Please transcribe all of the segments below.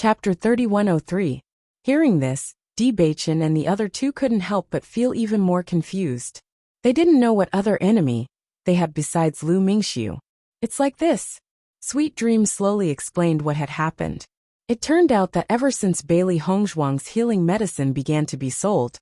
Chapter 3103. Hearing this, Bewitching and the other two couldn't help but feel even more confused. They didn't know what other enemy they had besides Lu Mingxiu. It's like this. Sweet Dream slowly explained what had happened. It turned out that ever since Bailey Hongzhuang's healing medicine began to be sold,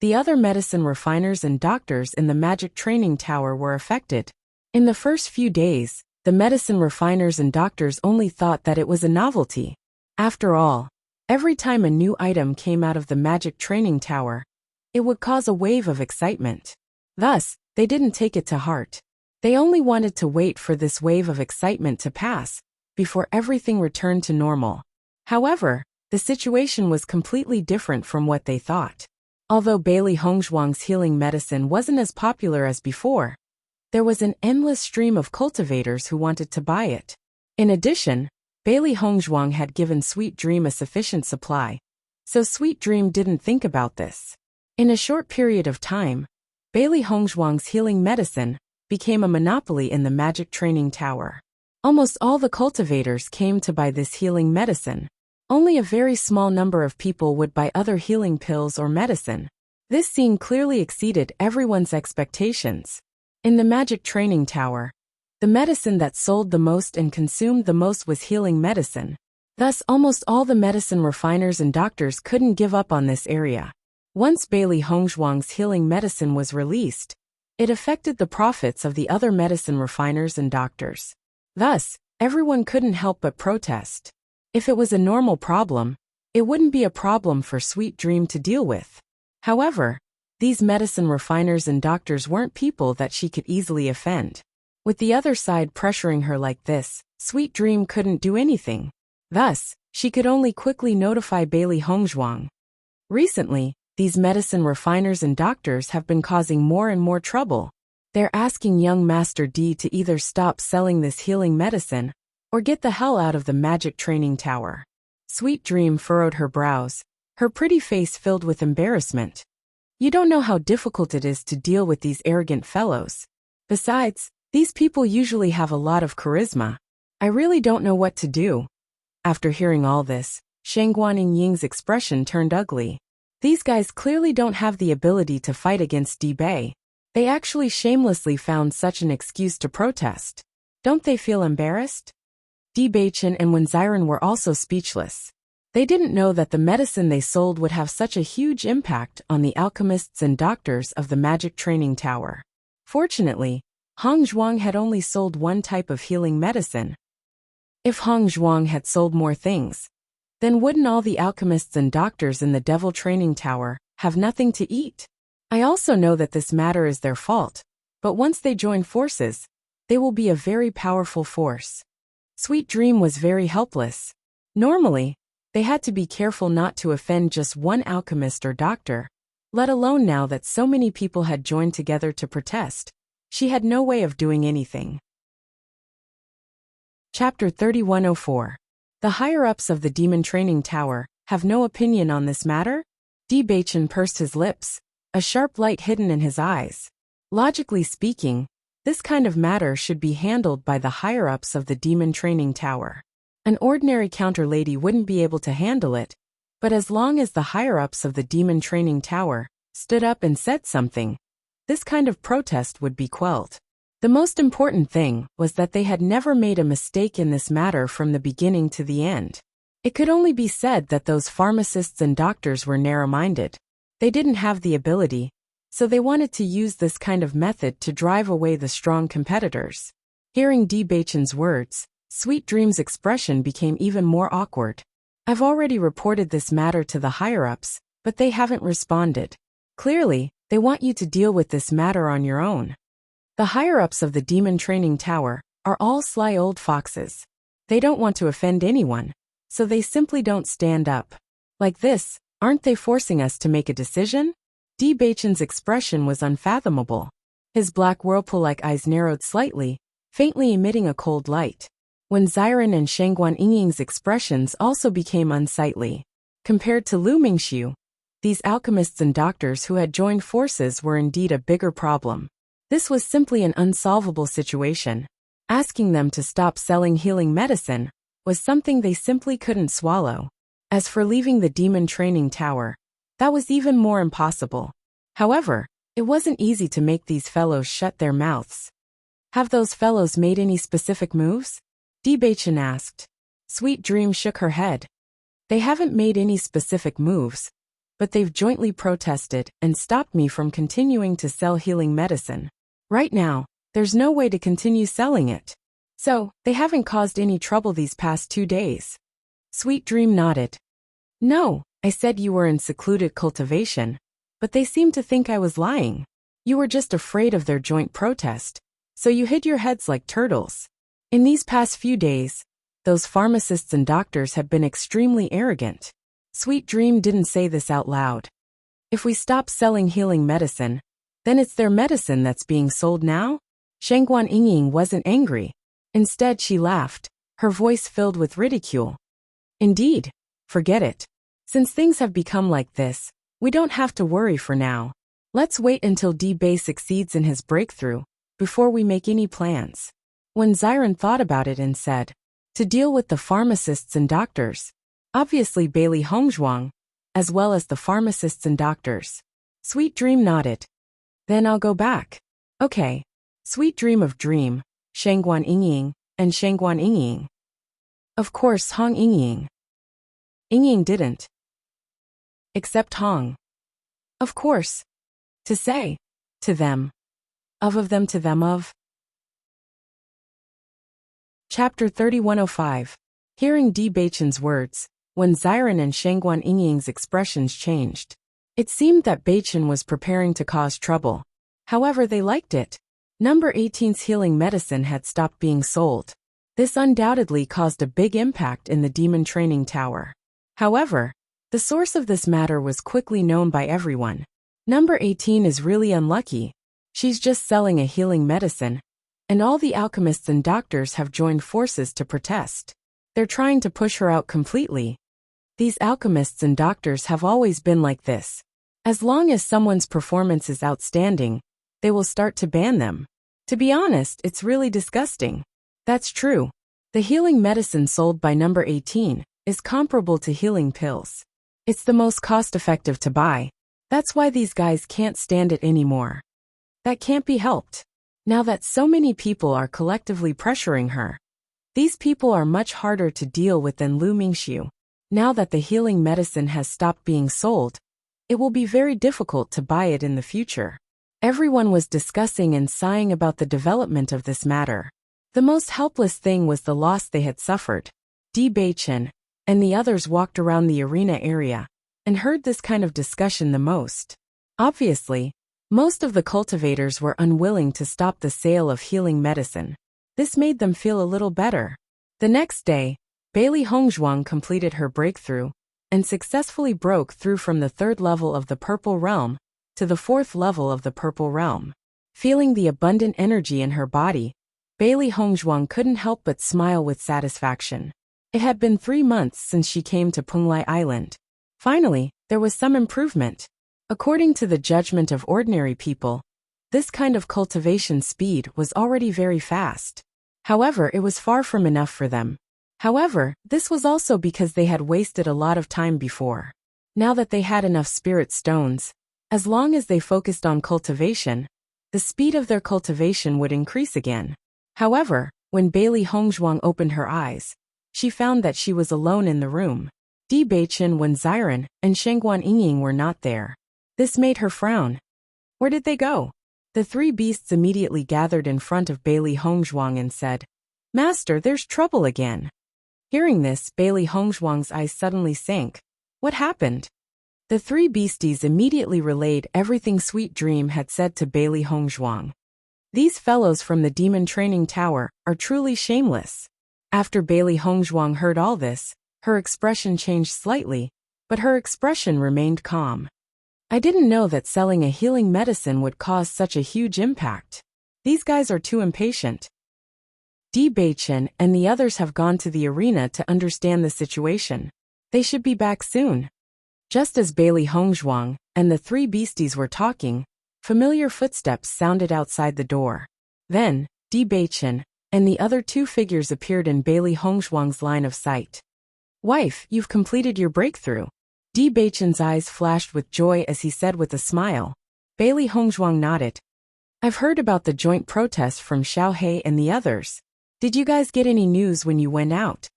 the other medicine refiners and doctors in the magic training tower were affected. In the first few days, the medicine refiners and doctors only thought that it was a novelty. After all, every time a new item came out of the magic training tower, it would cause a wave of excitement. Thus, they didn't take it to heart. They only wanted to wait for this wave of excitement to pass before everything returned to normal. However, the situation was completely different from what they thought. Although Bailey Hongzhuang's healing medicine wasn't as popular as before, there was an endless stream of cultivators who wanted to buy it. In addition, Bailey Hongzhuang had given Sweet Dream a sufficient supply, so Sweet Dream didn't think about this. In a short period of time, Bailey Hongzhuang's healing medicine became a monopoly in the magic training tower. Almost all the cultivators came to buy this healing medicine. Only a very small number of people would buy other healing pills or medicine. This scene clearly exceeded everyone's expectations. In the magic training tower, the medicine that sold the most and consumed the most was healing medicine. Thus, almost all the medicine refiners and doctors couldn't give up on this area. Once Bailey Hongzhuang's healing medicine was released, it affected the profits of the other medicine refiners and doctors. Thus, everyone couldn't help but protest. If it was a normal problem, it wouldn't be a problem for Sweet Dream to deal with. However, these medicine refiners and doctors weren't people that she could easily offend. With the other side pressuring her like this, Sweet Dream couldn't do anything. Thus, she could only quickly notify Bailey Hongzhuang. Recently, these medicine refiners and doctors have been causing more and more trouble. They're asking young Master D to either stop selling this healing medicine or get the hell out of the magic training tower. Sweet Dream furrowed her brows, her pretty face filled with embarrassment. You don't know how difficult it is to deal with these arrogant fellows. Besides, these people usually have a lot of charisma. I really don't know what to do. After hearing all this, Shangguan Ying's expression turned ugly. These guys clearly don't have the ability to fight against Di Bei. They actually shamelessly found such an excuse to protest. Don't they feel embarrassed? Bewitching and Wenziren were also speechless. They didn't know that the medicine they sold would have such a huge impact on the alchemists and doctors of the magic training tower. Fortunately, Hongzhuang had only sold one type of healing medicine. If Hongzhuang had sold more things, then wouldn't all the alchemists and doctors in the devil training tower have nothing to eat? I also know that this matter is their fault, but once they join forces, they will be a very powerful force. Sweet Dream was very helpless. Normally, they had to be careful not to offend just one alchemist or doctor, let alone now that so many people had joined together to protest. She had no way of doing anything. Chapter 3104. The higher-ups of the demon training tower have no opinion on this matter? Bewitching pursed his lips, a sharp light hidden in his eyes. Logically speaking, this kind of matter should be handled by the higher-ups of the demon training tower. An ordinary counter lady wouldn't be able to handle it, but as long as the higher-ups of the demon training tower stood up and said something, this kind of protest would be quelled. The most important thing was that they had never made a mistake in this matter from the beginning to the end. It could only be said that those pharmacists and doctors were narrow-minded. They didn't have the ability, so they wanted to use this kind of method to drive away the strong competitors. Hearing Bewitching's words, Sweet Dream's expression became even more awkward. I've already reported this matter to the higher-ups, but they haven't responded. Clearly, they want you to deal with this matter on your own. The higher-ups of the demon training tower are all sly old foxes. They don't want to offend anyone, so they simply don't stand up. Like this, aren't they forcing us to make a decision? Bewitching's expression was unfathomable. His black whirlpool-like eyes narrowed slightly, faintly emitting a cold light. Wenziren and Shangguan Ying's expressions also became unsightly. Compared to Lu Mingxiu, these alchemists and doctors who had joined forces were indeed a bigger problem. This was simply an unsolvable situation. Asking them to stop selling healing medicine was something they simply couldn't swallow. As for leaving the demon training tower, that was even more impossible. However, it wasn't easy to make these fellows shut their mouths. Have those fellows made any specific moves? Bewitching asked. Sweet Dream shook her head. They haven't made any specific moves, but they've jointly protested and stopped me from continuing to sell healing medicine. Right now, there's no way to continue selling it. So, they haven't caused any trouble these past 2 days. Sweet Dream nodded. No, I said you were in secluded cultivation, but they seemed to think I was lying. You were just afraid of their joint protest, so you hid your heads like turtles. In these past few days, those pharmacists and doctors have been extremely arrogant. Sweet Dream didn't say this out loud. If we stop selling healing medicine, then it's their medicine that's being sold now? Shangguan Yingying wasn't angry. Instead, she laughed, her voice filled with ridicule. Indeed, forget it. Since things have become like this, we don't have to worry for now. Let's wait until D-Bay succeeds in his breakthrough before we make any plans. When Xiren thought about it and said, to deal with the pharmacists and doctors, obviously Bailey Hongzhuang, as well as the pharmacists and doctors. Sweet Dream nodded. Then I'll go back. Okay. Sweet Dream of Dream, Shangguan Yingying, and Shangguan Yingying. Of course Hong Yingying. Yingying didn't. Except Hong. Of course. To say. To them. Of them to them of. Chapter 3105. Hearing Bewitching's words, when Xiren and Shangguan Yingying's expressions changed. It seemed that Bewitching was preparing to cause trouble. However, they liked it. Number 18's healing medicine had stopped being sold. This undoubtedly caused a big impact in the demon training tower. However, the source of this matter was quickly known by everyone. Number 18 is really unlucky. She's just selling a healing medicine, and all the alchemists and doctors have joined forces to protest. They're trying to push her out completely. These alchemists and doctors have always been like this. As long as someone's performance is outstanding, they will start to ban them. To be honest, it's really disgusting. That's true. The healing medicine sold by number 18 is comparable to healing pills. It's the most cost-effective to buy. That's why these guys can't stand it anymore. That can't be helped. Now that so many people are collectively pressuring her, these people are much harder to deal with than Lu Mingxiu. Now that the healing medicine has stopped being sold, it will be very difficult to buy it in the future. Everyone was discussing and sighing about the development of this matter. The most helpless thing was the loss they had suffered. Bewitching and the others walked around the arena area and heard this kind of discussion the most. Obviously, most of the cultivators were unwilling to stop the sale of healing medicine. This made them feel a little better. The next day, Bailey Hongzhuang completed her breakthrough and successfully broke through from the 3rd level of the Purple Realm to the 4th level of the Purple Realm. Feeling the abundant energy in her body, Bailey Hongzhuang couldn't help but smile with satisfaction. It had been 3 months since she came to Penglai Island. Finally, there was some improvement. According to the judgment of ordinary people, this kind of cultivation speed was already very fast. However, it was far from enough for them. However, this was also because they had wasted a lot of time before. Now that they had enough spirit stones, as long as they focused on cultivation, the speed of their cultivation would increase again. However, when Bailey Hongzhuang opened her eyes, she found that she was alone in the room. Bewitching, when Xiren and Shangguan Yingying were not there. This made her frown. Where did they go? The 3 beasts immediately gathered in front of Bailey Hongzhuang and said, Master, there's trouble again. Hearing this, Bailey Hongzhuang's eyes suddenly sank. What happened? The 3 beasties immediately relayed everything Sweet Dream had said to Bailey Hongzhuang. These fellows from the demon training tower are truly shameless. After Bailey Hongzhuang heard all this, her expression changed slightly, but her expression remained calm. I didn't know that selling a healing medicine would cause such a huge impact. These guys are too impatient. Bewitching and the others have gone to the arena to understand the situation. They should be back soon. Just as Bailey Hongzhuang and the 3 beasties were talking, familiar footsteps sounded outside the door. Then, Bewitching and the other 2 figures appeared in Bailey Hongzhuang's line of sight. Wife, you've completed your breakthrough. Di Beichen's eyes flashed with joy as he said with a smile. Bailey Hongzhuang nodded. I've heard about the joint protest from Xiao He and the others. Did you guys get any news when you went out?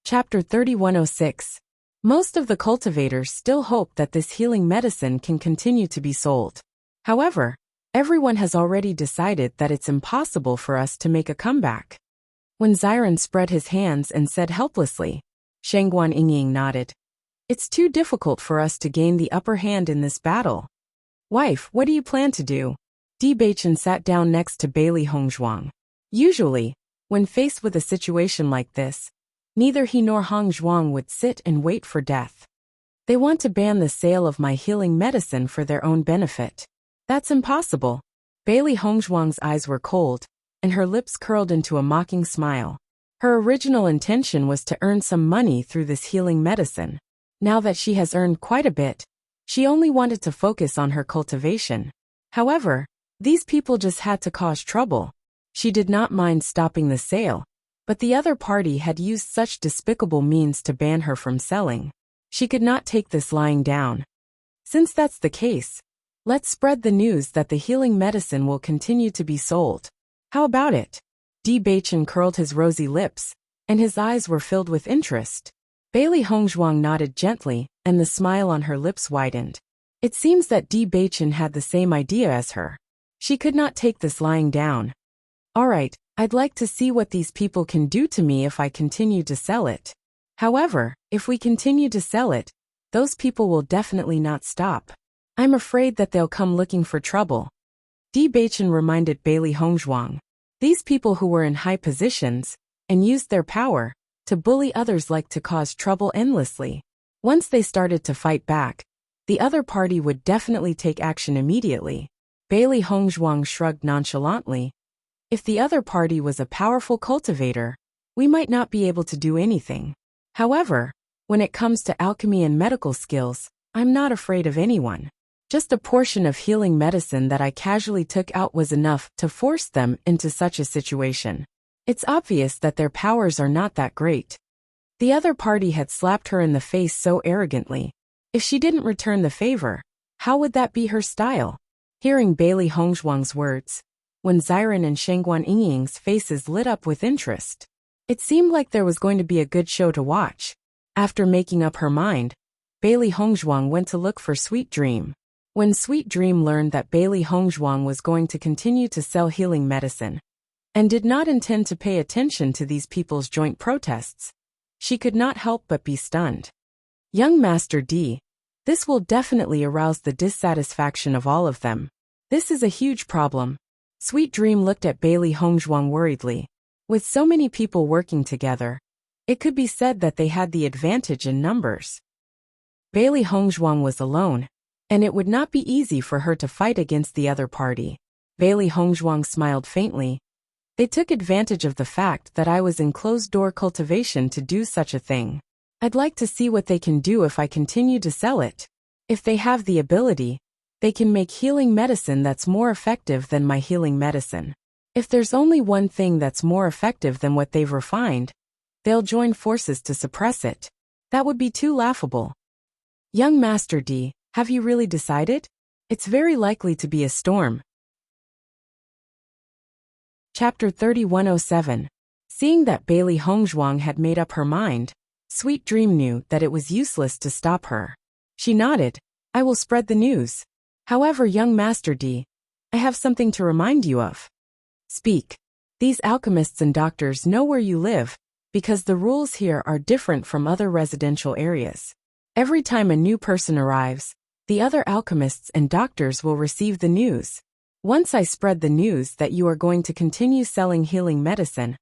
Chapter 3106. Most of the cultivators still hope that this healing medicine can continue to be sold. However, everyone has already decided that it's impossible for us to make a comeback. When Xiren spread his hands and said helplessly, Shangguan Yingying nodded. It's too difficult for us to gain the upper hand in this battle. Wife, what do you plan to do? Di Beichen sat down next to Bailey Hongzhuang. Usually, when faced with a situation like this, neither he nor Hongzhuang would sit and wait for death. They want to ban the sale of my healing medicine for their own benefit. That's impossible. Bailey Hongzhuang's eyes were cold, and her lips curled into a mocking smile. Her original intention was to earn some money through this healing medicine. Now that she has earned quite a bit, she only wanted to focus on her cultivation. However, these people just had to cause trouble. She did not mind stopping the sale, but the other party had used such despicable means to ban her from selling. She could not take this lying down. Since that's the case, let's spread the news that the healing medicine will continue to be sold. How about it? Di Beichen curled his rosy lips, and his eyes were filled with interest. Bailey Hongzhuang nodded gently, and the smile on her lips widened. It seems that Di Beichen had the same idea as her. She could not take this lying down. All right, I'd like to see what these people can do to me if I continue to sell it. However, if we continue to sell it, those people will definitely not stop. I'm afraid that they'll come looking for trouble. Di Beichen reminded Bailey Hongzhuang. These people who were in high positions, and used their power, to bully others like to cause trouble endlessly. Once they started to fight back, the other party would definitely take action immediately. Bailey Hongzhuang shrugged nonchalantly. If the other party was a powerful cultivator, we might not be able to do anything. However, when it comes to alchemy and medical skills, I'm not afraid of anyone. Just a portion of healing medicine that I casually took out was enough to force them into such a situation. It's obvious that their powers are not that great. The other party had slapped her in the face so arrogantly. If she didn't return the favor, how would that be her style? Hearing Bailey Hongzhuang's words, when Xiren and Shangguan Yingying's faces lit up with interest, it seemed like there was going to be a good show to watch. After making up her mind, Bailey Hongzhuang went to look for Sweet Dream. When Sweet Dream learned that Bailey Hongzhuang was going to continue to sell healing medicine, and did not intend to pay attention to these people's joint protests, she could not help but be stunned. Young Master D, this will definitely arouse the dissatisfaction of all of them. This is a huge problem. Sweet Dream looked at Bailey Hongzhuang worriedly. With so many people working together, it could be said that they had the advantage in numbers. Bailey Hongzhuang was alone, and it would not be easy for her to fight against the other party. Bailey Hongzhuang smiled faintly. They took advantage of the fact that I was in closed-door cultivation to do such a thing. I'd like to see what they can do if I continue to sell it. If they have the ability, they can make healing medicine that's more effective than my healing medicine. If there's only one thing that's more effective than what they've refined, they'll join forces to suppress it. That would be too laughable. Young Master D, have you really decided? It's very likely to be a storm. Chapter 3107. Seeing that Bailey Hongzhuang had made up her mind, Sweet Dream knew that it was useless to stop her. She nodded. I will spread the news. However, young Master D, I have something to remind you of. Speak. These alchemists and doctors know where you live, because the rules here are different from other residential areas. Every time a new person arrives, the other alchemists and doctors will receive the news. Once I spread the news that you are going to continue selling healing medicine,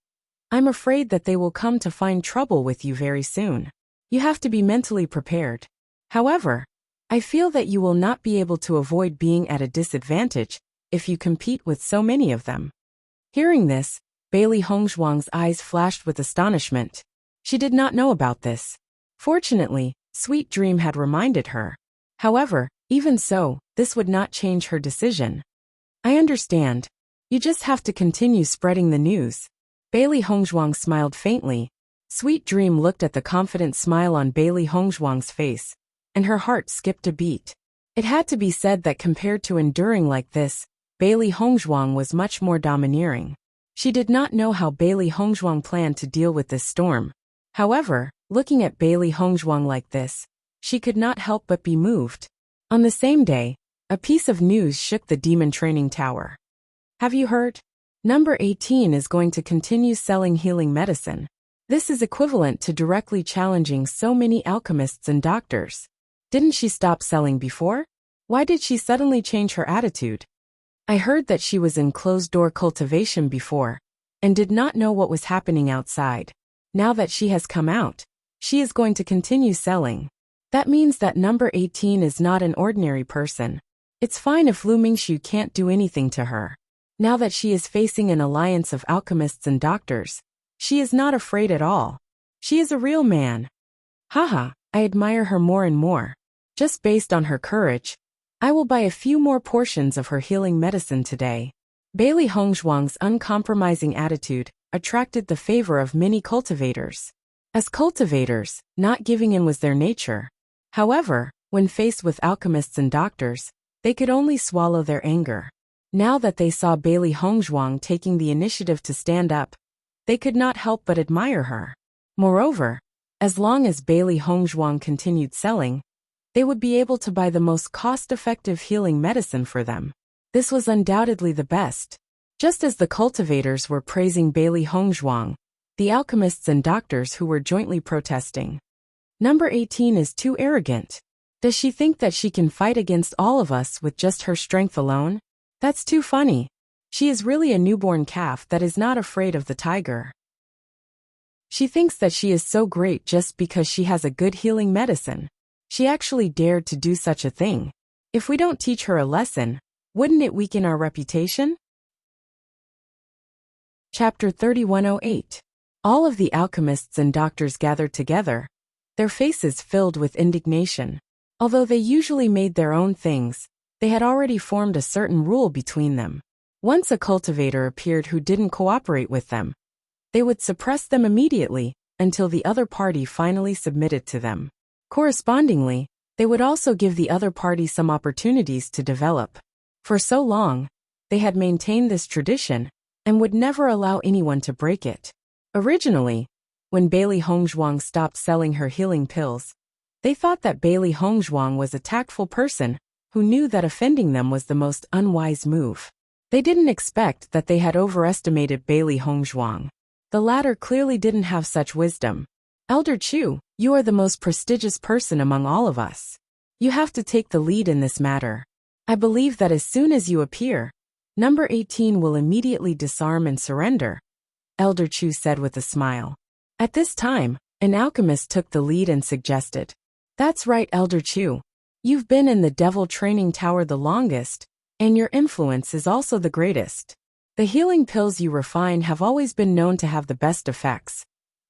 I'm afraid that they will come to find trouble with you very soon. You have to be mentally prepared. However, I feel that you will not be able to avoid being at a disadvantage if you compete with so many of them. Hearing this, Bailey Hongzhuang's eyes flashed with astonishment. She did not know about this. Fortunately, Sweet Dream had reminded her. However, even so, this would not change her decision. I understand. You just have to continue spreading the news. Bailey Hongzhuang smiled faintly. Sweet Dream looked at the confident smile on Bailey Hongzhuang's face, and her heart skipped a beat. It had to be said that compared to enduring like this, Bailey Hongzhuang was much more domineering. She did not know how Bailey Hongzhuang planned to deal with this storm. However, looking at Bailey Hongzhuang like this, she could not help but be moved. On the same day, a piece of news shook the demon training tower. Have you heard? Number 18 is going to continue selling healing medicine. This is equivalent to directly challenging so many alchemists and doctors. Didn't she stop selling before? Why did she suddenly change her attitude? I heard that she was in closed-door cultivation before, and did not know what was happening outside. Now that she has come out, she is going to continue selling. That means that number 18 is not an ordinary person. It's fine if Lu Mingxiu can't do anything to her. Now that she is facing an alliance of alchemists and doctors, she is not afraid at all. She is a real man. Haha, I admire her more and more. Just based on her courage, I will buy a few more portions of her healing medicine today. Bailey Hongzhuang's uncompromising attitude attracted the favor of many cultivators. As cultivators, not giving in was their nature. However, when faced with alchemists and doctors, they could only swallow their anger. Now that they saw Bailey Hongzhuang taking the initiative to stand up, they could not help but admire her. Moreover, as long as Bailey Hongzhuang continued selling, they would be able to buy the most cost-effective healing medicine for them. This was undoubtedly the best. Just as the cultivators were praising Bailey Hongzhuang, the alchemists and doctors who were jointly protesting. Number 18 is too arrogant. Does she think that she can fight against all of us with just her strength alone? That's too funny. She is really a newborn calf that is not afraid of the tiger. She thinks that she is so great just because she has a good healing medicine. She actually dared to do such a thing. If we don't teach her a lesson, wouldn't it weaken our reputation? Chapter 3108. All of the alchemists and doctors gathered together, their faces filled with indignation. Although they usually made their own things, they had already formed a certain rule between them. Once a cultivator appeared who didn't cooperate with them, they would suppress them immediately until the other party finally submitted to them. Correspondingly, they would also give the other party some opportunities to develop. For so long, they had maintained this tradition and would never allow anyone to break it. Originally, when Bailey Hongzhuang stopped selling her healing pills, they thought that Bailey Hongzhuang was a tactful person who knew that offending them was the most unwise move. They didn't expect that they had overestimated Bailey Hongzhuang. The latter clearly didn't have such wisdom. Elder Chu, you are the most prestigious person among all of us. You have to take the lead in this matter. I believe that as soon as you appear, number 18 will immediately disarm and surrender, Elder Chu said with a smile. At this time, an alchemist took the lead and suggested, "That's right, Elder Chu. You've been in the Devil Training Tower the longest, and your influence is also the greatest. The healing pills you refine have always been known to have the best effects.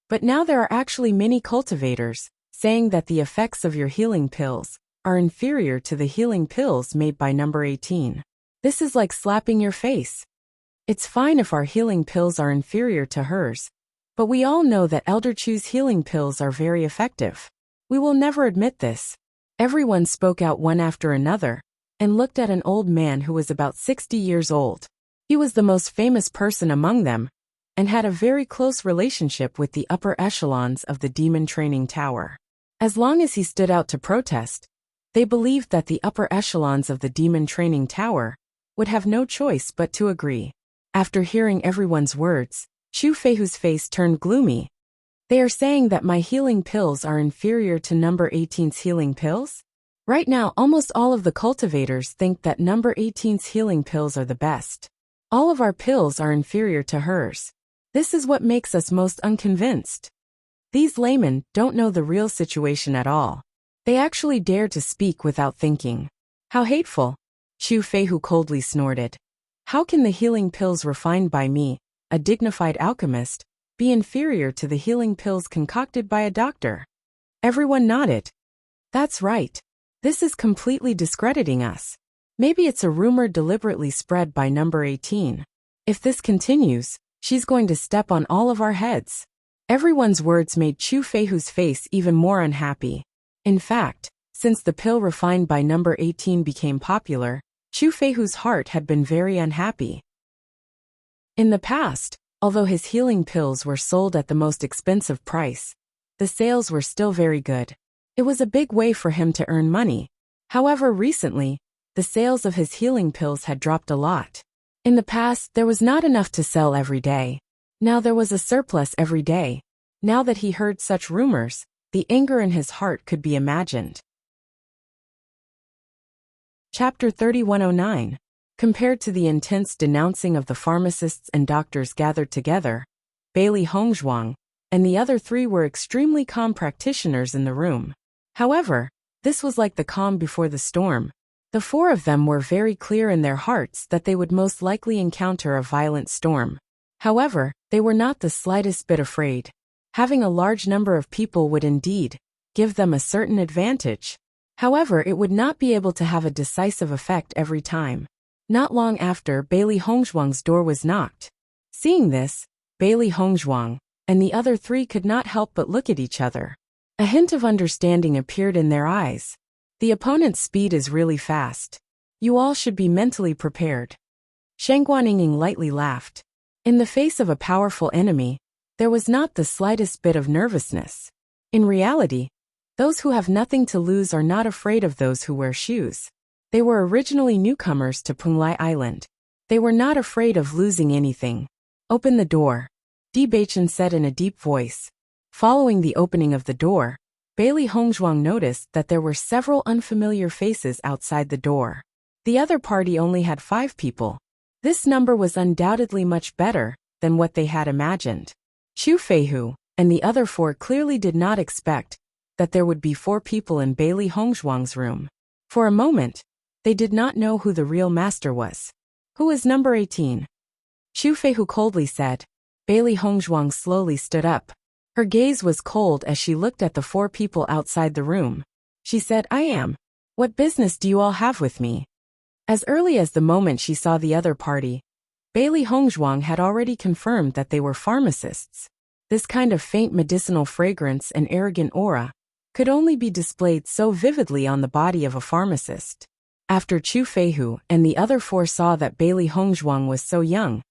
But now there are actually many cultivators saying that the effects of your healing pills are inferior to the healing pills made by number 18. This is like slapping your face. It's fine if our healing pills are inferior to hers, but we all know that Elder Chu's healing pills are very effective. We will never admit this." Everyone spoke out one after another, and looked at an old man who was about 60 years old. He was the most famous person among them, and had a very close relationship with the upper echelons of the Demon Training Tower. As long as he stood out to protest, they believed that the upper echelons of the Demon Training Tower would have no choice but to agree. After hearing everyone's words, Xu Feihu's face turned gloomy. "They are saying that my healing pills are inferior to number 18's healing pills? Right now, almost all of the cultivators think that number 18's healing pills are the best. All of our pills are inferior to hers. This is what makes us most unconvinced. These laymen don't know the real situation at all. They actually dare to speak without thinking. How hateful!" Xu Feihu coldly snorted. "How can the healing pills refined by me, a dignified alchemist, be inferior to the healing pills concocted by a doctor?" Everyone nodded. "That's right. This is completely discrediting us. Maybe it's a rumor deliberately spread by number 18. If this continues, she's going to step on all of our heads." Everyone's words made Chu Feihu's face even more unhappy. In fact, since the pill refined by number 18 became popular, Chu Feihu's heart had been very unhappy. In the past, although his healing pills were sold at the most expensive price, the sales were still very good. It was a big way for him to earn money. However, recently, the sales of his healing pills had dropped a lot. In the past, there was not enough to sell every day. Now there was a surplus every day. Now that he heard such rumors, the anger in his heart could be imagined. Chapter 3109. Compared to the intense denouncing of the pharmacists and doctors gathered together, Bailey Hongzhuang and the other three were extremely calm practitioners in the room. However, this was like the calm before the storm. The four of them were very clear in their hearts that they would most likely encounter a violent storm. However, they were not the slightest bit afraid. Having a large number of people would indeed give them a certain advantage. However, it would not be able to have a decisive effect every time. Not long after, Bailey Hongzhuang's door was knocked. Seeing this, Bailey Hongzhuang and the other three could not help but look at each other. A hint of understanding appeared in their eyes. The opponent's speed is really fast. You all should be mentally prepared. Shang Guaninging lightly laughed. In the face of a powerful enemy, there was not the slightest bit of nervousness. In reality, those who have nothing to lose are not afraid of those who wear shoes. They were originally newcomers to Penglai Island. They were not afraid of losing anything. Open the door, Bewitching said in a deep voice. Following the opening of the door, Bailey Hongzhuang noticed that there were several unfamiliar faces outside the door. The other party only had 5 people. This number was undoubtedly much better than what they had imagined. Chu Feihu and the other 4 clearly did not expect that there would be 4 people in Bailey Hongzhuang's room. For a moment, they did not know who the real master was. Who is number 18? Chu Feihu coldly said. Bailey Hongzhuang slowly stood up. Her gaze was cold as she looked at the 4 people outside the room. She said, I am. What business do you all have with me? As early as the moment she saw the other party, Bailey Hongzhuang had already confirmed that they were pharmacists. This kind of faint medicinal fragrance and arrogant aura could only be displayed so vividly on the body of a pharmacist. After Chu Feihu and the other 4 saw that Bailey Hongzhuang was so young,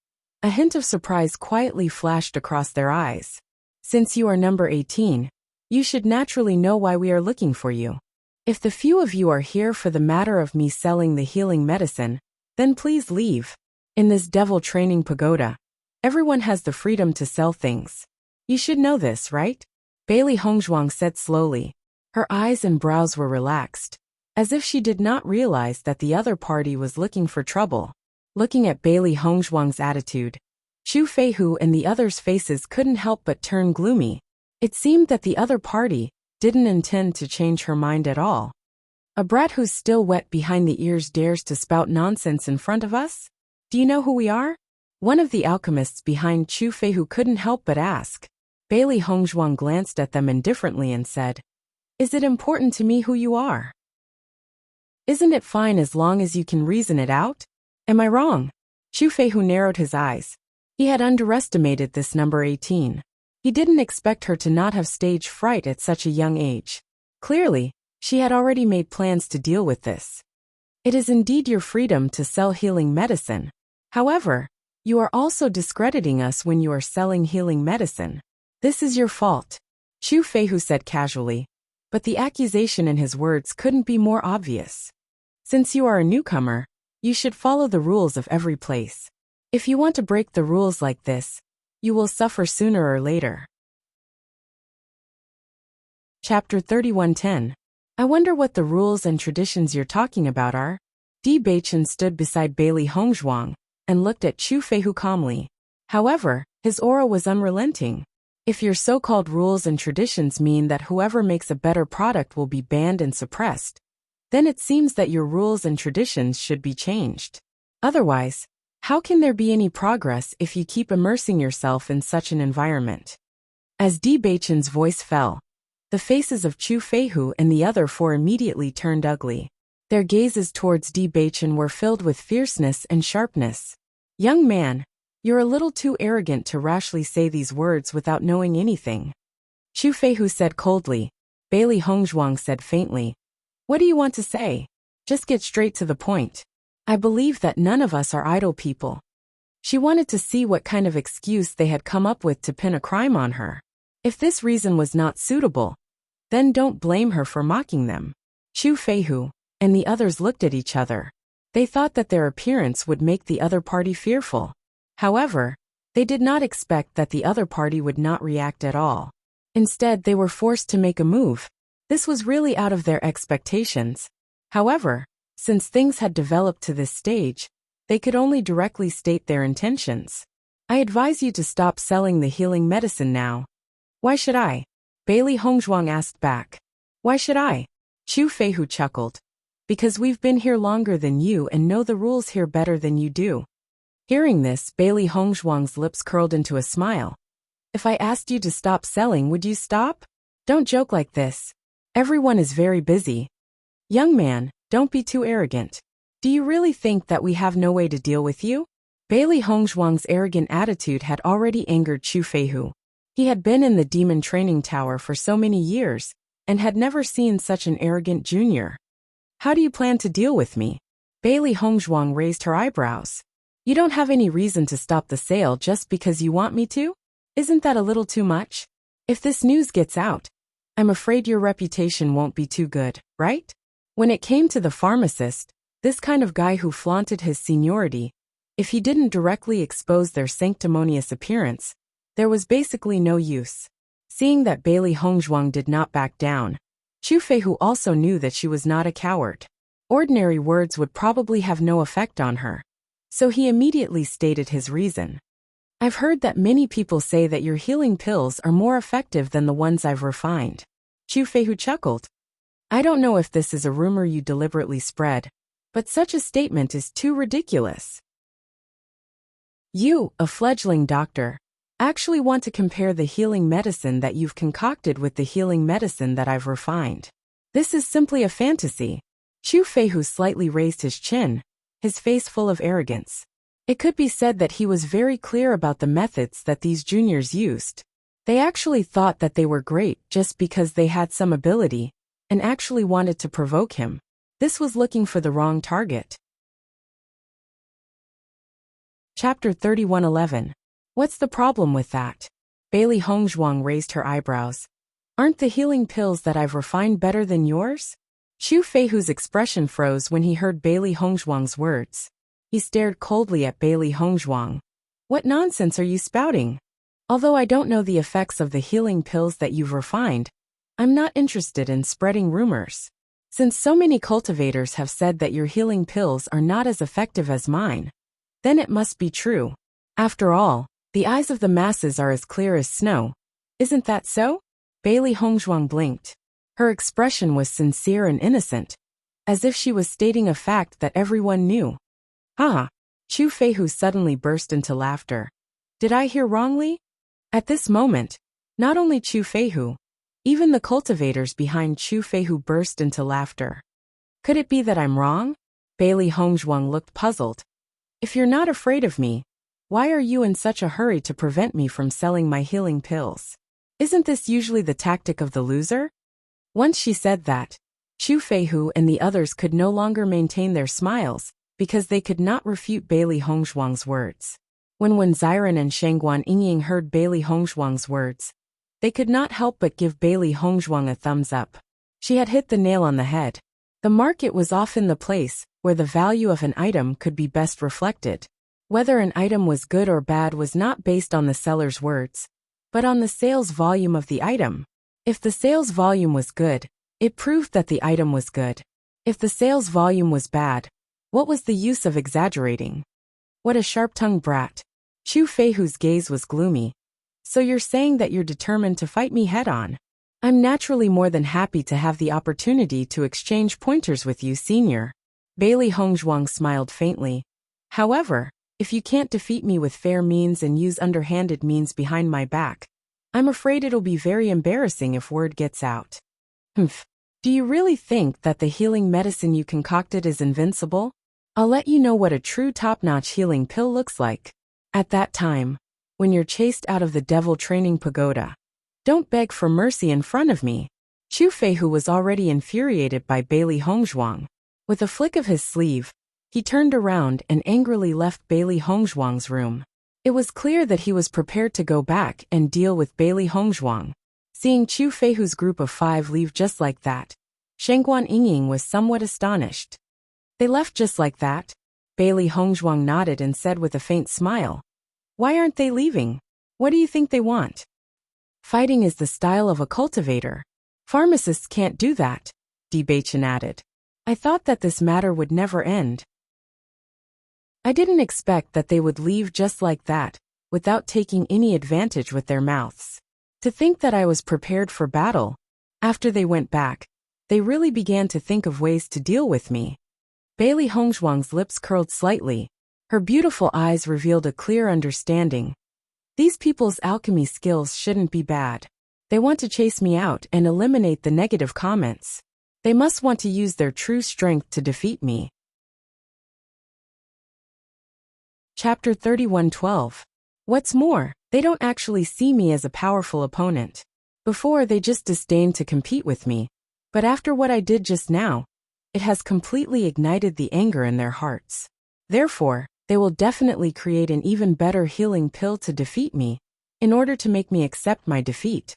a hint of surprise quietly flashed across their eyes. Since you are number 18, you should naturally know why we are looking for you. If the few of you are here for the matter of me selling the healing medicine, then please leave. In this devil training pagoda, everyone has the freedom to sell things. You should know this, right? Bailey Hongzhuang said slowly. Her eyes and brows were relaxed, as if she did not realize that the other party was looking for trouble. Looking at Bailey Hongzhuang's attitude, Chu Feihu and the others' faces couldn't help but turn gloomy. It seemed that the other party didn't intend to change her mind at all. A brat who's still wet behind the ears dares to spout nonsense in front of us? Do you know who we are? One of the alchemists behind Chu Feihu couldn't help but ask. Bailey Hongzhuang glanced at them indifferently and said, Is it important to me who you are? Isn't it fine as long as you can reason it out? Am I wrong? Chu Feihu narrowed his eyes. He had underestimated this number 18. He didn't expect her to not have stage fright at such a young age. Clearly, she had already made plans to deal with this. It is indeed your freedom to sell healing medicine. However, you are also discrediting us when you are selling healing medicine. This is your fault, Chu Feihu said casually, but the accusation in his words couldn't be more obvious. Since you are a newcomer, you should follow the rules of every place. If you want to break the rules like this, you will suffer sooner or later. Chapter 3110. I wonder what the rules and traditions you're talking about are. Bewitching stood beside Bailey Hongzhuang and looked at Chu Feihu calmly. However, his aura was unrelenting. If your so-called rules and traditions mean that whoever makes a better product will be banned and suppressed, then it seems that your rules and traditions should be changed. Otherwise, how can there be any progress if you keep immersing yourself in such an environment? As Bewitching's voice fell, the faces of Chu Feihu and the other 4 immediately turned ugly. Their gazes towards Bewitching were filled with fierceness and sharpness. Young man, You're a little too arrogant to rashly say these words without knowing anything. Chu Feihu said coldly. Bailey Hongzhuang said faintly. What do you want to say? Just get straight to the point. I believe that none of us are idle people. She wanted to see what kind of excuse they had come up with to pin a crime on her. If this reason was not suitable, then don't blame her for mocking them. Chu Feihu and the others looked at each other. They thought that their appearance would make the other party fearful. However, they did not expect that the other party would not react at all. Instead, they were forced to make a move. This was really out of their expectations. However, since things had developed to this stage, they could only directly state their intentions. I advise you to stop selling the healing medicine now. Why should I? Bailey Hongzhuang asked back. Why should I? Chu Feihu chuckled. Because we've been here longer than you and know the rules here better than you do. Hearing this, Bailey Hongzhuang's lips curled into a smile. If I asked you to stop selling, would you stop? Don't joke like this. Everyone is very busy. Young man, don't be too arrogant. Do you really think that we have no way to deal with you? Bailey Hongzhuang's arrogant attitude had already angered Chu Feihu. He had been in the demon training tower for so many years, and had never seen such an arrogant junior. How do you plan to deal with me? Bailey Hongzhuang raised her eyebrows. You don't have any reason to stop the sale just because you want me to? Isn't that a little too much? If this news gets out, I'm afraid your reputation won't be too good, right? When it came to the pharmacist, this kind of guy who flaunted his seniority, if he didn't directly expose their sanctimonious appearance, there was basically no use. Seeing that Bailey Hongzhuang did not back down, Chu Feihu also knew that she was not a coward. Ordinary words would probably have no effect on her. So he immediately stated his reason. I've heard that many people say that your healing pills are more effective than the ones I've refined. Chu Feihu chuckled. I don't know if this is a rumor you deliberately spread, but such a statement is too ridiculous. You, a fledgling doctor, actually want to compare the healing medicine that you've concocted with the healing medicine that I've refined. This is simply a fantasy. Chu Feihu slightly raised his chin, his face full of arrogance. It could be said that he was very clear about the methods that these juniors used. They actually thought that they were great just because they had some ability, and actually wanted to provoke him. This was looking for the wrong target. Chapter 31:11. What's the problem with that? Bailey Hongzhuang raised her eyebrows. Aren't the healing pills that I've refined better than yours? Chu Feihu's expression froze when he heard Bailey Hongzhuang's words. He stared coldly at Bailey Hongzhuang. What nonsense are you spouting? Although I don't know the effects of the healing pills that you've refined, I'm not interested in spreading rumors. Since so many cultivators have said that your healing pills are not as effective as mine, then it must be true. After all, the eyes of the masses are as clear as snow. Isn't that so? Bailey Hongzhuang blinked. Her expression was sincere and innocent, as if she was stating a fact that everyone knew. Ha! Chu Feihu suddenly burst into laughter. Did I hear wrongly? At this moment, not only Chu Feihu, even the cultivators behind Chu Feihu burst into laughter. Could it be that I'm wrong? Bailey Hongzhuang looked puzzled. If you're not afraid of me, why are you in such a hurry to prevent me from selling my healing pills? Isn't this usually the tactic of the loser? Once she said that, Chu Feihu and the others could no longer maintain their smiles, because they could not refute Bailey Hongzhuang's words. When Wen Ziren and Shangguan Yingying heard Bailey Hongzhuang's words, they could not help but give Bailey Hongzhuang a thumbs up. She had hit the nail on the head. The market was often the place where the value of an item could be best reflected. Whether an item was good or bad was not based on the seller's words, but on the sales volume of the item. If the sales volume was good, it proved that the item was good. If the sales volume was bad, what was the use of exaggerating? What a sharp-tongued brat. Chu Feihu's gaze was gloomy. So you're saying that you're determined to fight me head-on? I'm naturally more than happy to have the opportunity to exchange pointers with you, senior. Bailey Hongzhuang smiled faintly. However, if you can't defeat me with fair means and use underhanded means behind my back, I'm afraid it'll be very embarrassing if word gets out. Humph. Do you really think that the healing medicine you concocted is invincible? I'll let you know what a true top-notch healing pill looks like. At that time, when you're chased out of the devil training pagoda, don't beg for mercy in front of me. Chu Feihu was already infuriated by Bailey Hongzhuang. With a flick of his sleeve, he turned around and angrily left Bailey Hongzhuang's room. It was clear that he was prepared to go back and deal with Bailey Hongzhuang. Seeing Chu Feihu's group of 5 leave just like that, Shengguan Yingying was somewhat astonished. They left just like that? Bailey Hongzhuang nodded and said with a faint smile. Why aren't they leaving? What do you think they want? Fighting is the style of a cultivator. Pharmacists can't do that, Bewitching added. I thought that this matter would never end. I didn't expect that they would leave just like that, without taking any advantage with their mouths. To think that I was prepared for battle. After they went back, they really began to think of ways to deal with me. Bailey Hongzhuang's lips curled slightly. Her beautiful eyes revealed a clear understanding. These people's alchemy skills shouldn't be bad. They want to chase me out and eliminate the negative comments. They must want to use their true strength to defeat me. Chapter 31:12. What's more, they don't actually see me as a powerful opponent. Before they just disdained to compete with me, but after what I did just now, it has completely ignited the anger in their hearts. Therefore, they will definitely create an even better healing pill to defeat me, in order to make me accept my defeat.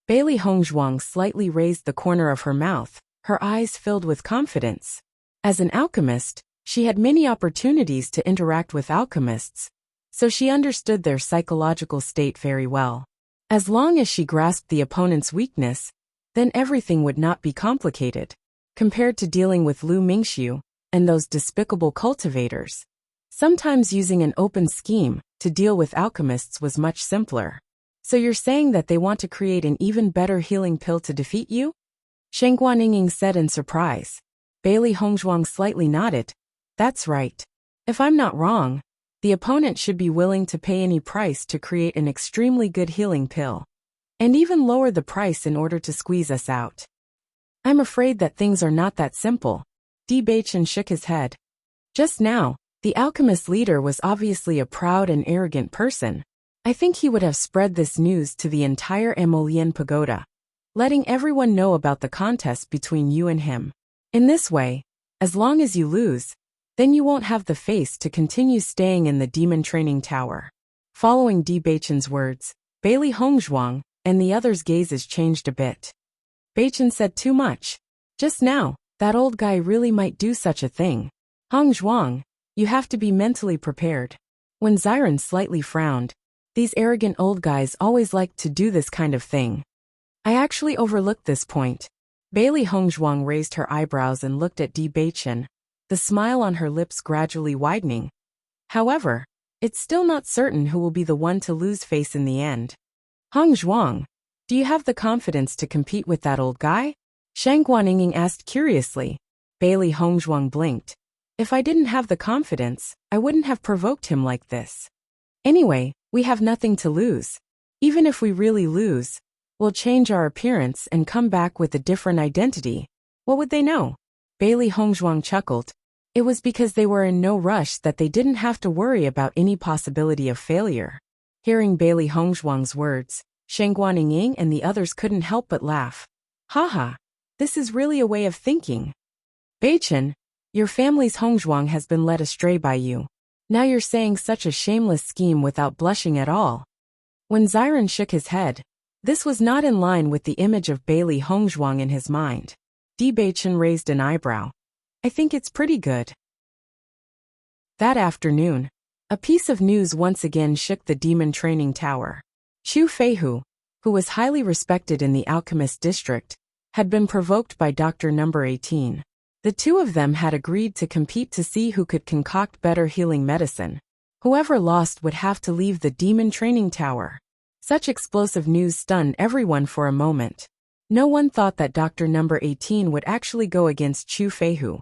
Bailey Hongzhuang slightly raised the corner of her mouth, her eyes filled with confidence. As an alchemist, she had many opportunities to interact with alchemists, so she understood their psychological state very well. As long as she grasped the opponent's weakness, then everything would not be complicated. Compared to dealing with Lu Mingxiu and those despicable cultivators, sometimes using an open scheme to deal with alchemists was much simpler. So you're saying that they want to create an even better healing pill to defeat you? Shengguan Yingying said in surprise. Bailey Hongzhuang slightly nodded. That's right. If I'm not wrong, the opponent should be willing to pay any price to create an extremely good healing pill, and even lower the price in order to squeeze us out. I'm afraid that things are not that simple. Bewitching shook his head. Just now, the alchemist leader was obviously a proud and arrogant person. I think he would have spread this news to the entire Emolian Pagoda, letting everyone know about the contest between you and him. In this way, as long as you lose, then you won't have the face to continue staying in the demon training tower. Following Bewitching's words, Bailey Hongzhuang and the others' gazes changed a bit. Bewitching said too much. Just now, that old guy really might do such a thing. Hongzhuang, you have to be mentally prepared. When Xiren slightly frowned, these arrogant old guys always like to do this kind of thing. I actually overlooked this point. Bailey Hongzhuang raised her eyebrows and looked at Bewitching, the smile on her lips gradually widening. However, it's still not certain who will be the one to lose face in the end. Hongzhuang, do you have the confidence to compete with that old guy? Shengguan Yingying asked curiously. Bailey Hongzhuang blinked. If I didn't have the confidence, I wouldn't have provoked him like this. Anyway, we have nothing to lose. Even if we really lose, we'll change our appearance and come back with a different identity. What would they know? Bailey Hongzhuang chuckled. It was because they were in no rush that they didn't have to worry about any possibility of failure. Hearing Bailey Hongzhuang's words, Shengguan Yingying and the others couldn't help but laugh. Haha, this is really a way of thinking. Bewitching, your family's Hongzhuang has been led astray by you. Now you're saying such a shameless scheme without blushing at all. When Xiren shook his head, this was not in line with the image of Bailey Hongzhuang in his mind. Bewitching raised an eyebrow. I think it's pretty good. That afternoon, a piece of news once again shook the demon training tower. Chu Feihu, who was highly respected in the alchemist district, had been provoked by Dr. Number 18. The two of them had agreed to compete to see who could concoct better healing medicine. Whoever lost would have to leave the demon training tower. Such explosive news stunned everyone for a moment. No one thought that Dr. Number 18 would actually go against Chu Feihu.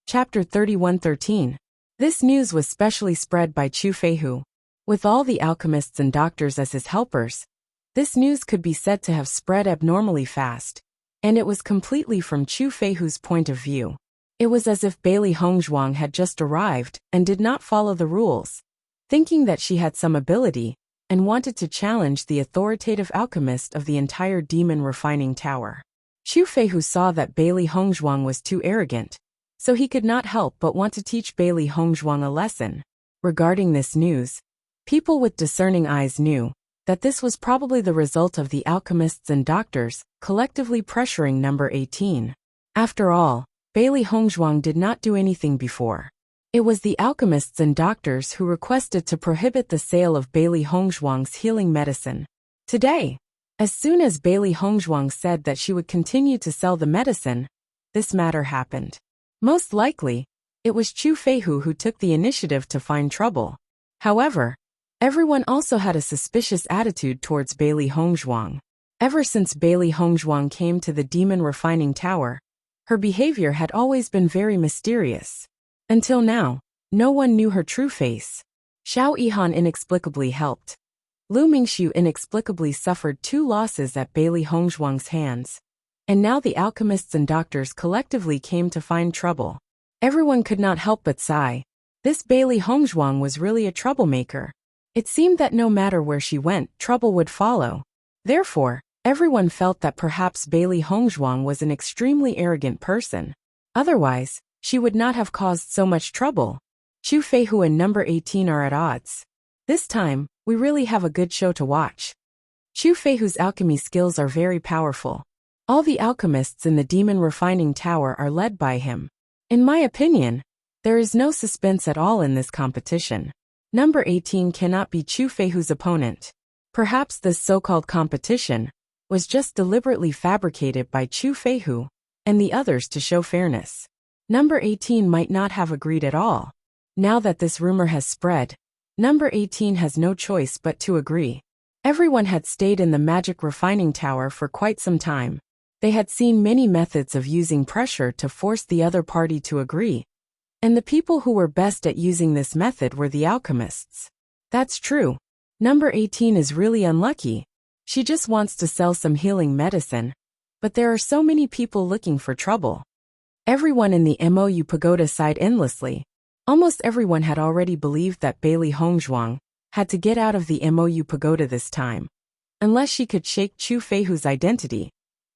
Chapter 31:13. This news was specially spread by Chu Feihu. With all the alchemists and doctors as his helpers, this news could be said to have spread abnormally fast, and it was completely from Chu Feihu's point of view. It was as if Bailey Hongzhuang had just arrived and did not follow the rules, thinking that she had some ability and wanted to challenge the authoritative alchemist of the entire demon refining tower. Chu Feihu saw that Bailey Hongzhuang was too arrogant, so he could not help but want to teach Bailey Hongzhuang a lesson. Regarding this news, people with discerning eyes knew that this was probably the result of the alchemists and doctors collectively pressuring number 18. After all, Bailey Hongzhuang did not do anything before. It was the alchemists and doctors who requested to prohibit the sale of Bailey Hongzhuang's healing medicine. Today, as soon as Bailey Hongzhuang said that she would continue to sell the medicine, this matter happened. Most likely, it was Chu Feihu who took the initiative to find trouble. However, everyone also had a suspicious attitude towards Bailey Hongzhuang. Ever since Bailey Hongzhuang came to the demon refining tower, her behavior had always been very mysterious. Until now, no one knew her true face. Xiao Yihan inexplicably helped. Lu Mingxiu inexplicably suffered 2 losses at Bailey Hongzhuang's hands. And now the alchemists and doctors collectively came to find trouble. Everyone could not help but sigh. This Bailey Hongzhuang was really a troublemaker. It seemed that no matter where she went, trouble would follow. Therefore, everyone felt that perhaps Bailey Hongzhuang was an extremely arrogant person. Otherwise, she would not have caused so much trouble. Chu Feihu and number 18 are at odds. This time, we really have a good show to watch. Chu Feihu's alchemy skills are very powerful. All the alchemists in the demon refining tower are led by him. In my opinion, there is no suspense at all in this competition. Number 18 cannot be Chu Feihu's opponent. Perhaps this so-called competition was just deliberately fabricated by Chu Feihu and the others to show fairness. Number 18 might not have agreed at all. Now that this rumor has spread, number 18 has no choice but to agree. Everyone had stayed in the magic refining tower for quite some time. They had seen many methods of using pressure to force the other party to agree. And the people who were best at using this method were the alchemists. That's true. Number 18 is really unlucky. She just wants to sell some healing medicine. But there are so many people looking for trouble. Everyone in the MOU pagoda sighed endlessly. Almost everyone had already believed that Bailey Hongzhuang had to get out of the MOU pagoda this time. Unless she could shake Chu Feihu's identity.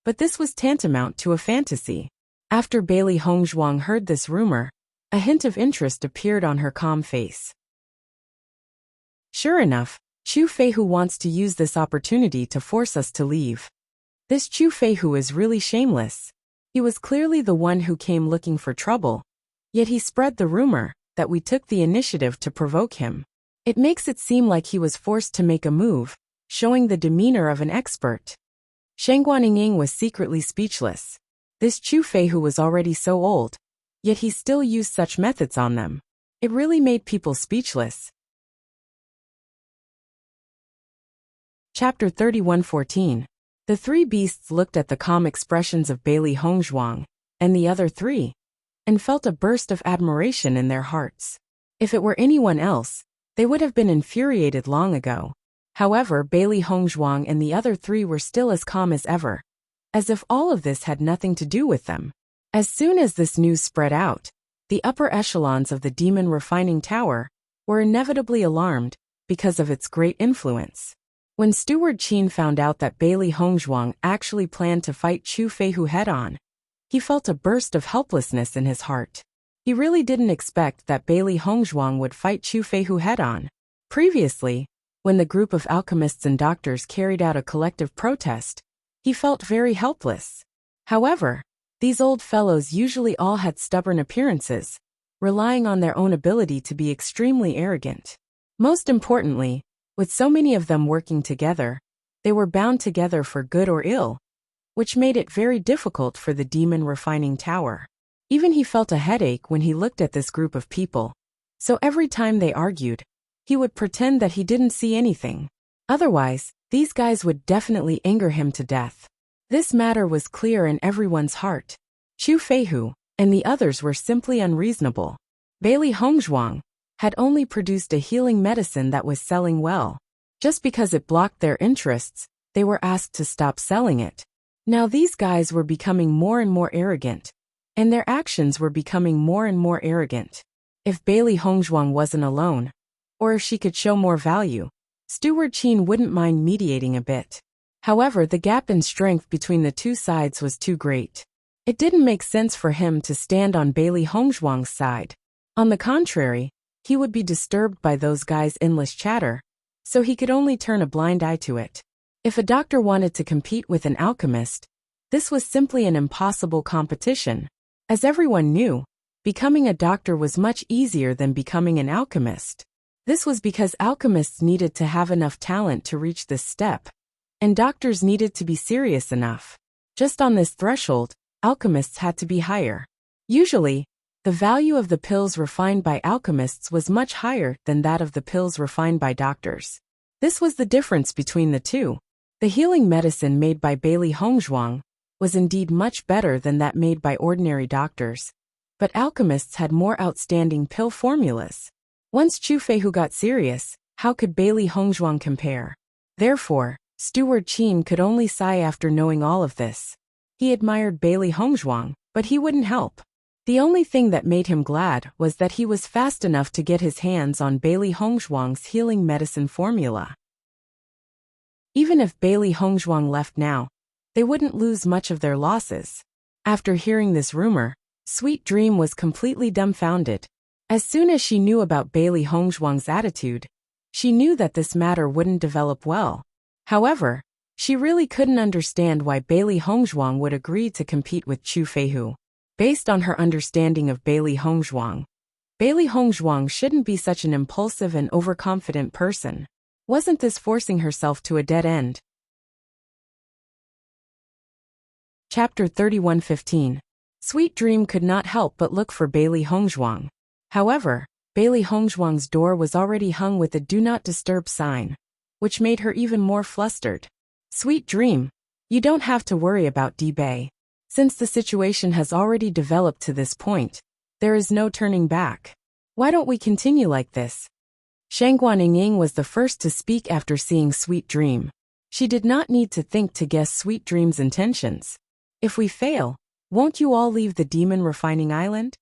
But this was tantamount to a fantasy. After Bailey Hongzhuang heard this rumor, a hint of interest appeared on her calm face. Sure enough, Chu Feihu wants to use this opportunity to force us to leave. This Chu Feihu is really shameless. He was clearly the one who came looking for trouble, yet he spread the rumor that we took the initiative to provoke him. It makes it seem like he was forced to make a move, showing the demeanor of an expert. Sheng Guaniying was secretly speechless. This Chu Feihu was already so old, yet he still used such methods on them. It really made people speechless. Chapter 31:14. The 3 beasts looked at the calm expressions of Bailey Hongzhuang and the other 3, and felt a burst of admiration in their hearts. If it were anyone else, they would have been infuriated long ago. However, Bailey Hongzhuang and the other 3 were still as calm as ever, as if all of this had nothing to do with them. As soon as this news spread out, the upper echelons of the demon refining tower were inevitably alarmed because of its great influence. When Steward Qin found out that Bailey Hongzhuang actually planned to fight Chu Feihu head-on, he felt a burst of helplessness in his heart. He really didn't expect that Bailey Hongzhuang would fight Chu Feihu head-on. Previously, when the group of alchemists and doctors carried out a collective protest, he felt very helpless. However, these old fellows usually all had stubborn appearances, relying on their own ability to be extremely arrogant. Most importantly, with so many of them working together, they were bound together for good or ill, which made it very difficult for the demon refining tower. Even he felt a headache when he looked at this group of people, so every time they argued, he would pretend that he didn't see anything. Otherwise, these guys would definitely anger him to death. This matter was clear in everyone's heart. Chu Feihu and the others were simply unreasonable. Bailey Hongzhuang had only produced a healing medicine that was selling well. Just because it blocked their interests, they were asked to stop selling it. Now these guys were becoming more and more arrogant, and their actions were becoming more and more arrogant. If Bailey Hongzhuang wasn't alone, or if she could show more value, Steward Qin wouldn't mind mediating a bit. However, the gap in strength between the two sides was too great. It didn't make sense for him to stand on Bailey Hongzhuang's side. On the contrary, he would be disturbed by those guys' endless chatter, so he could only turn a blind eye to it. If a doctor wanted to compete with an alchemist, this was simply an impossible competition. As everyone knew, becoming a doctor was much easier than becoming an alchemist. This was because alchemists needed to have enough talent to reach this step, and doctors needed to be serious enough. Just on this threshold, alchemists had to be higher. Usually, the value of the pills refined by alchemists was much higher than that of the pills refined by doctors. This was the difference between the two. The healing medicine made by Bailey Hongzhuang was indeed much better than that made by ordinary doctors, but alchemists had more outstanding pill formulas. Once Chu Feihu got serious, how could Bailey Hongzhuang compare? Therefore, Steward Qin could only sigh after knowing all of this. He admired Bailey Hongzhuang, but he wouldn't help. The only thing that made him glad was that he was fast enough to get his hands on Bailey Hongzhuang's healing medicine formula. Even if Bailey Hongzhuang left now, they wouldn't lose much of their losses. After hearing this rumor, Sweet Dream was completely dumbfounded. As soon as she knew about Bailey Hongzhuang's attitude, she knew that this matter wouldn't develop well. However, she really couldn't understand why Bailey Hongzhuang would agree to compete with Chu Feihu. Based on her understanding of Bailey Hongzhuang shouldn't be such an impulsive and overconfident person. Wasn't this forcing herself to a dead end? Chapter 31:15. Sweet Dream could not help but look for Bailey Hongzhuang. However, Bailey Hongzhuang's door was already hung with a Do Not Disturb sign, which made her even more flustered. Sweet Dream, you don't have to worry about Bei. Since the situation has already developed to this point, there is no turning back. Why don't we continue like this? Shangguan Ying was the first to speak after seeing Sweet Dream. She did not need to think to guess Sweet Dream's intentions. If we fail, won't you all leave the demon refining island?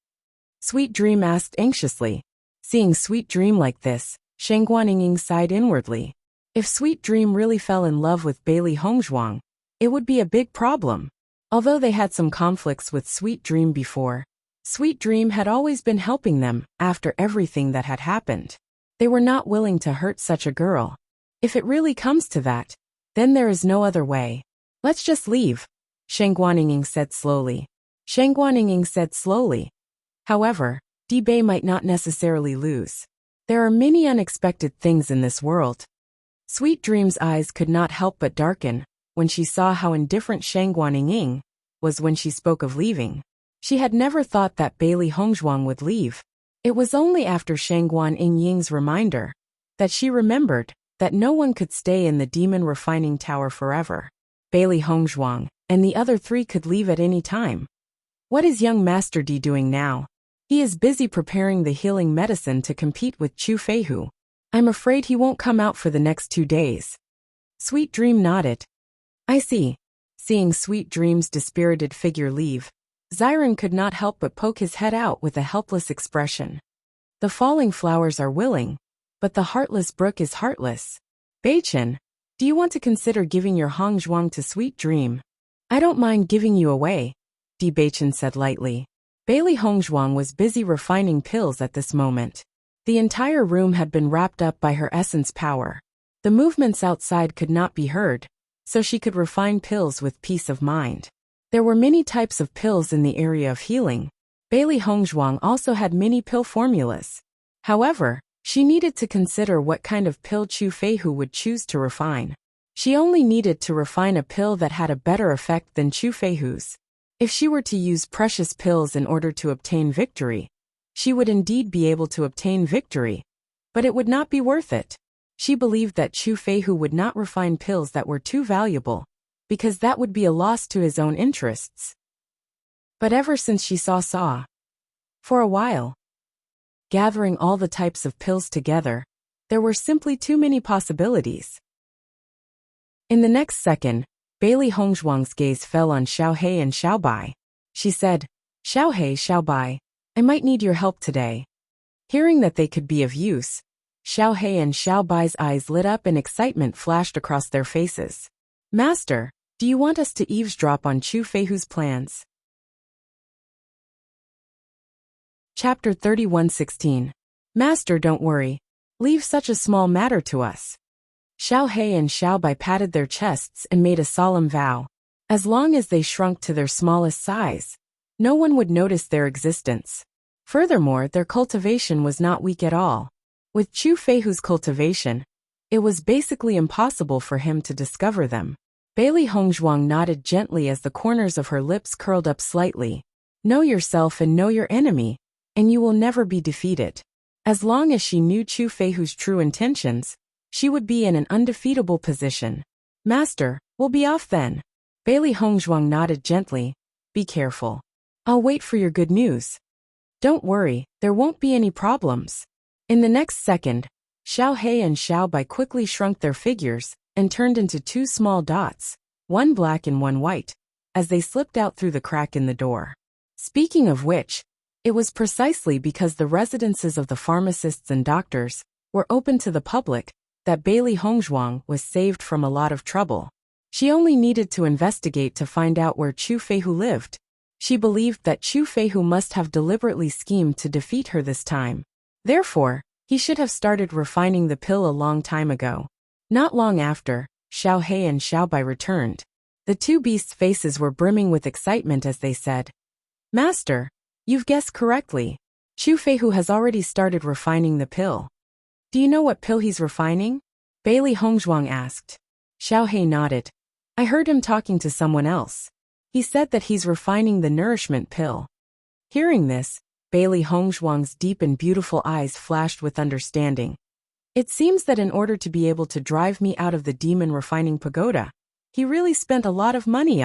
Sweet Dream asked anxiously. Seeing Sweet Dream like this, Shangguan Ying sighed inwardly. If Sweet Dream really fell in love with Bailey Hongzhuang, it would be a big problem. Although they had some conflicts with Sweet Dream before, Sweet Dream had always been helping them after everything that had happened. They were not willing to hurt such a girl. If it really comes to that, then there is no other way. Let's just leave, Shangguan Ying said slowly. However, Bei might not necessarily lose. There are many unexpected things in this world. Sweet Dream's eyes could not help but darken when she saw how indifferent Shangguan Ying was when she spoke of leaving. She had never thought that Bailey Hongzhuang would leave. It was only after Shangguan Ying's reminder that she remembered that no one could stay in the demon refining tower forever. Bailey Hongzhuang and the other three could leave at any time. What is young Master Di doing now? He is busy preparing the healing medicine to compete with Chu Feihu. I'm afraid he won't come out for the next 2 days. Sweet Dream nodded. I see. Seeing Sweet Dream's dispirited figure leave, Xiren could not help but poke his head out with a helpless expression. The falling flowers are willing, but the heartless brook is heartless. Beichen, do you want to consider giving your Hongzhuang to Sweet Dream? I don't mind giving you away, Di Beichen said lightly. Bailey Hongzhuang was busy refining pills at this moment. The entire room had been wrapped up by her essence power. The movements outside could not be heard, so she could refine pills with peace of mind. There were many types of pills in the area of healing. Bailey Hongzhuang also had many pill formulas. However, she needed to consider what kind of pill Chu Feihu would choose to refine. She only needed to refine a pill that had a better effect than Chu Feihu's. If she were to use precious pills in order to obtain victory, she would indeed be able to obtain victory, but it would not be worth it. She believed that Chu Feihu would not refine pills that were too valuable, because that would be a loss to his own interests. But ever since she saw for a while, gathering all the types of pills together, there were simply too many possibilities. In the next second, Bailey Hongzhuang's gaze fell on Xiao He and Xiao Bai. She said, Xiao He, Xiao Bai, I might need your help today. Hearing that they could be of use, Xiao He and Xiao Bai's eyes lit up and excitement flashed across their faces. Master, do you want us to eavesdrop on Chu Feihu's plans? Chapter 31:16. Master, don't worry. Leave such a small matter to us. Xiao He and Xiao Bai patted their chests and made a solemn vow. As long as they shrunk to their smallest size, no one would notice their existence. Furthermore, their cultivation was not weak at all. With Chu Feihu's cultivation, it was basically impossible for him to discover them. Bailey Hongzhuang nodded gently as the corners of her lips curled up slightly. Know yourself and know your enemy, and you will never be defeated. As long as she knew Chu Feihu's true intentions, she would be in an undefeatable position. Master, we'll be off then. Bailey Hongzhuang nodded gently. Be careful. I'll wait for your good news. Don't worry, there won't be any problems. In the next second, Xiao He and Xiao Bai quickly shrunk their figures and turned into two small dots, one black and one white, as they slipped out through the crack in the door. Speaking of which, it was precisely because the residences of the pharmacists and doctors were open to the public that Bailey Hongzhuang was saved from a lot of trouble. She only needed to investigate to find out where Chu Feihu lived. She believed that Chu Feihu must have deliberately schemed to defeat her this time. Therefore, he should have started refining the pill a long time ago. Not long after, Xiao He and Xiao Bai returned. The two beasts' faces were brimming with excitement as they said, Master, you've guessed correctly. Chu Feihu has already started refining the pill. Do you know what pill he's refining? Bailey Hongzhuang asked. Xiao He nodded. I heard him talking to someone else. He said that he's refining the nourishment pill. Hearing this, Bailey Hongzhuang's deep and beautiful eyes flashed with understanding. It seems that in order to be able to drive me out of the demon refining pagoda, he really spent a lot of money.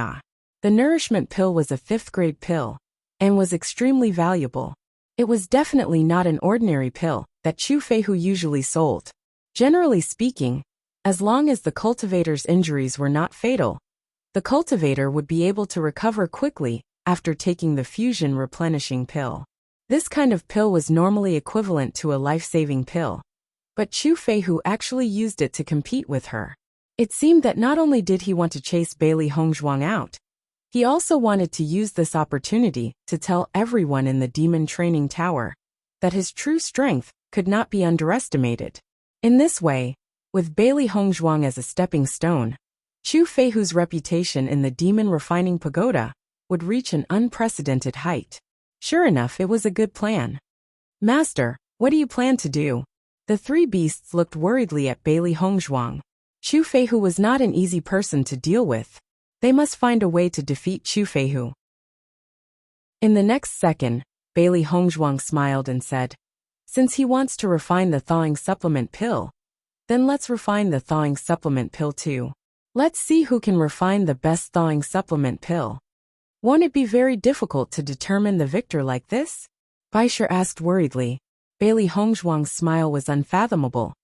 The nourishment pill was a 5th grade pill, and was extremely valuable. It was definitely not an ordinary pill that Chu Feihu usually sold. Generally speaking, as long as the cultivator's injuries were not fatal, the cultivator would be able to recover quickly after taking the fusion replenishing pill. This kind of pill was normally equivalent to a life-saving pill, but Chu Feihu actually used it to compete with her. It seemed that not only did he want to chase Bailey Hongzhuang out, he also wanted to use this opportunity to tell everyone in the demon training tower that his true strength could not be underestimated. In this way, with Bailey Hongzhuang as a stepping stone, Chu Feihu's reputation in the demon refining pagoda would reach an unprecedented height. Sure enough, it was a good plan. Master, what do you plan to do? The three beasts looked worriedly at Bailey Hongzhuang. Chu Feihu was not an easy person to deal with. They must find a way to defeat Chu Feihu. In the next second, Bailey Hongzhuang smiled and said, Since he wants to refine the thawing supplement pill, then let's refine the thawing supplement pill too. Let's see who can refine the best thawing supplement pill. Won't it be very difficult to determine the victor like this? Baisher asked worriedly. Bailey Hongzhuang's smile was unfathomable.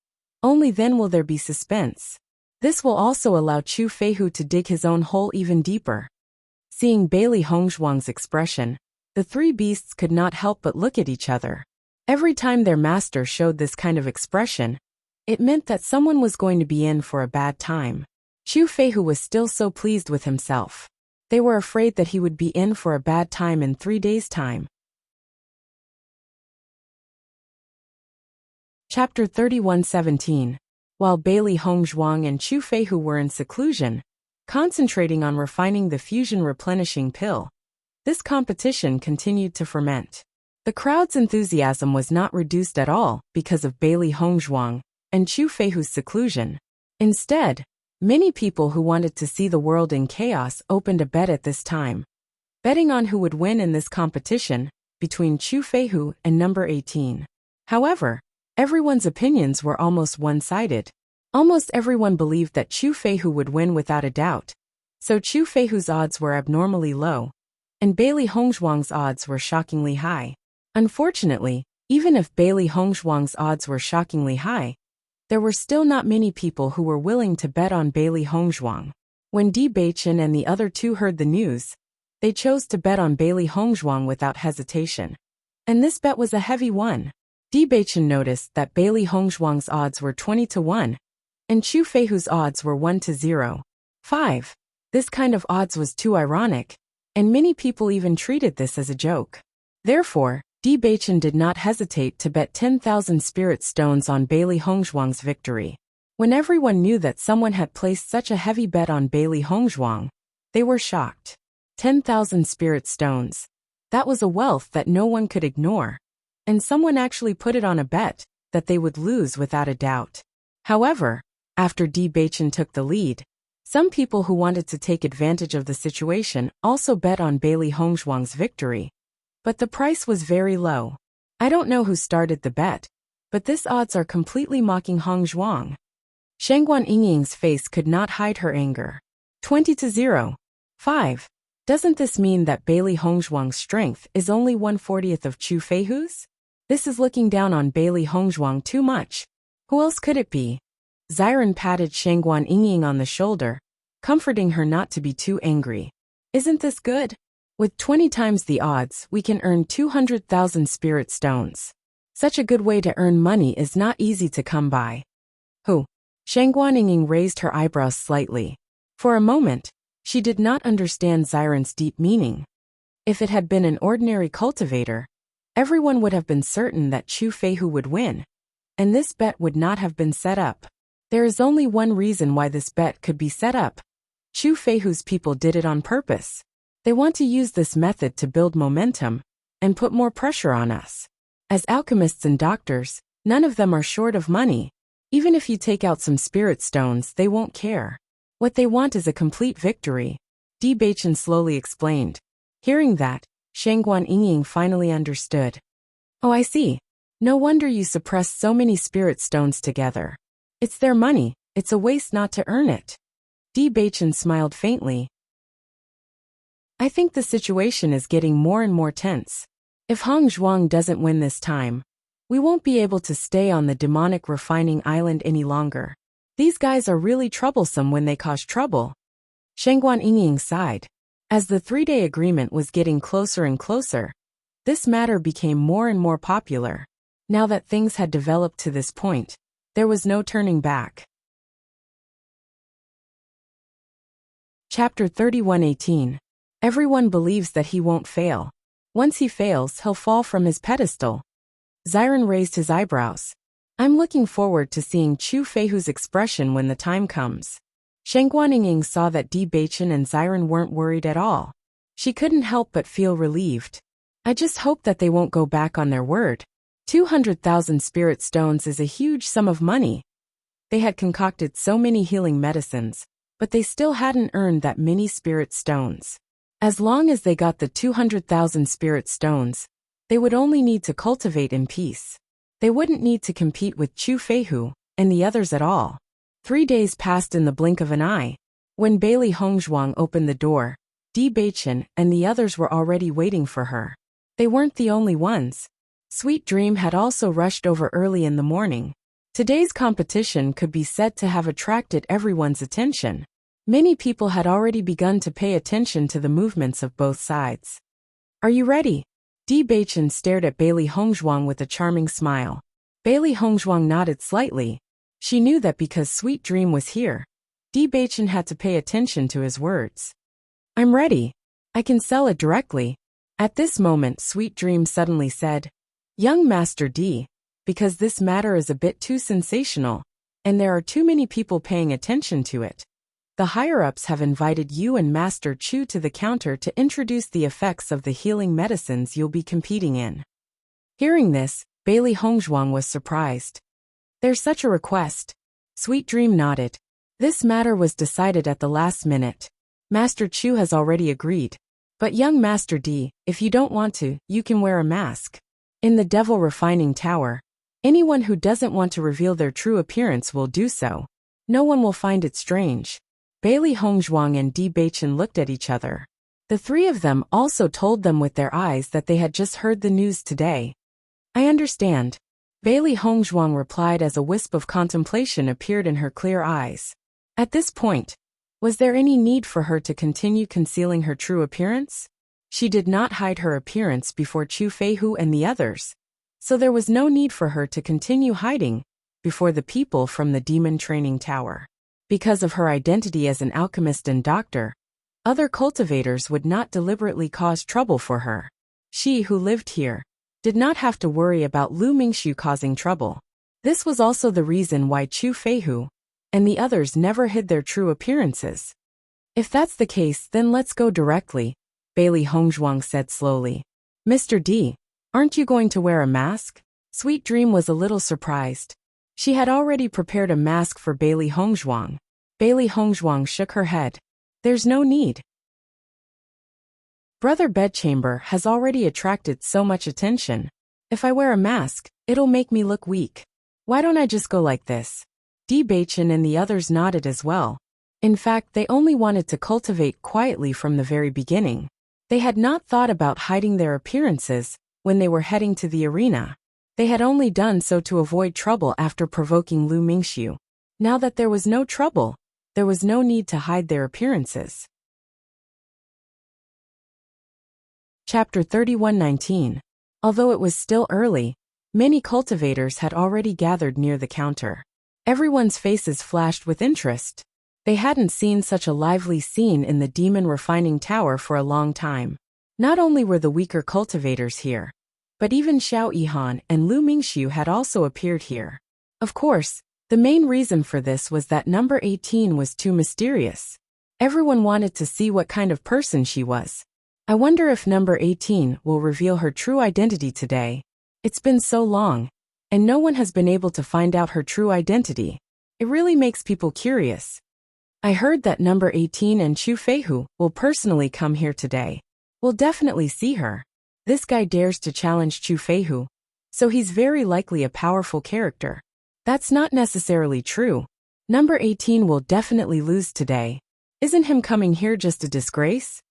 Only then will there be suspense. This will also allow Chu Feihu to dig his own hole even deeper. Seeing Bailey Hongzhuang's expression, the three beasts could not help but look at each other. Every time their master showed this kind of expression, it meant that someone was going to be in for a bad time. Chu Feihu was still so pleased with himself. They were afraid that he would be in for a bad time in 3 days' time. Chapter 31:17. While Bailey Hongzhuang and Chu Feihu were in seclusion, concentrating on refining the fusion replenishing pill, this competition continued to ferment. The crowd's enthusiasm was not reduced at all because of Bailey Hongzhuang and Chu Feihu's seclusion. Instead, many people who wanted to see the world in chaos opened a bet at this time, betting on who would win in this competition between Chu Feihu and number 18. However, everyone's opinions were almost one-sided. Almost everyone believed that Chu Feihu would win without a doubt, so Chu Feihu's odds were abnormally low, and Bailey Hongzhuang's odds were shockingly high. Unfortunately, even if Bailey Hongzhuang's odds were shockingly high, there were still not many people who were willing to bet on Bailey Hongzhuang. When Bewitching and the other two heard the news, They chose to bet on Bailey Hongzhuang without hesitation. And this bet was a heavy one. Di Beichen noticed that Bailey Hongzhuang's odds were 20-1, and Chu Feihu's odds were 1-0. 5. This kind of odds was too ironic, and many people even treated this as a joke. Therefore, Di Beichen did not hesitate to bet 10,000 spirit stones on Bailey Hongzhuang's victory. When everyone knew that someone had placed such a heavy bet on Bailey Hongzhuang, they were shocked. 10,000 spirit stones. That was a wealth that no one could ignore. And someone actually put it on a bet that they would lose without a doubt. However, after Di Beichen took the lead, some people who wanted to take advantage of the situation also bet on Bailey Hongzhuang's victory. But the price was very low. I don't know who started the bet, but this odds are completely mocking Hongzhuang. Shangguan Yingying's face could not hide her anger. 20-0. 5. Doesn't this mean that Bailey Hongzhuang's strength is only 1/40th of Chu Feihu's? This is looking down on Bailey Hongzhuang too much. Who else could it be? Xiren patted Shangguan Yingying on the shoulder, comforting her not to be too angry. Isn't this good? With 20 times the odds, we can earn 200,000 spirit stones. Such a good way to earn money is not easy to come by. Who? Shangguan Yingying raised her eyebrows slightly. For a moment, she did not understand Xiren's deep meaning. If it had been an ordinary cultivator, everyone would have been certain that Chu Feihu would win, and this bet would not have been set up. There is only one reason why this bet could be set up. Chu Feihu's people did it on purpose. They want to use this method to build momentum and put more pressure on us. As alchemists and doctors, none of them are short of money. Even if you take out some spirit stones, they won't care. What they want is a complete victory, Di Beichen slowly explained. Hearing that, Shangguan Yingying finally understood. Oh, I see. No wonder you suppressed so many spirit stones together. It's their money, it's a waste not to earn it. Di Beichen smiled faintly. I think the situation is getting more and more tense. If Hongzhuang doesn't win this time, we won't be able to stay on the demonic refining island any longer. These guys are really troublesome when they cause trouble. Shangguan Yingying sighed. As the 3-day agreement was getting closer and closer, this matter became more and more popular. Now that things had developed to this point, there was no turning back. Chapter 31:18. Everyone believes that he won't fail. Once he fails, he'll fall from his pedestal. Xiren raised his eyebrows. I'm looking forward to seeing Chu Feihu's expression when the time comes. Shangguan Yingying saw that Di Beichen and Xiren weren't worried at all. She couldn't help but feel relieved. I just hope that they won't go back on their word. 200,000 spirit stones is a huge sum of money. They had concocted so many healing medicines, but they still hadn't earned that many spirit stones. As long as they got the 200,000 spirit stones, they would only need to cultivate in peace. They wouldn't need to compete with Chu Feihu and the others at all. 3 days passed in the blink of an eye. When Bailey Hongzhuang opened the door, Di Beichen and the others were already waiting for her. They weren't the only ones. Sweet Dream had also rushed over early in the morning. Today's competition could be said to have attracted everyone's attention. Many people had already begun to pay attention to the movements of both sides. Are you ready? Di Beichen stared at Bailey Hongzhuang with a charming smile. Bailey Hongzhuang nodded slightly. She knew that because Sweet Dream was here, Di Beichen had to pay attention to his words. I'm ready. I can sell it directly. At this moment, Sweet Dream suddenly said, Young Master Di, because this matter is a bit too sensational, and there are too many people paying attention to it. The higher-ups have invited you and Master Chu to the counter to introduce the effects of the healing medicines you'll be competing in. Hearing this, Bailey Hongzhuang was surprised. There's such a request. Sweet Dream nodded. This matter was decided at the last minute. Master Chu has already agreed. But young Master Di, if you don't want to, you can wear a mask. In the Devil Refining Tower, anyone who doesn't want to reveal their true appearance will do so. No one will find it strange. Bailey Hongzhuang and Di Beichen looked at each other. The three of them also told them with their eyes that they had just heard the news today. I understand. Bailey Hongzhuang replied as a wisp of contemplation appeared in her clear eyes. At this point, was there any need for her to continue concealing her true appearance? She did not hide her appearance before Chu Feihu and the others, so there was no need for her to continue hiding before the people from the demon training tower. Because of her identity as an alchemist and doctor, other cultivators would not deliberately cause trouble for her. She, who lived here, did not have to worry about Lu Mingxiu causing trouble. This was also the reason why Chu Feihu and the others never hid their true appearances. If that's the case, then let's go directly, Bailey Hongzhuang said slowly. Mr. D, aren't you going to wear a mask? Sweet Dream was a little surprised. She had already prepared a mask for Bailey Hongzhuang. Bailey Hongzhuang shook her head. There's no need. Brother Bedchamber has already attracted so much attention. If I wear a mask, it'll make me look weak. Why don't I just go like this? Bewitching and the others nodded as well. In fact, they only wanted to cultivate quietly from the very beginning. They had not thought about hiding their appearances when they were heading to the arena. They had only done so to avoid trouble after provoking Lu Mingxiu. Now that there was no trouble, there was no need to hide their appearances. Chapter 31:19. Although it was still early, many cultivators had already gathered near the counter. Everyone's faces flashed with interest. They hadn't seen such a lively scene in the demon refining tower for a long time. Not only were the weaker cultivators here, but even Xiao Yihan and Lu Mingxiu had also appeared here. Of course, the main reason for this was that number 18 was too mysterious. Everyone wanted to see what kind of person she was. I wonder if number 18 will reveal her true identity today. It's been so long, and no one has been able to find out her true identity. It really makes people curious. I heard that number 18 and Chu Feihu will personally come here today. We'll definitely see her. This guy dares to challenge Chu Feihu, so he's very likely a powerful character. That's not necessarily true. Number 18 will definitely lose today. Isn't him coming here just a disgrace?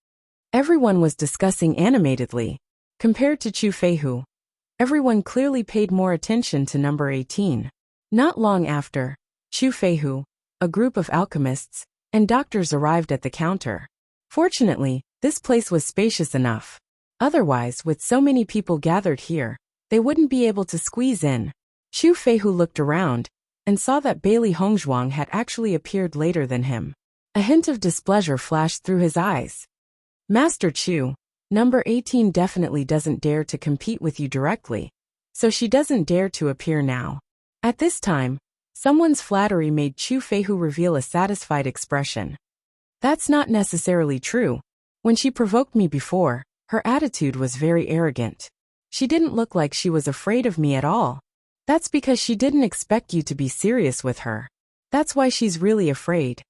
Everyone was discussing animatedly. Compared to Chu Feihu, everyone clearly paid more attention to number 18. Not long after, Chu Feihu, a group of alchemists and doctors arrived at the counter. Fortunately, this place was spacious enough. Otherwise, with so many people gathered here, they wouldn't be able to squeeze in. Chu Feihu looked around and saw that Bailey Hongzhuang had actually appeared later than him. A hint of displeasure flashed through his eyes. Master Chu, number 18 definitely doesn't dare to compete with you directly, so she doesn't dare to appear now. At this time, someone's flattery made Chu Feihu reveal a satisfied expression. That's not necessarily true. When she provoked me before, her attitude was very arrogant. She didn't look like she was afraid of me at all. That's because she didn't expect you to be serious with her. That's why she's really afraid.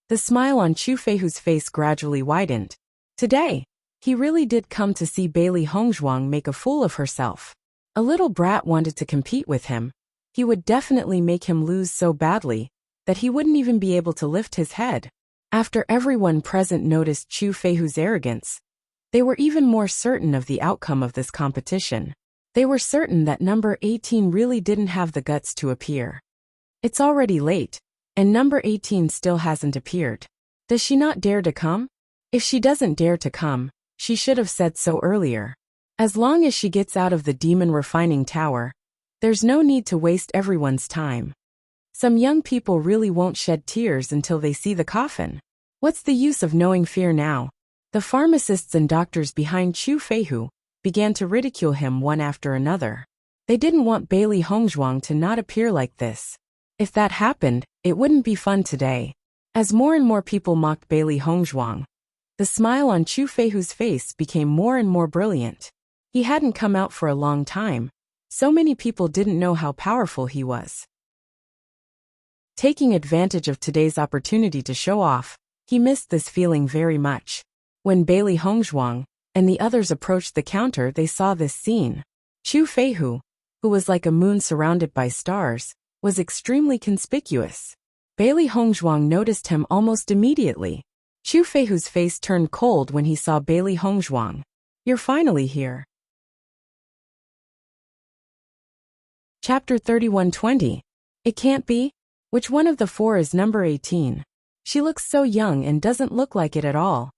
The smile on Chu Feihu's face gradually widened. Today, he really did come to see Bailey Hongzhuang make a fool of herself. A little brat wanted to compete with him. He would definitely make him lose so badly that he wouldn't even be able to lift his head. After everyone present noticed Chu Feihu's arrogance, they were even more certain of the outcome of this competition. They were certain that number 18 really didn't have the guts to appear. It's already late, and number 18 still hasn't appeared. Does she not dare to come? If she doesn't dare to come, she should have said so earlier. As long as she gets out of the demon refining tower, there's no need to waste everyone's time. Some young people really won't shed tears until they see the coffin. What's the use of knowing fear now? The pharmacists and doctors behind Chu Feihu began to ridicule him one after another. They didn't want Bailey Hongzhuang to not appear like this. If that happened, it wouldn't be fun today. As more and more people mocked Bailey Hongzhuang, the smile on Chu Feihu's face became more and more brilliant. He hadn't come out for a long time. So many people didn't know how powerful he was. Taking advantage of today's opportunity to show off, he missed this feeling very much. When Bailey Hongzhuang and the others approached the counter, they saw this scene. Chu Feihu, who was like a moon surrounded by stars, was extremely conspicuous. Bailey Hongzhuang noticed him almost immediately. Chu Feihu's face turned cold when he saw Bailey Hongzhuang. You're finally here. Chapter 31:20. It can't be? Which one of the four is number 18? She looks so young and doesn't look like it at all.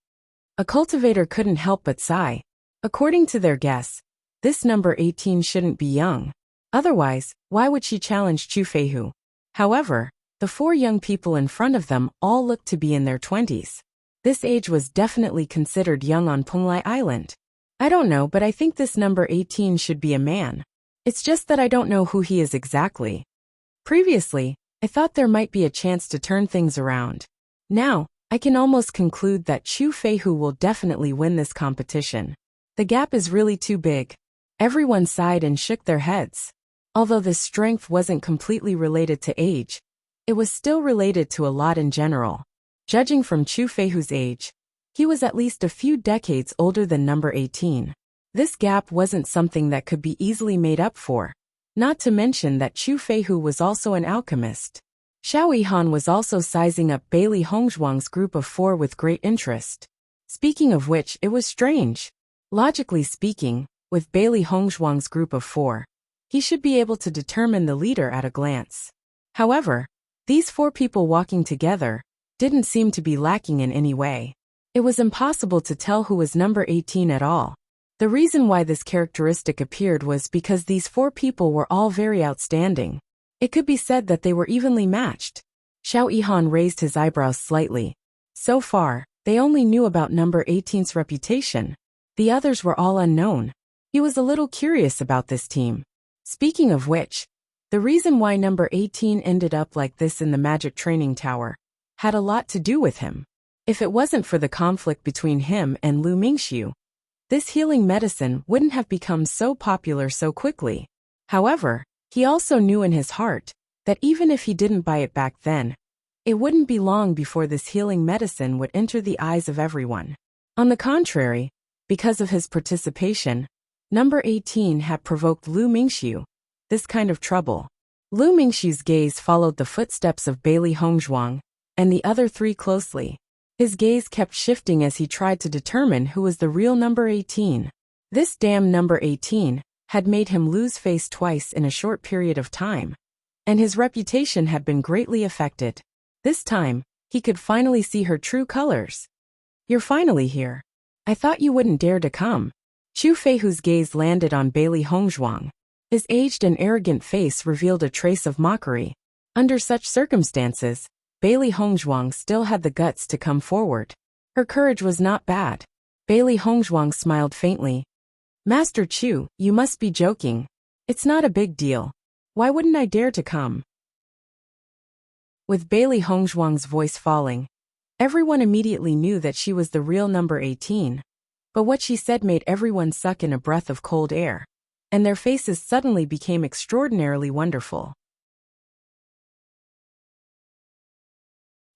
A cultivator couldn't help but sigh. According to their guess, this number 18 shouldn't be young. Otherwise, why would she challenge Chu Feihu? However, the four young people in front of them all looked to be in their 20s. This age was definitely considered young on Penglai Island. I don't know, but I think this number 18 should be a man. It's just that I don't know who he is exactly. Previously, I thought there might be a chance to turn things around. Now, I can almost conclude that Chu Feihu will definitely win this competition. The gap is really too big. Everyone sighed and shook their heads. Although this strength wasn't completely related to age, it was still related to a lot in general. Judging from Chu Feihu's age, he was at least a few decades older than number 18. This gap wasn't something that could be easily made up for. Not to mention that Chu Feihu was also an alchemist. Xiao Yihan was also sizing up Bailey Hongzhuang's group of four with great interest. Speaking of which, it was strange. Logically speaking, with Bailey Hongzhuang's group of four, he should be able to determine the leader at a glance. However, these four people walking together didn't seem to be lacking in any way. It was impossible to tell who was number 18 at all. The reason why this characteristic appeared was because these four people were all very outstanding. It could be said that they were evenly matched. Xiao Yihan raised his eyebrows slightly. So far, they only knew about number 18's reputation. The others were all unknown. He was a little curious about this team. Speaking of which, the reason why number 18 ended up like this in the magic training tower had a lot to do with him. If it wasn't for the conflict between him and Lu Mingxiu, this healing medicine wouldn't have become so popular so quickly. However, he also knew in his heart that even if he didn't buy it back then, it wouldn't be long before this healing medicine would enter the eyes of everyone. On the contrary, because of his participation, number 18 had provoked Lu Mingxiu this kind of trouble. Lu Mingxiu's gaze followed the footsteps of Bailey Hongzhuang and the other three closely. His gaze kept shifting as he tried to determine who was the real number 18. This damn number 18 had made him lose face twice in a short period of time, and his reputation had been greatly affected. This time, he could finally see her true colors. "You're finally here. I thought you wouldn't dare to come." Chu Feihu's gaze landed on Bailey Hongzhuang. His aged and arrogant face revealed a trace of mockery. Under such circumstances, Bailey Hongzhuang still had the guts to come forward. Her courage was not bad. Bailey Hongzhuang smiled faintly. "Master Chu, you must be joking. It's not a big deal. Why wouldn't I dare to come?" With Bailey Hongzhuang's voice falling, everyone immediately knew that she was the real number 18. But what she said made everyone suck in a breath of cold air, and their faces suddenly became extraordinarily wonderful.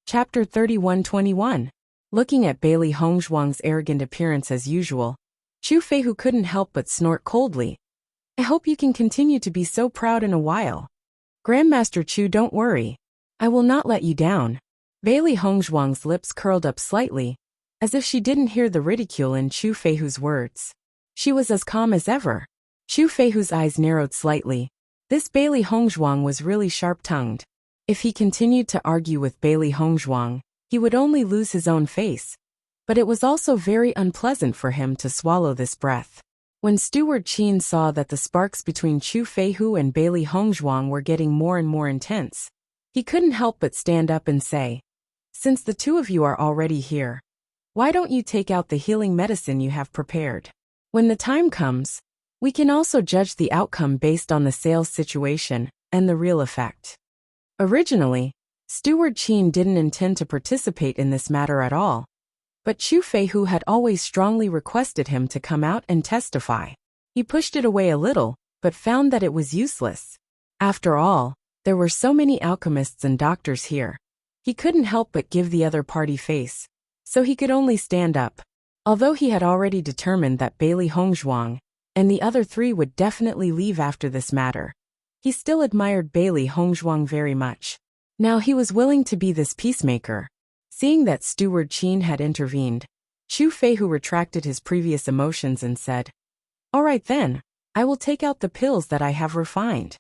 Chapter 31-21. Looking at Bailey Hongzhuang's arrogant appearance as usual, Chu Feihu couldn't help but snort coldly. "I hope you can continue to be so proud in a while. Grandmaster Chu, don't worry. I will not let you down." Bailey Hongzhuang's lips curled up slightly, as if she didn't hear the ridicule in Chu Feihu's words. She was as calm as ever. Chu Feihu's eyes narrowed slightly. This Bailey Hongzhuang was really sharp-tongued. If he continued to argue with Bailey Hongzhuang, he would only lose his own face. But it was also very unpleasant for him to swallow this breath. When Steward Qin saw that the sparks between Chu Feihu and Bailey Hongzhuang were getting more and more intense, he couldn't help but stand up and say, "Since the two of you are already here, why don't you take out the healing medicine you have prepared? When the time comes, we can also judge the outcome based on the sales situation and the real effect." Originally, Steward Qin didn't intend to participate in this matter at all, but Chu Feihu had always strongly requested him to come out and testify. He pushed it away a little, but found that it was useless. After all, there were so many alchemists and doctors here. He couldn't help but give the other party face, so he could only stand up. Although he had already determined that Bailey Hongzhuang and the other three would definitely leave after this matter, he still admired Bailey Hongzhuang very much. Now he was willing to be this peacemaker. Seeing that Steward Qin had intervened, Chu Feihu retracted his previous emotions and said, "All right then, I will take out the pills that I have refined."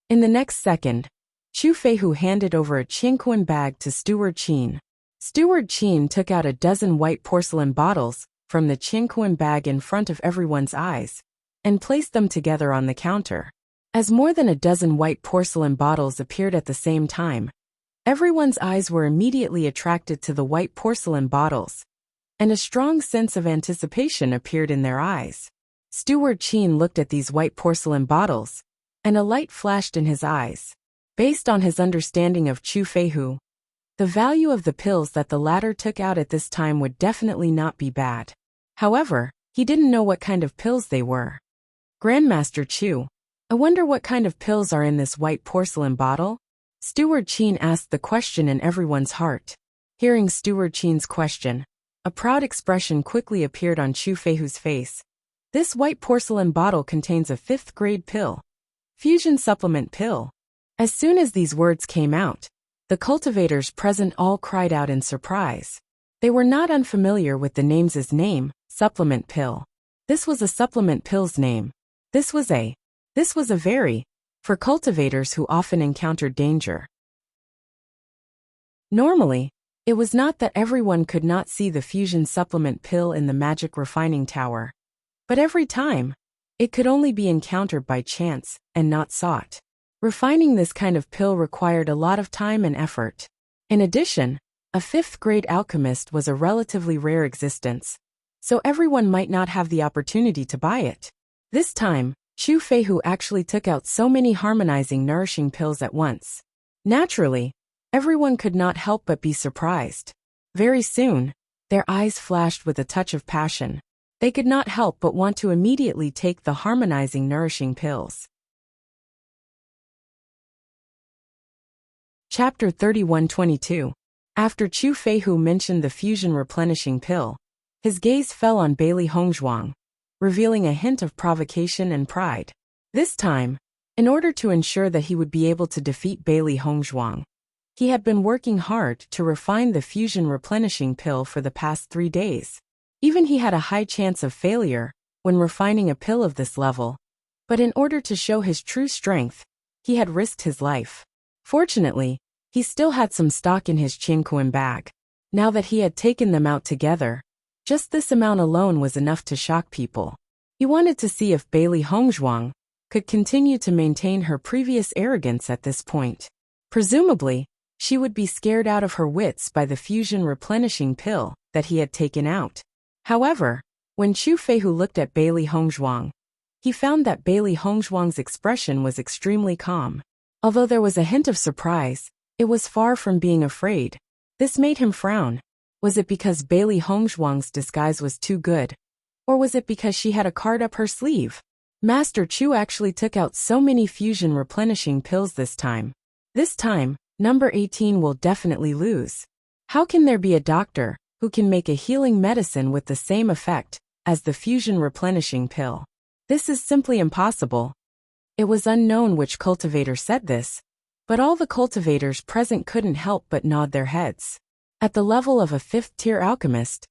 In the next second, Chu Feihu handed over a Qingquan bag to Steward Qin. Steward Qin took out a dozen white porcelain bottles from the Qinquan bag in front of everyone's eyes and placed them together on the counter. As more than a dozen white porcelain bottles appeared at the same time, everyone's eyes were immediately attracted to the white porcelain bottles, and a strong sense of anticipation appeared in their eyes. Steward Qin looked at these white porcelain bottles, and a light flashed in his eyes. Based on his understanding of Chu Feihu, the value of the pills that the latter took out at this time would definitely not be bad. However, he didn't know what kind of pills they were. Grandmaster Chu, I wonder what kind of pills are in this white porcelain bottle? Steward Qin asked the question in everyone's heart. Hearing Steward Qin's question, a proud expression quickly appeared on Chu Feihu's face. This white porcelain bottle contains a 5th grade pill. Fusion supplement pill. As soon as these words came out, the cultivators present all cried out in surprise. They were not unfamiliar with the name's name, supplement pill. This was a supplement pill's name. This was a very, for cultivators who often encountered danger. Normally, it was not that everyone could not see the fusion supplement pill in the magic refining tower, but every time, it could only be encountered by chance and not sought. Refining this kind of pill required a lot of time and effort. In addition, a 5th grade alchemist was a relatively rare existence, so everyone might not have the opportunity to buy it. This time, Chu Feihu actually took out so many harmonizing nourishing pills at once. Naturally, everyone could not help but be surprised. Very soon, their eyes flashed with a touch of passion. They could not help but want to immediately take the harmonizing nourishing pills. Chapter 31-22. After Chu Feihu mentioned the fusion replenishing pill, his gaze fell on Bailey Hongzhuang, revealing a hint of provocation and pride. This time, in order to ensure that he would be able to defeat Bailey Hongzhuang, he had been working hard to refine the fusion replenishing pill for the past 3 days. Even he had a high chance of failure when refining a pill of this level, but in order to show his true strength, he had risked his life. Fortunately, he still had some stock in his Qinquan bag. Now that he had taken them out together, just this amount alone was enough to shock people. He wanted to see if Bailey Hongzhuang could continue to maintain her previous arrogance at this point. Presumably, she would be scared out of her wits by the fusion replenishing pill that he had taken out. However, when Chu Feihu looked at Bailey Hongzhuang, he found that Bailey Hongzhuang's expression was extremely calm. Although there was a hint of surprise, it was far from being afraid. This made him frown. Was it because Bailey Hongzhuang's disguise was too good? Or was it because she had a card up her sleeve? Master Chu actually took out so many fusion replenishing pills this time. This time, number 18 will definitely lose. How can there be a doctor who can make a healing medicine with the same effect as the fusion replenishing pill? This is simply impossible. It was unknown which cultivator said this, but all the cultivators present couldn't help but nod their heads. At the level of a 5th-tier alchemist,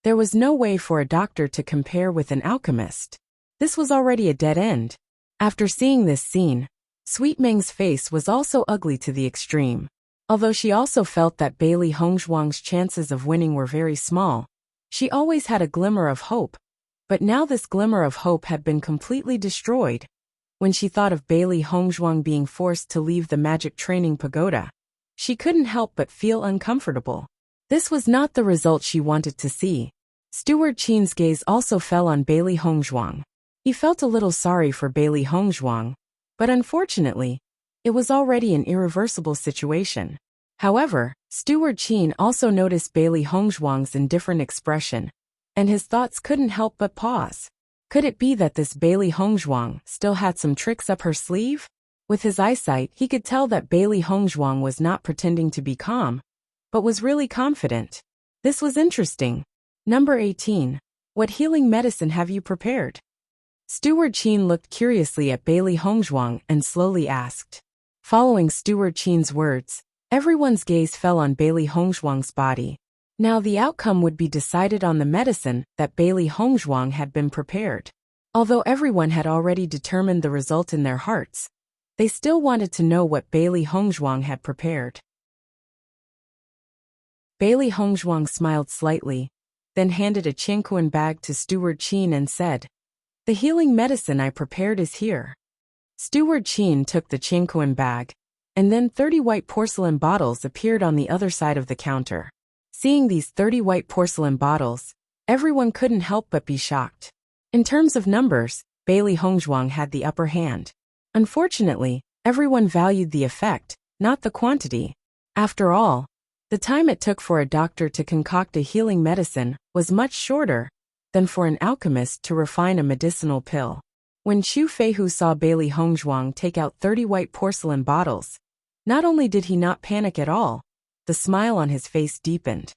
there was no way for a doctor to compare with an alchemist. This was already a dead end. After seeing this scene, Sweet Meng's face was also ugly to the extreme. Although she also felt that Bailey Hongzhuang's chances of winning were very small, she always had a glimmer of hope, but now this glimmer of hope had been completely destroyed. When she thought of Bailey Hongzhuang being forced to leave the magic training pagoda, she couldn't help but feel uncomfortable. This was not the result she wanted to see. Steward Qin's gaze also fell on Bailey Hongzhuang. He felt a little sorry for Bailey Hongzhuang, but unfortunately, it was already an irreversible situation. However, Steward Qin also noticed Bailey Hongzhuang's indifferent expression, and his thoughts couldn't help but pause. Could it be that this Bailey Hongzhuang still had some tricks up her sleeve? With his eyesight, he could tell that Bailey Hongzhuang was not pretending to be calm, but was really confident. This was interesting. Number 18. What healing medicine have you prepared? Steward Qin looked curiously at Bailey Hongzhuang and slowly asked. Following Steward Qin's words, everyone's gaze fell on Bailey Hongzhuang's body. Now the outcome would be decided on the medicine that Bailey Hongzhuang had been prepared. Although everyone had already determined the result in their hearts, they still wanted to know what Bailey Hongzhuang had prepared. Bailey Hongzhuang smiled slightly, then handed a Qingquan bag to Steward Qin and said, "The healing medicine I prepared is here." Steward Qin took the Qingquan bag, and then 30 white porcelain bottles appeared on the other side of the counter. Seeing these 30 white porcelain bottles, everyone couldn't help but be shocked. In terms of numbers, Bailey Hongzhuang had the upper hand. Unfortunately, everyone valued the effect, not the quantity. After all, the time it took for a doctor to concoct a healing medicine was much shorter than for an alchemist to refine a medicinal pill. When Chu Feihu saw Bailey Hongzhuang take out 30 white porcelain bottles, not only did he not panic at all, the smile on his face deepened.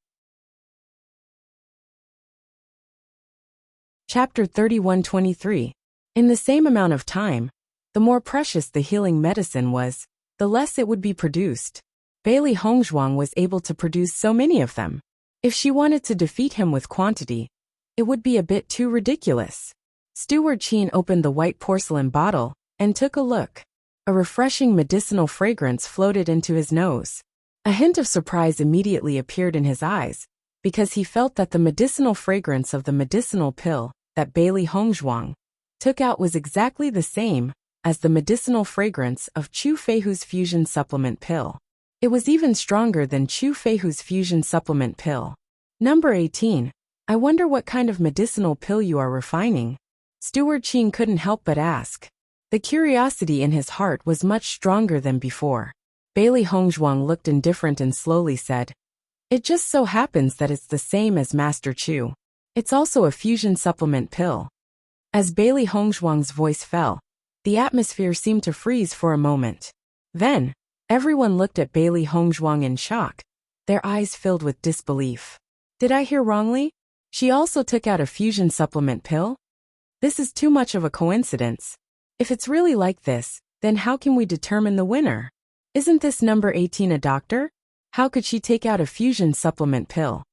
Chapter 31:23. In the same amount of time, the more precious the healing medicine was, the less it would be produced. Bailey Hongzhuang was able to produce so many of them. If she wanted to defeat him with quantity, it would be a bit too ridiculous. Steward Qin opened the white porcelain bottle and took a look. A refreshing medicinal fragrance floated into his nose. A hint of surprise immediately appeared in his eyes, because he felt that the medicinal fragrance of the medicinal pill that Bailey Hongzhuang took out was exactly the same as the medicinal fragrance of Chu Feihu's fusion supplement pill. It was even stronger than Chu Feihu's fusion supplement pill. Number 18. I wonder what kind of medicinal pill you are refining? Steward Qin couldn't help but ask. The curiosity in his heart was much stronger than before. Bailey Hongzhuang looked indifferent and slowly said, "It just so happens that it's the same as Master Chu. It's also a fusion supplement pill." As Bailey Hongzhuang's voice fell, the atmosphere seemed to freeze for a moment. Then, everyone looked at Bailey Hongzhuang in shock, their eyes filled with disbelief. Did I hear wrongly? She also took out a fusion supplement pill? This is too much of a coincidence. If it's really like this, then how can we determine the winner? Isn't this number 18 a doctor? How could she take out a fusion supplement pill?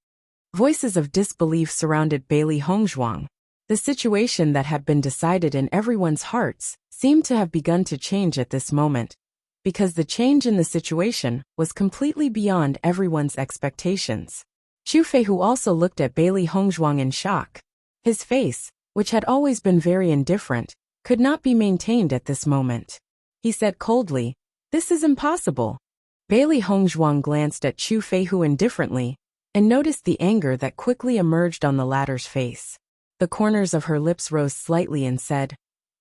Voices of disbelief surrounded Bailey Hongzhuang. The situation that had been decided in everyone's hearts seemed to have begun to change at this moment, because the change in the situation was completely beyond everyone's expectations. Chu Feihu also looked at Bailey Hongzhuang in shock. His face, which had always been very indifferent, could not be maintained at this moment. He said coldly, "This is impossible." Bailey Hongzhuang glanced at Chu Feihu indifferently and noticed the anger that quickly emerged on the latter's face. The corners of her lips rose slightly and said,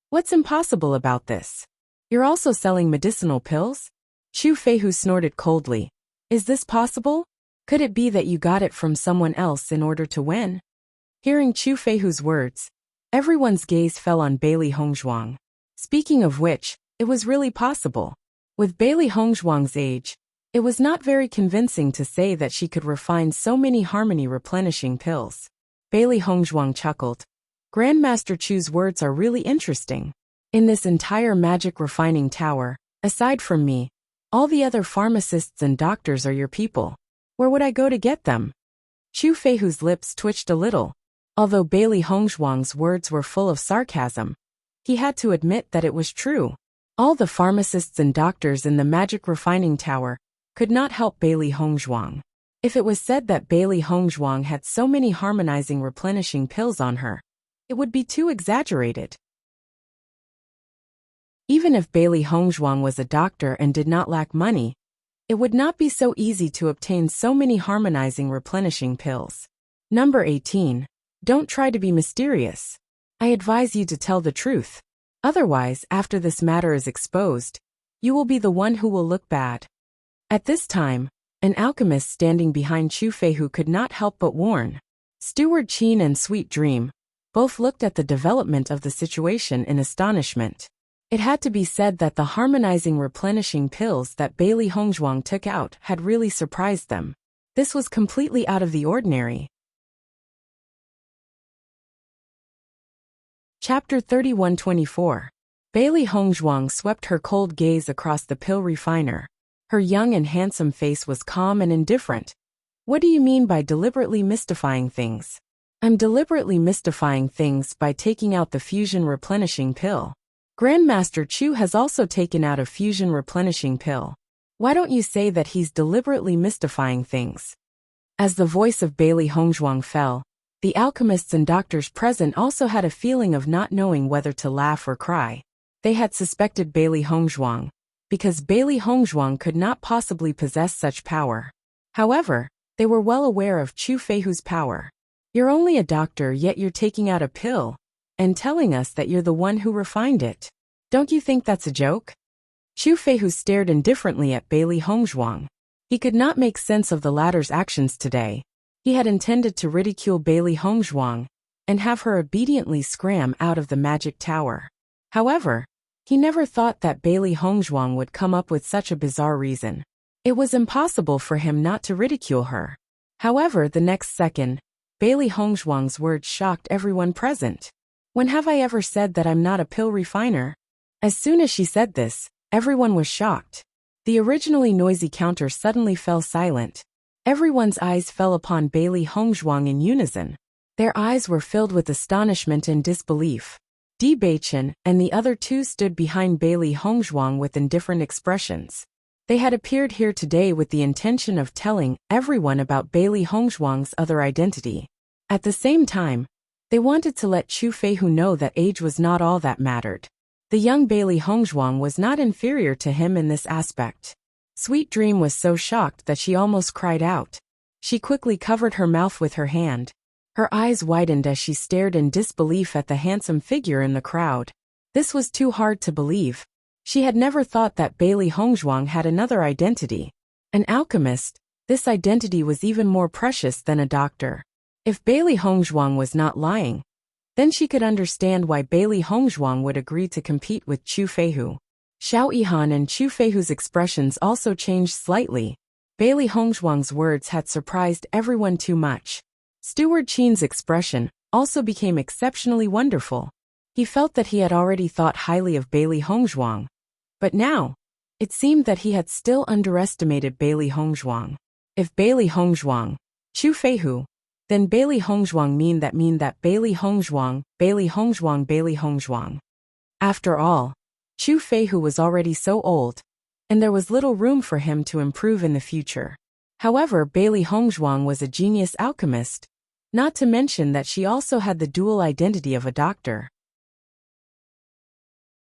"What's impossible about this? You're also selling medicinal pills?" Chu Feihu snorted coldly. "Is this possible? Could it be that you got it from someone else in order to win?" Hearing Chu Feihu's words, everyone's gaze fell on Bailey Hongzhuang. Speaking of which, it was really possible. With Bailey Hongzhuang's age, it was not very convincing to say that she could refine so many harmony-replenishing pills. Bailey Hongzhuang chuckled. Grandmaster Chu's words are really interesting. In this entire magic refining tower, aside from me, all the other pharmacists and doctors are your people. Where would I go to get them? Chu Feihu's lips twitched a little. Although Bailey Hongzhuang's words were full of sarcasm, he had to admit that it was true. All the pharmacists and doctors in the magic refining tower could not help Bailey Hongzhuang. If it was said that Bailey Hongzhuang had so many harmonizing replenishing pills on her, it would be too exaggerated. Even if Bailey Hongzhuang was a doctor and did not lack money, it would not be so easy to obtain so many harmonizing replenishing pills. Number 18. Don't try to be mysterious. I advise you to tell the truth. Otherwise, after this matter is exposed, you will be the one who will look bad. At this time, an alchemist standing behind Chu Feihu could not help but warn. Steward Qin and Sweet Dream both looked at the development of the situation in astonishment. It had to be said that the harmonizing replenishing pills that Bailey Hongzhuang took out had really surprised them. This was completely out of the ordinary. Chapter 31:24. Bailey Hongzhuang swept her cold gaze across the pill refiner. Her young and handsome face was calm and indifferent. What do you mean by deliberately mystifying things? I'm deliberately mystifying things by taking out the fusion replenishing pill. Grandmaster Chu has also taken out a fusion replenishing pill. Why don't you say that he's deliberately mystifying things? As the voice of Bailey Hongzhuang fell, the alchemists and doctors present also had a feeling of not knowing whether to laugh or cry. They had suspected Bailey Hongzhuang, because Bailey Hongzhuang could not possibly possess such power. However, they were well aware of Chu Feihu's power. You're only a doctor, yet you're taking out a pill and telling us that you're the one who refined it. Don't you think that's a joke? Chu Feihu stared indifferently at Bailey Hongzhuang. He could not make sense of the latter's actions today. He had intended to ridicule Bailey Hongzhuang and have her obediently scram out of the magic tower. However, he never thought that Bailey Hongzhuang would come up with such a bizarre reason. It was impossible for him not to ridicule her. However, the next second, Bailey Hongzhuang's words shocked everyone present. When have I ever said that I'm not a pill refiner? As soon as she said this, everyone was shocked. The originally noisy counter suddenly fell silent. Everyone's eyes fell upon Bailey Hongzhuang in unison. Their eyes were filled with astonishment and disbelief. Bewitching and the other two stood behind Bailey Hongzhuang with indifferent expressions. They had appeared here today with the intention of telling everyone about Bailey Hongzhuang's other identity. At the same time, they wanted to let Chu Feihu know that age was not all that mattered. The young Bailey Hongzhuang was not inferior to him in this aspect. Sweet Dream was so shocked that she almost cried out. She quickly covered her mouth with her hand. Her eyes widened as she stared in disbelief at the handsome figure in the crowd. This was too hard to believe. She had never thought that Bailey Hongzhuang had another identity. An alchemist, this identity was even more precious than a doctor. If Bailey Hongzhuang was not lying, then she could understand why Bailey Hongzhuang would agree to compete with Chu Feihu. Xiao Yihan and Chu Feihu's expressions also changed slightly. Bailey Hongzhuang's words had surprised everyone too much. Steward Qin's expression also became exceptionally wonderful. He felt that he had already thought highly of Bailey Hongzhuang. But now, it seemed that he had still underestimated Bailey Hongzhuang. If Bailey Hongzhuang, Chu Feihu, then Bailey Hongzhuang mean that Bailey Hongzhuang, Bailey Hongzhuang, Bailey Hongzhuang. After all, Chu Feihu was already so old, and there was little room for him to improve in the future. However, Bailey Hongzhuang was a genius alchemist, not to mention that she also had the dual identity of a doctor.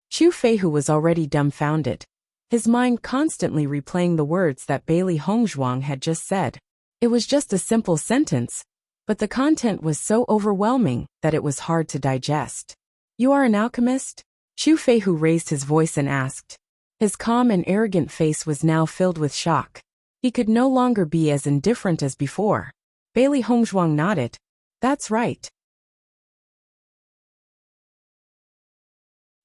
Chu Feihu was already dumbfounded, his mind constantly replaying the words that Bailey Hongzhuang had just said. It was just a simple sentence, but the content was so overwhelming that it was hard to digest. You are an alchemist? Chu Feihu raised his voice and asked. His calm and arrogant face was now filled with shock. He could no longer be as indifferent as before. Bailey Hongzhuang nodded. That's right.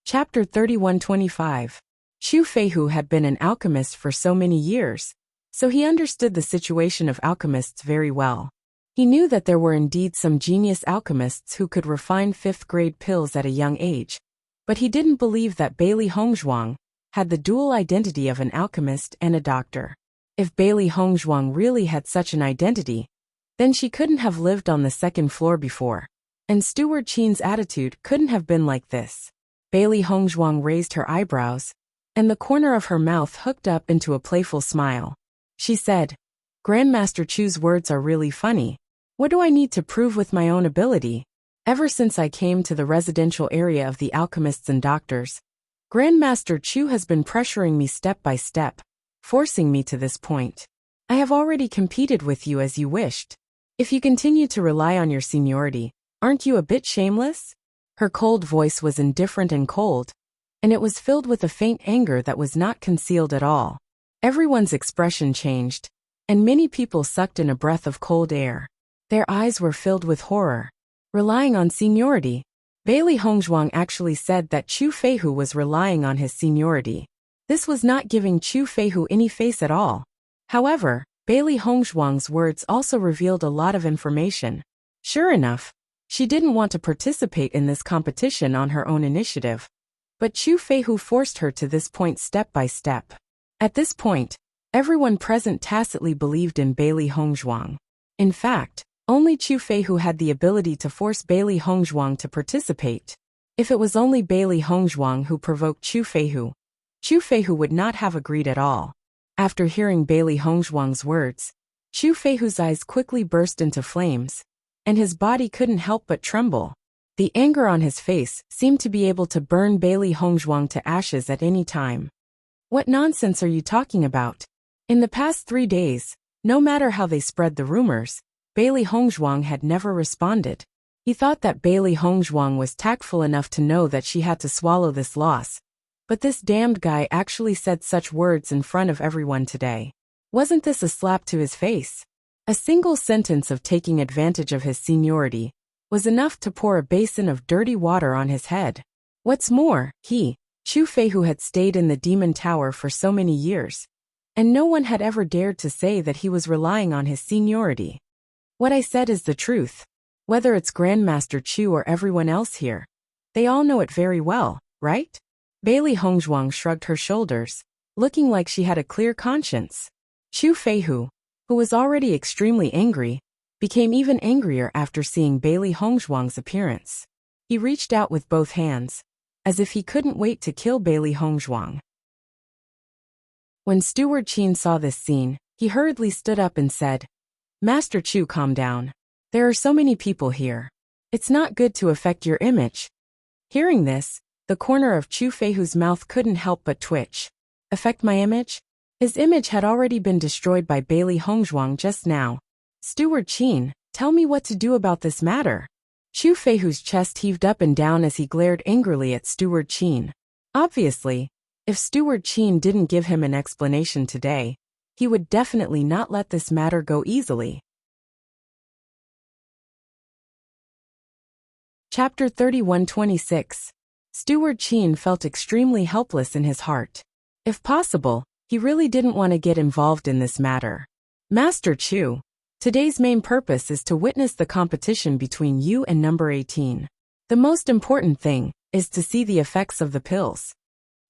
Chapter 31-25. Chu Feihu had been an alchemist for so many years, so he understood the situation of alchemists very well. He knew that there were indeed some genius alchemists who could refine fifth-grade pills at a young age, but he didn't believe that Bailey Hongzhuang had the dual identity of an alchemist and a doctor. If Bailey Hongzhuang really had such an identity, then she couldn't have lived on the second floor before, and Steward Qin's attitude couldn't have been like this. Bailey Hongzhuang raised her eyebrows, and the corner of her mouth hooked up into a playful smile. She said, Grandmaster Chu's words are really funny. What do I need to prove with my own ability? Ever since I came to the residential area of the alchemists and doctors, Grandmaster Chu has been pressuring me step by step, forcing me to this point. I have already competed with you as you wished. If you continue to rely on your seniority, aren't you a bit shameless? Her cold voice was indifferent and cold, and it was filled with a faint anger that was not concealed at all. Everyone's expression changed, and many people sucked in a breath of cold air. Their eyes were filled with horror. Relying on seniority. Bailey Hongzhuang actually said that Chu Feihu was relying on his seniority. This was not giving Chu Feihu any face at all. However, Bailey Hongzhuang's words also revealed a lot of information. Sure enough, she didn't want to participate in this competition on her own initiative, but Chu Feihu forced her to this point step by step. At this point, everyone present tacitly believed in Bailey Hongzhuang. In fact, only Chu Feihu had the ability to force Bailey Hongzhuang to participate. If it was only Bailey Hongzhuang who provoked Chu Feihu would not have agreed at all. After hearing Bailey Hongzhuang's words, Chu Feihu's eyes quickly burst into flames, and his body couldn't help but tremble. The anger on his face seemed to be able to burn Bailey Hongzhuang to ashes at any time. What nonsense are you talking about? In the past 3 days, no matter how they spread the rumors, Bailey Hongzhuang had never responded. He thought that Bailey Hongzhuang was tactful enough to know that she had to swallow this loss. But this damned guy actually said such words in front of everyone today. Wasn't this a slap to his face? A single sentence of taking advantage of his seniority was enough to pour a basin of dirty water on his head. What's more, Chu Feihu had stayed in the Demon Tower for so many years, and no one had ever dared to say that he was relying on his seniority. What I said is the truth. Whether it's Grandmaster Chu or everyone else here, they all know it very well, right? Bailey Hongzhuang shrugged her shoulders, looking like she had a clear conscience. Chu Feihu, who was already extremely angry, became even angrier after seeing Bailey Hongzhuang's appearance. He reached out with both hands, as if he couldn't wait to kill Bailey Hongzhuang. When Steward Qin saw this scene, he hurriedly stood up and said, "Master Chu, calm down. There are so many people here. It's not good to affect your image." Hearing this, the corner of Chu Feihu's mouth couldn't help but twitch. Affect my image? His image had already been destroyed by Bailey Hongzhuang just now. Steward Qin, tell me what to do about this matter. Chu Feihu's chest heaved up and down as he glared angrily at Steward Qin. Obviously, if Steward Qin didn't give him an explanation today, he would definitely not let this matter go easily. Chapter 31-26. Steward Qin felt extremely helpless in his heart. If possible, he really didn't want to get involved in this matter. Master Chu, today's main purpose is to witness the competition between you and number 18. The most important thing is to see the effects of the pills.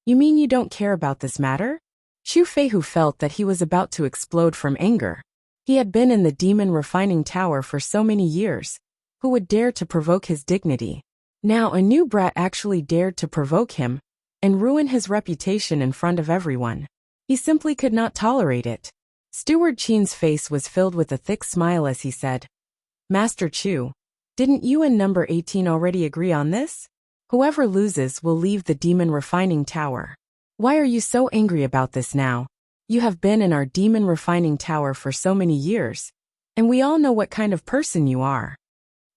You mean you don't care about this matter? Chu Feihu felt that he was about to explode from anger. He had been in the Demon Refining Tower for so many years. Who would dare to provoke his dignity? Now a new brat actually dared to provoke him and ruin his reputation in front of everyone. He simply could not tolerate it. Steward Qin's face was filled with a thick smile as he said, "Master Chu, didn't you and number 18 already agree on this? Whoever loses will leave the Demon Refining Tower. Why are you so angry about this now? You have been in our Demon Refining Tower for so many years, and we all know what kind of person you are."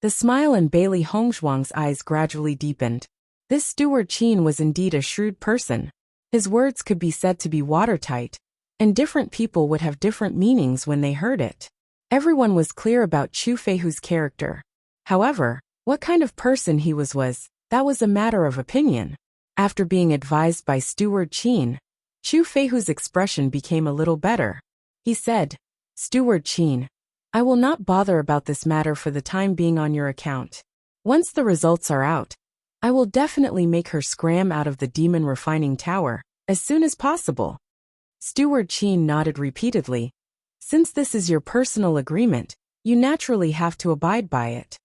The smile in Bailey Hongzhuang's eyes gradually deepened. This Steward Qin was indeed a shrewd person. His words could be said to be watertight, and different people would have different meanings when they heard it. Everyone was clear about Chu Feihu's character. However, what kind of person he was, that was a matter of opinion. After being advised by Steward Qin, Chu Feihu's expression became a little better. He said, "Steward Qin, I will not bother about this matter for the time being on your account. Once the results are out, I will definitely make her scram out of the Demon Refining Tower as soon as possible." Steward Qin nodded repeatedly. "Since this is your personal agreement, you naturally have to abide by it."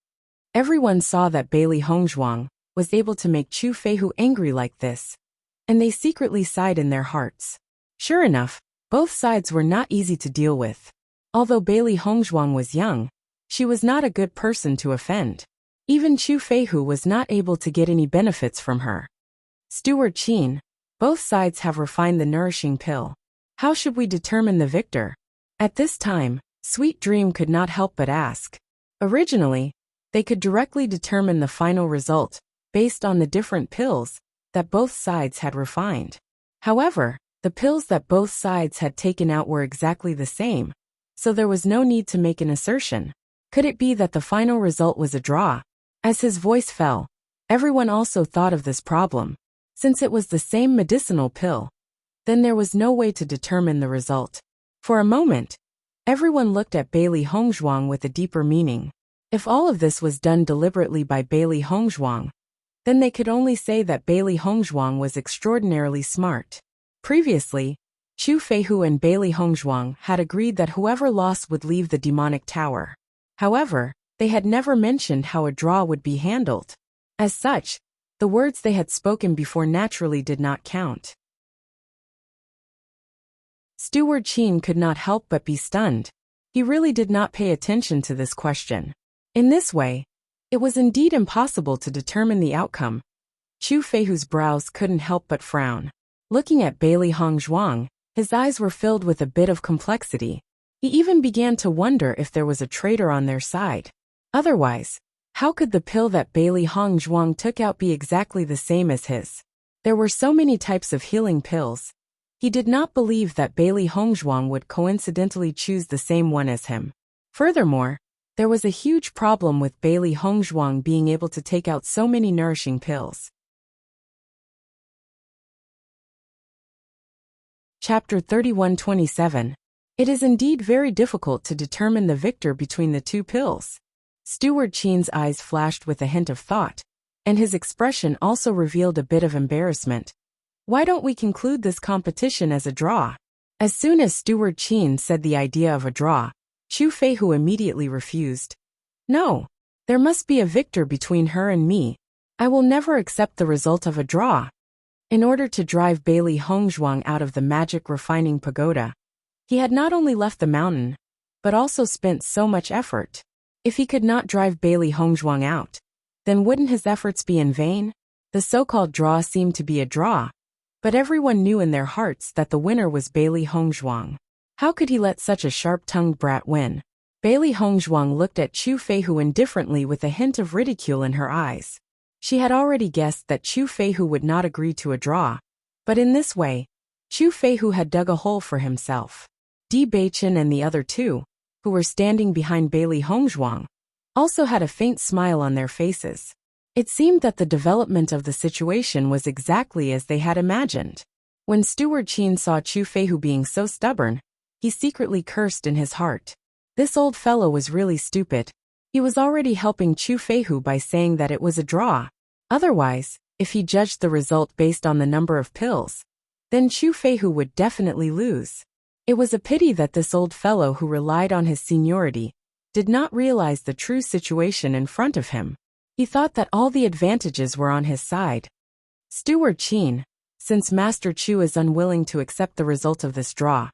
Everyone saw that Bailey Hongzhuang was able to make Chu Feihu angry like this, and they secretly sighed in their hearts. Sure enough, both sides were not easy to deal with. Although Bailey Hongzhuang was young, she was not a good person to offend. Even Chu Feihu was not able to get any benefits from her. "Steward Qin, both sides have refined the nourishing pill. How should we determine the victor?" At this time, Sweet Dream could not help but ask. Originally, they could directly determine the final result based on the different pills that both sides had refined. However, the pills that both sides had taken out were exactly the same, so there was no need to make an assertion. Could it be that the final result was a draw? As his voice fell, everyone also thought of this problem. Since it was the same medicinal pill, then there was no way to determine the result. For a moment, everyone looked at Bailey Hongzhuang with a deeper meaning. If all of this was done deliberately by Bailey Hongzhuang, then they could only say that Bailey Hongzhuang was extraordinarily smart. Previously, Chu Feihu and Bailey Hongzhuang had agreed that whoever lost would leave the demonic tower. However, they had never mentioned how a draw would be handled. As such, the words they had spoken before naturally did not count. Steward Qin could not help but be stunned. He really did not pay attention to this question. In this way, it was indeed impossible to determine the outcome. Chu Feihu's brows couldn't help but frown. Looking at Bailey Hongzhuang, his eyes were filled with a bit of complexity. He even began to wonder if there was a traitor on their side. Otherwise, how could the pill that Bailey Hongzhuang took out be exactly the same as his? There were so many types of healing pills. He did not believe that Bailey Hongzhuang would coincidentally choose the same one as him. Furthermore, there was a huge problem with Bailey Hongzhuang being able to take out so many nourishing pills. Chapter 31:27. It is indeed very difficult to determine the victor between the two pills. Steward Qin's eyes flashed with a hint of thought, and his expression also revealed a bit of embarrassment. Why don't we conclude this competition as a draw? As soon as Steward Qin said the idea of a draw, Chu Feihu immediately refused. No, there must be a victor between her and me. I will never accept the result of a draw. In order to drive Bailey Hongzhuang out of the magic refining pagoda, he had not only left the mountain, but also spent so much effort. If he could not drive Bailey Hongzhuang out, then wouldn't his efforts be in vain? The so-called draw seemed to be a draw, but everyone knew in their hearts that the winner was Bailey Hongzhuang. How could he let such a sharp-tongued brat win? Bailey Hongzhuang looked at Chu Feihu indifferently with a hint of ridicule in her eyes. She had already guessed that Chu Feihu would not agree to a draw, but in this way, Chu Feihu had dug a hole for himself. Bewitching and the other two, who were standing behind Bailey Hongzhuang, also had a faint smile on their faces. It seemed that the development of the situation was exactly as they had imagined. When Steward Qin saw Chu Feihu being so stubborn, he secretly cursed in his heart. This old fellow was really stupid. He was already helping Chu Feihu by saying that it was a draw. Otherwise, if he judged the result based on the number of pills, then Chu Feihu would definitely lose. It was a pity that this old fellow who relied on his seniority did not realize the true situation in front of him. He thought that all the advantages were on his side. Steward Qin, since Master Chu is unwilling to accept the result of this draw,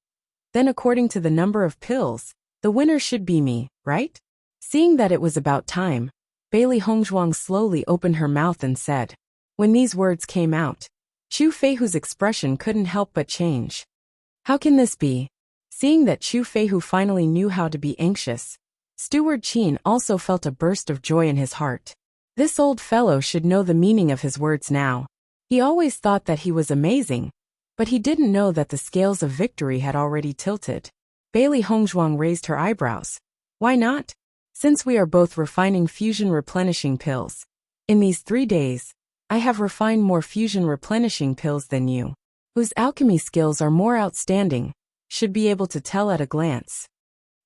then according to the number of pills, the winner should be me, right? Seeing that it was about time, Bailey Hongzhuang slowly opened her mouth and said. When these words came out, Chu Feihu's expression couldn't help but change. How can this be? Seeing that Chu Feihu finally knew how to be anxious, Steward Qin also felt a burst of joy in his heart. This old fellow should know the meaning of his words now. He always thought that he was amazing, but he didn't know that the scales of victory had already tilted. Bailey Hongzhuang raised her eyebrows. Why not? Since we are both refining fusion replenishing pills, in these 3 days, I have refined more fusion replenishing pills than you, whose alchemy skills are more outstanding, should be able to tell at a glance.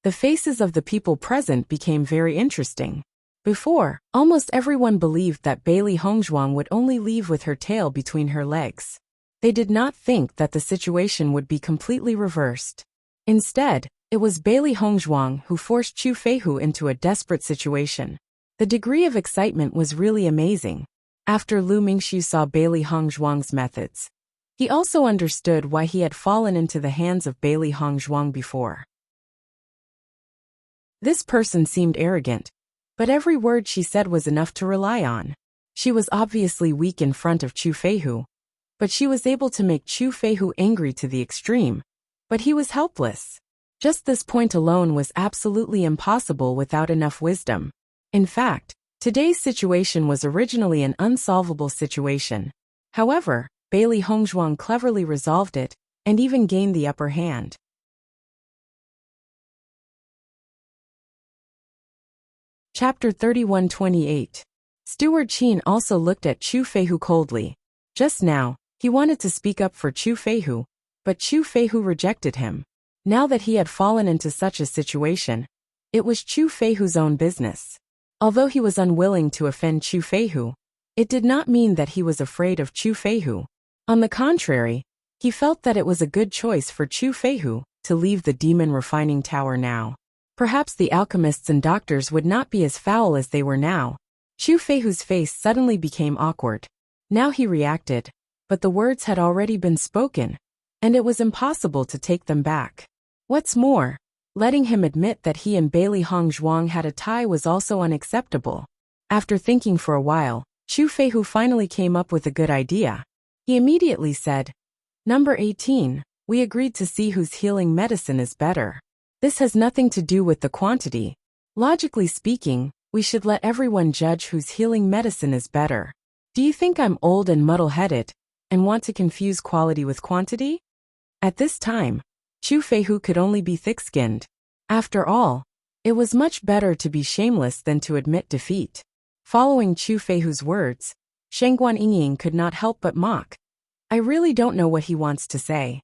The faces of the people present became very interesting. Before, almost everyone believed that Bailey Hongzhuang would only leave with her tail between her legs. They did not think that the situation would be completely reversed. Instead, it was Bailey Hongzhuang who forced Chu Feihu into a desperate situation. The degree of excitement was really amazing. After Lu Mingxiu saw Bailey Hongzhuang's methods, he also understood why he had fallen into the hands of Bailey Hongzhuang before. This person seemed arrogant, but every word she said was enough to rely on. She was obviously weak in front of Chu Feihu, but she was able to make Chu Feihu angry to the extreme. But he was helpless. Just this point alone was absolutely impossible without enough wisdom. In fact, today's situation was originally an unsolvable situation. However, Bailey Hongzhuang cleverly resolved it, and even gained the upper hand. Chapter 31:28. Steward Qin also looked at Chu Feihu coldly. Just now, he wanted to speak up for Chu Feihu, but Chu Feihu rejected him. Now that he had fallen into such a situation, it was Chu Feihu's own business. Although he was unwilling to offend Chu Feihu, it did not mean that he was afraid of Chu Feihu. On the contrary, he felt that it was a good choice for Chu Feihu to leave the demon refining tower now. Perhaps the alchemists and doctors would not be as foul as they were now. Chu Feihu's face suddenly became awkward. Now he reacted, but the words had already been spoken, and it was impossible to take them back. What's more, Letting him admit that he and Bailey Hongzhuang had a tie was also unacceptable. After thinking for a while, Chu Feihu finally came up with a good idea. He immediately said, "Number 18, we agreed to see whose healing medicine is better. This has nothing to do with the quantity. Logically speaking, we should let everyone judge whose healing medicine is better. Do you think I'm old and muddle-headed, and want to confuse quality with quantity?" At this time, Chu Feihu could only be thick-skinned. After all, it was much better to be shameless than to admit defeat. Following Chu Feihu's words, Shengguan Yingying could not help but mock. I really don't know what he wants to say.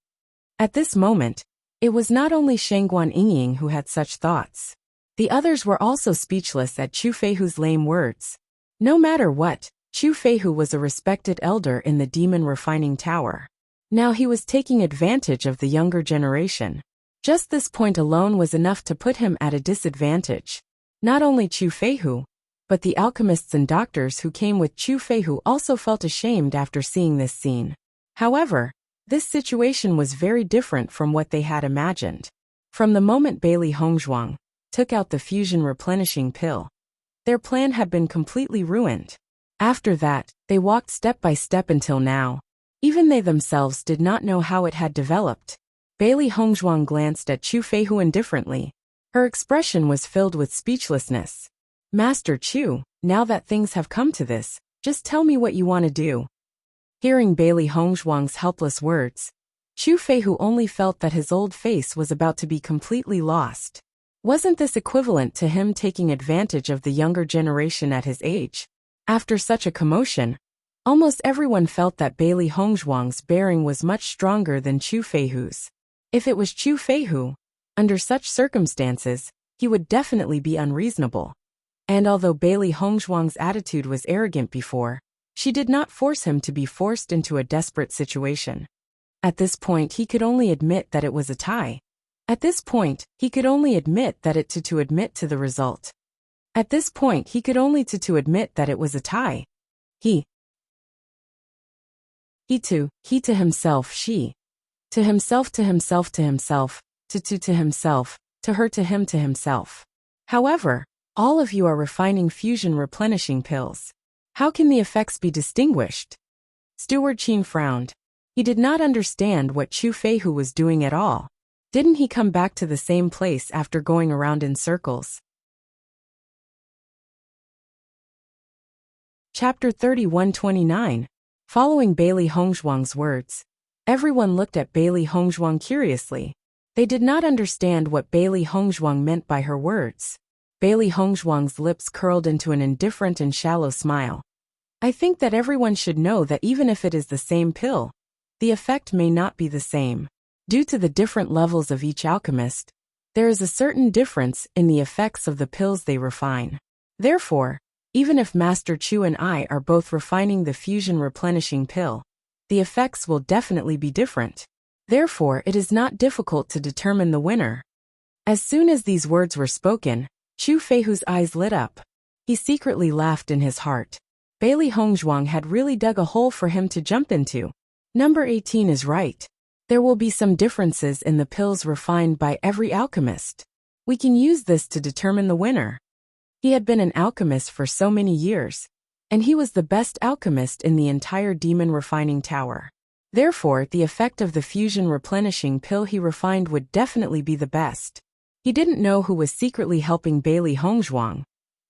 At this moment, it was not only Shengguan Yingying who had such thoughts. The others were also speechless at Chu Feihu's lame words. No matter what, Chu Feihu was a respected elder in the Demon Refining Tower. Now he was taking advantage of the younger generation. Just this point alone was enough to put him at a disadvantage. Not only Chu Feihu, but the alchemists and doctors who came with Chu Feihu also felt ashamed after seeing this scene. However, this situation was very different from what they had imagined. From the moment Bailey Hongzhuang took out the fusion replenishing pill, their plan had been completely ruined. After that, they walked step by step until now. Even they themselves did not know how it had developed. Bailey Hongzhuang glanced at Chu Feihu indifferently. Her expression was filled with speechlessness. "Master Chu, now that things have come to this, just tell me what you want to do." Hearing Bailey Hongzhuang's helpless words, Chu Feihu only felt that his old face was about to be completely lost. Wasn't this equivalent to him taking advantage of the younger generation at his age? After such a commotion, almost everyone felt that Bailey Hongzhuang's bearing was much stronger than Chu Feihu's. If it was Chu Feihu, under such circumstances, he would definitely be unreasonable. And although Bailey Hongzhuang's attitude was arrogant before, she did not force him to be forced into a desperate situation. At this point he could only admit that it was a tie. At this point he could only admit that to admit to the result. At this point he could only to admit that it was a tie. He to himself, she. To himself, to himself, to himself, to himself, to her, to him, to himself. However, all of you are refining fusion replenishing pills. How can the effects be distinguished? Steward Qin frowned. He did not understand what Chu Feihu was doing at all. Didn't he come back to the same place after going around in circles? Chapter 31-29. Following Bailey Hongzhuang's words, everyone looked at Bailey Hongzhuang curiously. They did not understand what Bailey Hongzhuang meant by her words. Bailey Hongzhuang's lips curled into an indifferent and shallow smile. I think that everyone should know that even if it is the same pill, the effect may not be the same. Due to the different levels of each alchemist, there is a certain difference in the effects of the pills they refine. Therefore, even if Master Chu and I are both refining the fusion replenishing pill, the effects will definitely be different. Therefore, it is not difficult to determine the winner. As soon as these words were spoken, Chu Feihu's eyes lit up. He secretly laughed in his heart. Bailey Hongzhuang had really dug a hole for him to jump into. Number 18 is right. There will be some differences in the pills refined by every alchemist. We can use this to determine the winner. He had been an alchemist for so many years, and he was the best alchemist in the entire Demon Refining Tower. Therefore, the effect of the fusion replenishing pill he refined would definitely be the best. He didn't know who was secretly helping Bailey Hongzhuang,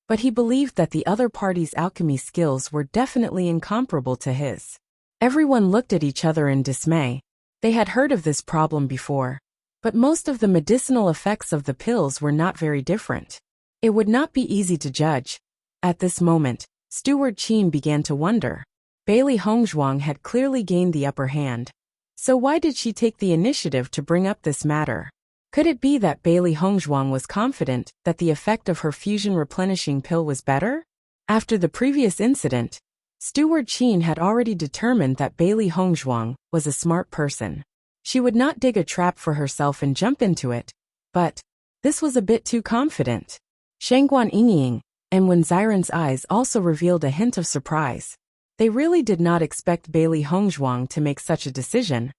but he believed that the other party's alchemy skills were definitely incomparable to his. Everyone looked at each other in dismay. They had heard of this problem before, but most of the medicinal effects of the pills were not very different. It would not be easy to judge. At this moment, Steward Qin began to wonder. Bailey Hongzhuang had clearly gained the upper hand. So why did she take the initiative to bring up this matter? Could it be that Bailey Hongzhuang was confident that the effect of her fusion replenishing pill was better? After the previous incident, Steward Qin had already determined that Bailey Hongzhuang was a smart person. She would not dig a trap for herself and jump into it, but this was a bit too confident. Shengguan Yingying and Wen Ziren's eyes also revealed a hint of surprise. They really did not expect Bailey Hongzhuang to make such a decision,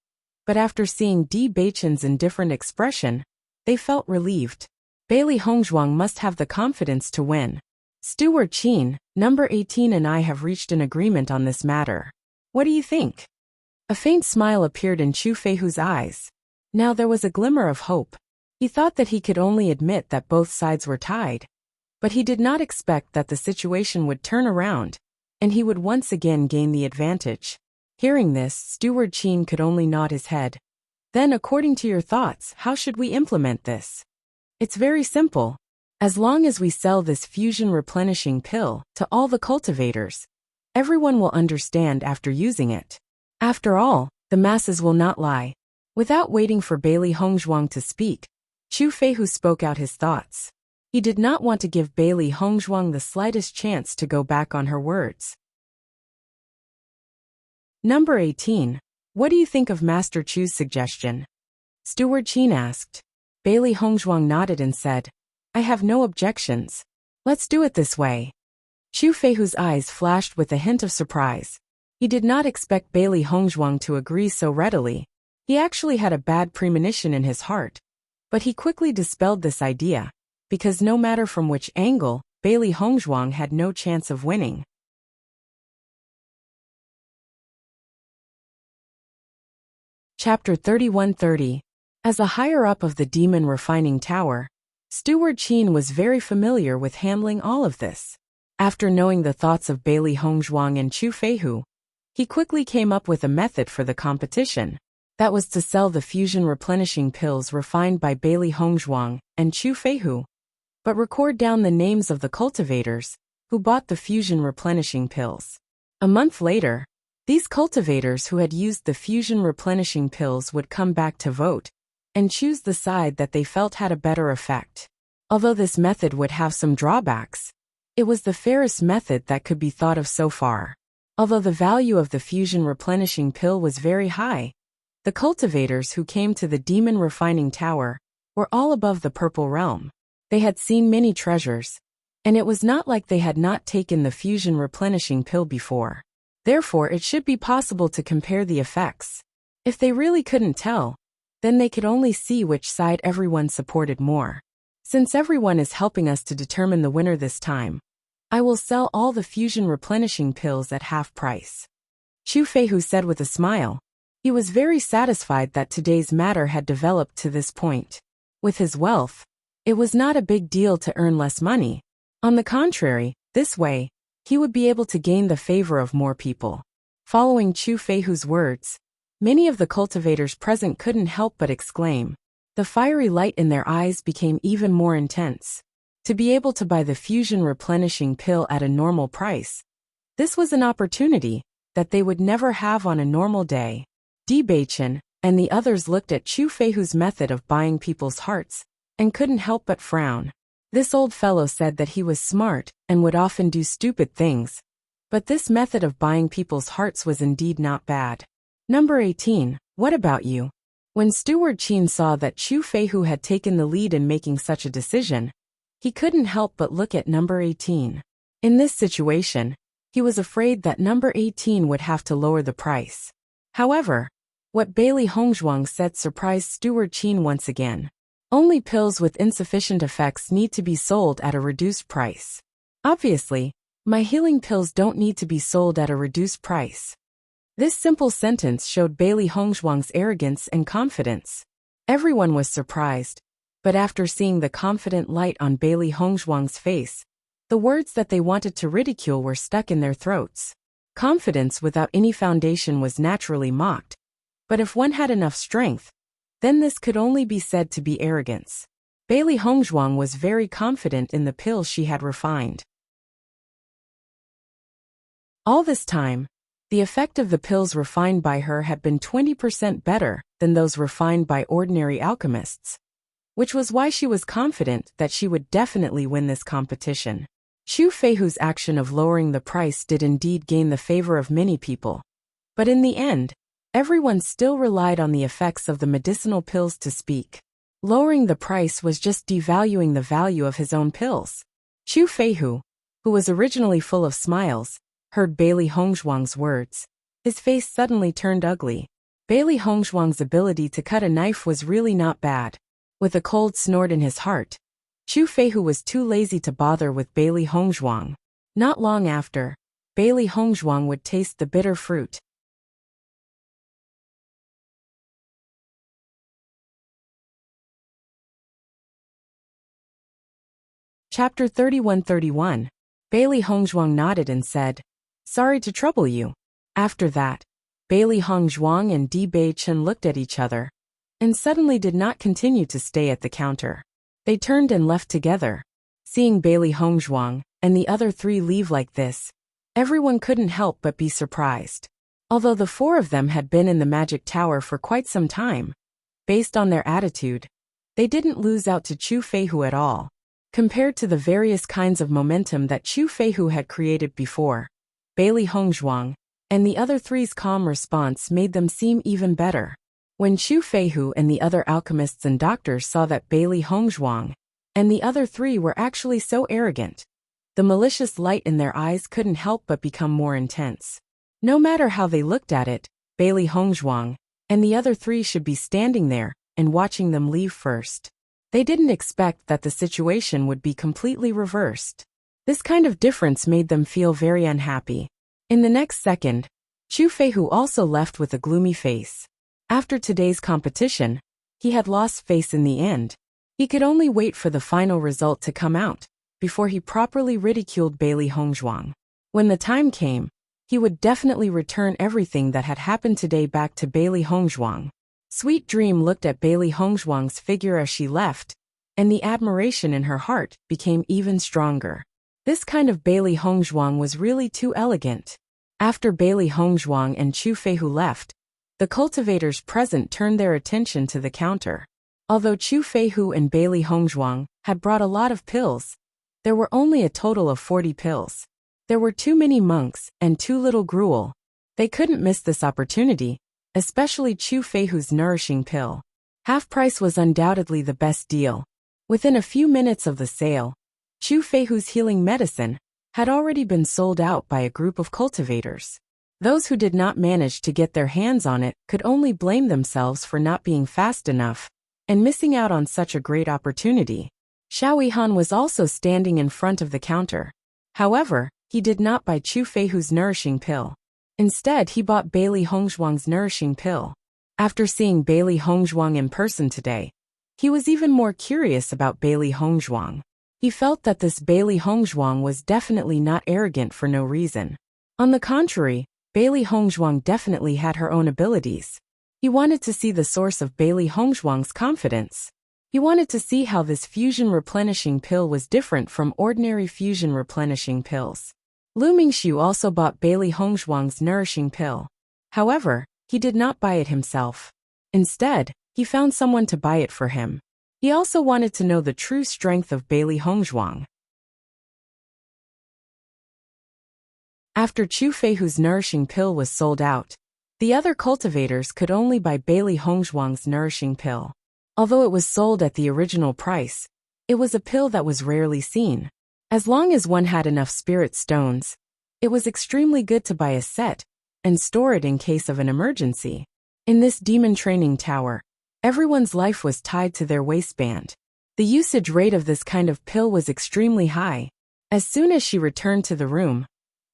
but after seeing Bewitching's indifferent expression, They felt relieved. Bailey Hongzhuang must have the confidence to win. Steward Qin, number 18 and I have reached an agreement on this matter. What do you think? A faint smile appeared in Chu Feihu's eyes. Now there was a glimmer of hope. He thought that he could only admit that both sides were tied. But he did not expect that the situation would turn around, and he would once again gain the advantage. Hearing this, Steward Qin could only nod his head. Then, according to your thoughts, how should we implement this? It's very simple. As long as we sell this fusion replenishing pill to all the cultivators, everyone will understand after using it. After all, the masses will not lie. Without waiting for Bailey Hongzhuang to speak, Chu Feihu spoke out his thoughts. He did not want to give Bailey Hongzhuang the slightest chance to go back on her words. Number 18. What do you think of Master Chu's suggestion? Steward Qin asked. Bailey Hongzhuang nodded and said, I have no objections. Let's do it this way. Chu Feihu's eyes flashed with a hint of surprise. He did not expect Bailey Hongzhuang to agree so readily. He actually had a bad premonition in his heart. But he quickly dispelled this idea, because no matter from which angle, Bailey Hongzhuang had no chance of winning. Chapter 3130. As a higher-up of the Demon Refining Tower, Steward Qin was very familiar with handling all of this. After knowing the thoughts of Bailey Hongzhuang and Chu Feihu, he quickly came up with a method for the competition. That was to sell the fusion replenishing pills refined by Bailey Hongzhuang and Chu Feihu, but record down the names of the cultivators who bought the fusion replenishing pills. A month later, these cultivators who had used the fusion replenishing pills would come back to vote and choose the side that they felt had a better effect. Although this method would have some drawbacks, it was the fairest method that could be thought of so far. Although the value of the fusion replenishing pill was very high, the cultivators who came to the Demon Refining Tower were all above the purple realm. They had seen many treasures, and it was not like they had not taken the fusion replenishing pill before. Therefore, it should be possible to compare the effects. If they really couldn't tell, then they could only see which side everyone supported more. Since everyone is helping us to determine the winner this time, I will sell all the fusion replenishing pills at half price. Chu Feihu said with a smile. He was very satisfied that today's matter had developed to this point. With his wealth, it was not a big deal to earn less money. On the contrary, this way, he would be able to gain the favor of more people. Following Chu Feihu's words, many of the cultivators present couldn't help but exclaim. The fiery light in their eyes became even more intense. To be able to buy the fusion replenishing pill at a normal price, this was an opportunity that they would never have on a normal day. Bewitching and the others looked at Chu Feihu's method of buying people's hearts and couldn't help but frown. This old fellow said that he was smart and would often do stupid things, but this method of buying people's hearts was indeed not bad. Number 18, what about you? When Steward Qin saw that Chu Feihu had taken the lead in making such a decision, he couldn't help but look at number 18. In this situation, he was afraid that number 18 would have to lower the price. However, what Bailey Hongzhuang said surprised Steward Qin once again. Only pills with insufficient effects need to be sold at a reduced price. Obviously, my healing pills don't need to be sold at a reduced price. This simple sentence showed Bailey Hongzhuang's arrogance and confidence. Everyone was surprised, but after seeing the confident light on Bailey Hongzhuang's face, the words that they wanted to ridicule were stuck in their throats. Confidence without any foundation was naturally mocked, but if one had enough strength, then this could only be said to be arrogance. Bailey Hongzhuang was very confident in the pills she had refined. All this time, the effect of the pills refined by her had been 20% better than those refined by ordinary alchemists, which was why she was confident that she would definitely win this competition. Chu Feihu's action of lowering the price did indeed gain the favor of many people, but in the end, everyone still relied on the effects of the medicinal pills to speak. Lowering the price was just devaluing the value of his own pills. Chu Feihu, who was originally full of smiles, heard Bailey Hongzhuang's words. His face suddenly turned ugly. Bailey Hongzhuang's ability to cut a knife was really not bad. With a cold snort in his heart, Chu Feihu was too lazy to bother with Bailey Hongzhuang. Not long after, Bailey Hongzhuang would taste the bitter fruit. Chapter 31:31. Bailey Hongzhuang nodded and said, "Sorry to trouble you." After that, Bailey Hongzhuang and Di Beichen looked at each other, and suddenly did not continue to stay at the counter. They turned and left together. Seeing Bailey Hongzhuang and the other three leave like this, everyone couldn't help but be surprised. Although the four of them had been in the magic tower for quite some time, based on their attitude, they didn't lose out to Chu Feihu at all. Compared to the various kinds of momentum that Chu Feihu had created before, Bailey Hongzhuang and the other three's calm response made them seem even better. When Chu Feihu and the other alchemists and doctors saw that Bailey Hongzhuang and the other three were actually so arrogant, the malicious light in their eyes couldn't help but become more intense. No matter how they looked at it, Bailey Hongzhuang and the other three should be standing there and watching them leave first. They didn't expect that the situation would be completely reversed. This kind of difference made them feel very unhappy. In the next second, Chu Feihu also left with a gloomy face. After today's competition, he had lost face in the end. He could only wait for the final result to come out before he properly ridiculed Bailey Hongzhuang. When the time came, he would definitely return everything that had happened today back to Bailey Hongzhuang. Sweet Dream looked at Bailey Hongzhuang's figure as she left, and the admiration in her heart became even stronger. This kind of Bailey Hongzhuang was really too elegant. After Bailey Hongzhuang and Chu Feihu left, the cultivators present turned their attention to the counter. Although Chu Feihu and Bailey Hongzhuang had brought a lot of pills, there were only a total of 40 pills. There were too many monks and too little gruel. They couldn't miss this opportunity, especially Chu Feihu's nourishing pill. Half price was undoubtedly the best deal. Within a few minutes of the sale, Chu Feihu's healing medicine had already been sold out by a group of cultivators. Those who did not manage to get their hands on it could only blame themselves for not being fast enough and missing out on such a great opportunity. Xiao Yihan was also standing in front of the counter. However, he did not buy Chu Feihu's nourishing pill. Instead, he bought Bailey Hongzhuang's nourishing pill. After seeing Bailey Hongzhuang in person today, he was even more curious about Bailey Hongzhuang. He felt that this Bailey Hongzhuang was definitely not arrogant for no reason. On the contrary, Bailey Hongzhuang definitely had her own abilities. He wanted to see the source of Bailey Hongzhuang's confidence. He wanted to see how this fusion replenishing pill was different from ordinary fusion replenishing pills. Lu Mingxiu also bought Bailey Hongzhuang's nourishing pill. However, he did not buy it himself. Instead, he found someone to buy it for him. He also wanted to know the true strength of Bailey Hongzhuang. After Chu Feihu's nourishing pill was sold out, the other cultivators could only buy Bailey Hongzhuang's nourishing pill. Although it was sold at the original price, it was a pill that was rarely seen. As long as one had enough spirit stones, it was extremely good to buy a set and store it in case of an emergency. In this demon training tower, everyone's life was tied to their waistband. The usage rate of this kind of pill was extremely high. As soon as she returned to the room,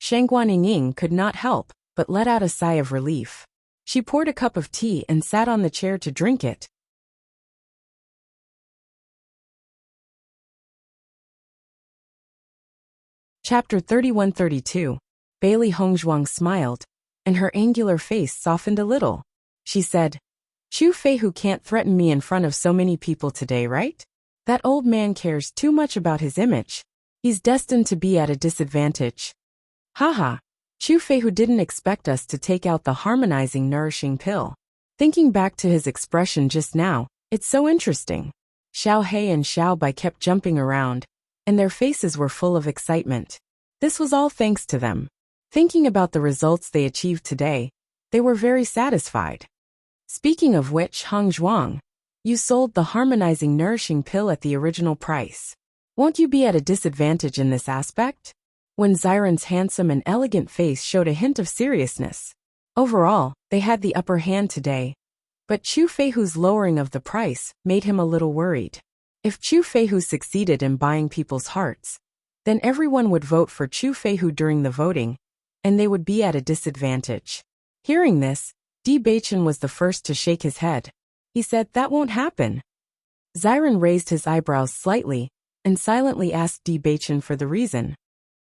Shangguan Yingying could not help but let out a sigh of relief. She poured a cup of tea and sat on the chair to drink it. Chapter 31:32. Bailey Hongzhuang smiled, and her angular face softened a little. She said, "Chu Feihu can't threaten me in front of so many people today, right? That old man cares too much about his image. He's destined to be at a disadvantage." Haha, Chu Feihu didn't expect us to take out the harmonizing nourishing pill. Thinking back to his expression just now, it's so interesting. Xiao He and Xiao Bai kept jumping around, and their faces were full of excitement. This was all thanks to them. Thinking about the results they achieved today, they were very satisfied. Speaking of which, Hongzhuang, you sold the harmonizing nourishing pill at the original price. Won't you be at a disadvantage in this aspect? When Xiren's handsome and elegant face showed a hint of seriousness. Overall, they had the upper hand today. But Chu Feihu's lowering of the price made him a little worried. If Chu Feihu succeeded in buying people's hearts, then everyone would vote for Chu Feihu during the voting, and they would be at a disadvantage. Hearing this, Di Beichen was the first to shake his head. He said, "That won't happen." Xiren raised his eyebrows slightly and silently asked Di Beichen for the reason.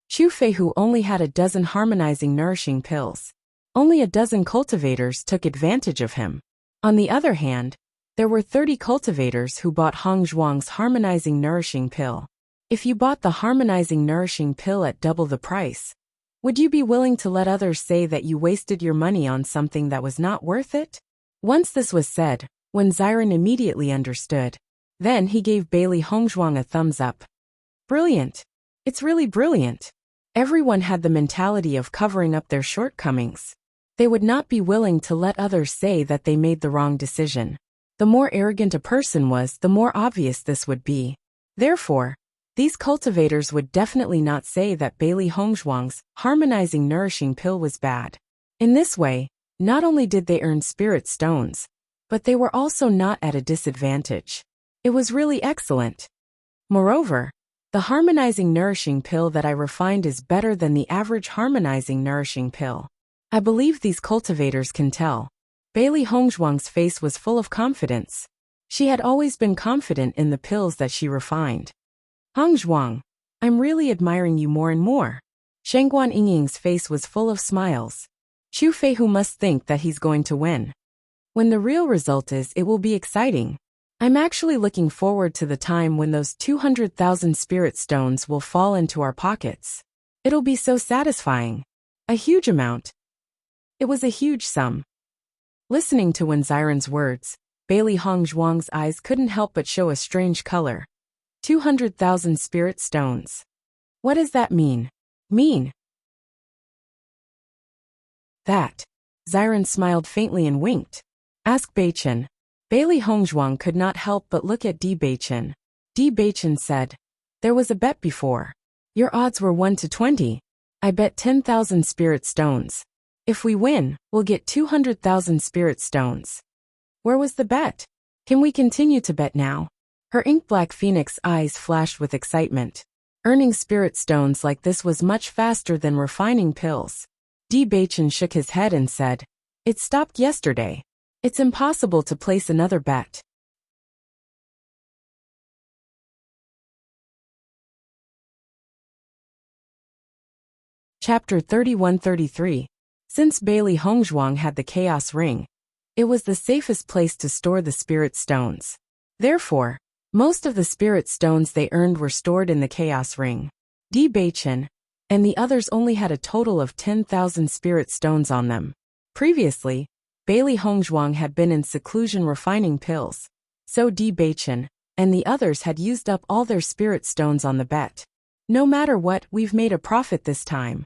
Chu Feihu only had a dozen harmonizing nourishing pills. Only a dozen cultivators took advantage of him. On the other hand, there were 30 cultivators who bought Hong Zhuang's harmonizing nourishing pill. If you bought the harmonizing nourishing pill at double the price, would you be willing to let others say that you wasted your money on something that was not worth it? Once this was said, when Xiren immediately understood, then he gave Bailey Hongzhuang a thumbs up. Brilliant. It's really brilliant. Everyone had the mentality of covering up their shortcomings. They would not be willing to let others say that they made the wrong decision. The more arrogant a person was, the more obvious this would be. Therefore, these cultivators would definitely not say that Bailey Hongzhuang's harmonizing nourishing pill was bad. In this way, not only did they earn spirit stones, but they were also not at a disadvantage. It was really excellent. Moreover, the harmonizing nourishing pill that I refined is better than the average harmonizing nourishing pill. I believe these cultivators can tell. Bailey Hongzhuang's face was full of confidence. She had always been confident in the pills that she refined. Hongzhuang, I'm really admiring you more and more. Shengguan Yingying's face was full of smiles. Chu Feihu must think that he's going to win. When the real result is, it will be exciting. I'm actually looking forward to the time when those 200,000 spirit stones will fall into our pockets. It'll be so satisfying. A huge amount. It was a huge sum. Listening to Wen Xiren's words, Bailey Hongzhuang's eyes couldn't help but show a strange color. 200,000 spirit stones. What does that mean? That. Xiren smiled faintly and winked. Ask Beichen. Bailey Hongzhuang could not help but look at Di Beichen. Di Beichen said, "There was a bet before. Your odds were 1 to 20. I bet 10,000 spirit stones. If we win, we'll get 200,000 spirit stones." Where was the bet? Can we continue to bet now? Her ink-black phoenix eyes flashed with excitement. Earning spirit stones like this was much faster than refining pills. Di Beichen shook his head and said, "It stopped yesterday. It's impossible to place another bet." Chapter 31-33. Since Bailey Hongzhuang had the Chaos Ring, it was the safest place to store the spirit stones. Therefore, most of the spirit stones they earned were stored in the Chaos Ring. Di Beichen and the others only had a total of 10,000 spirit stones on them. Previously, Bailey Hongzhuang had been in seclusion refining pills, so Di Beichen and the others had used up all their spirit stones on the bet. No matter what, we've made a profit this time.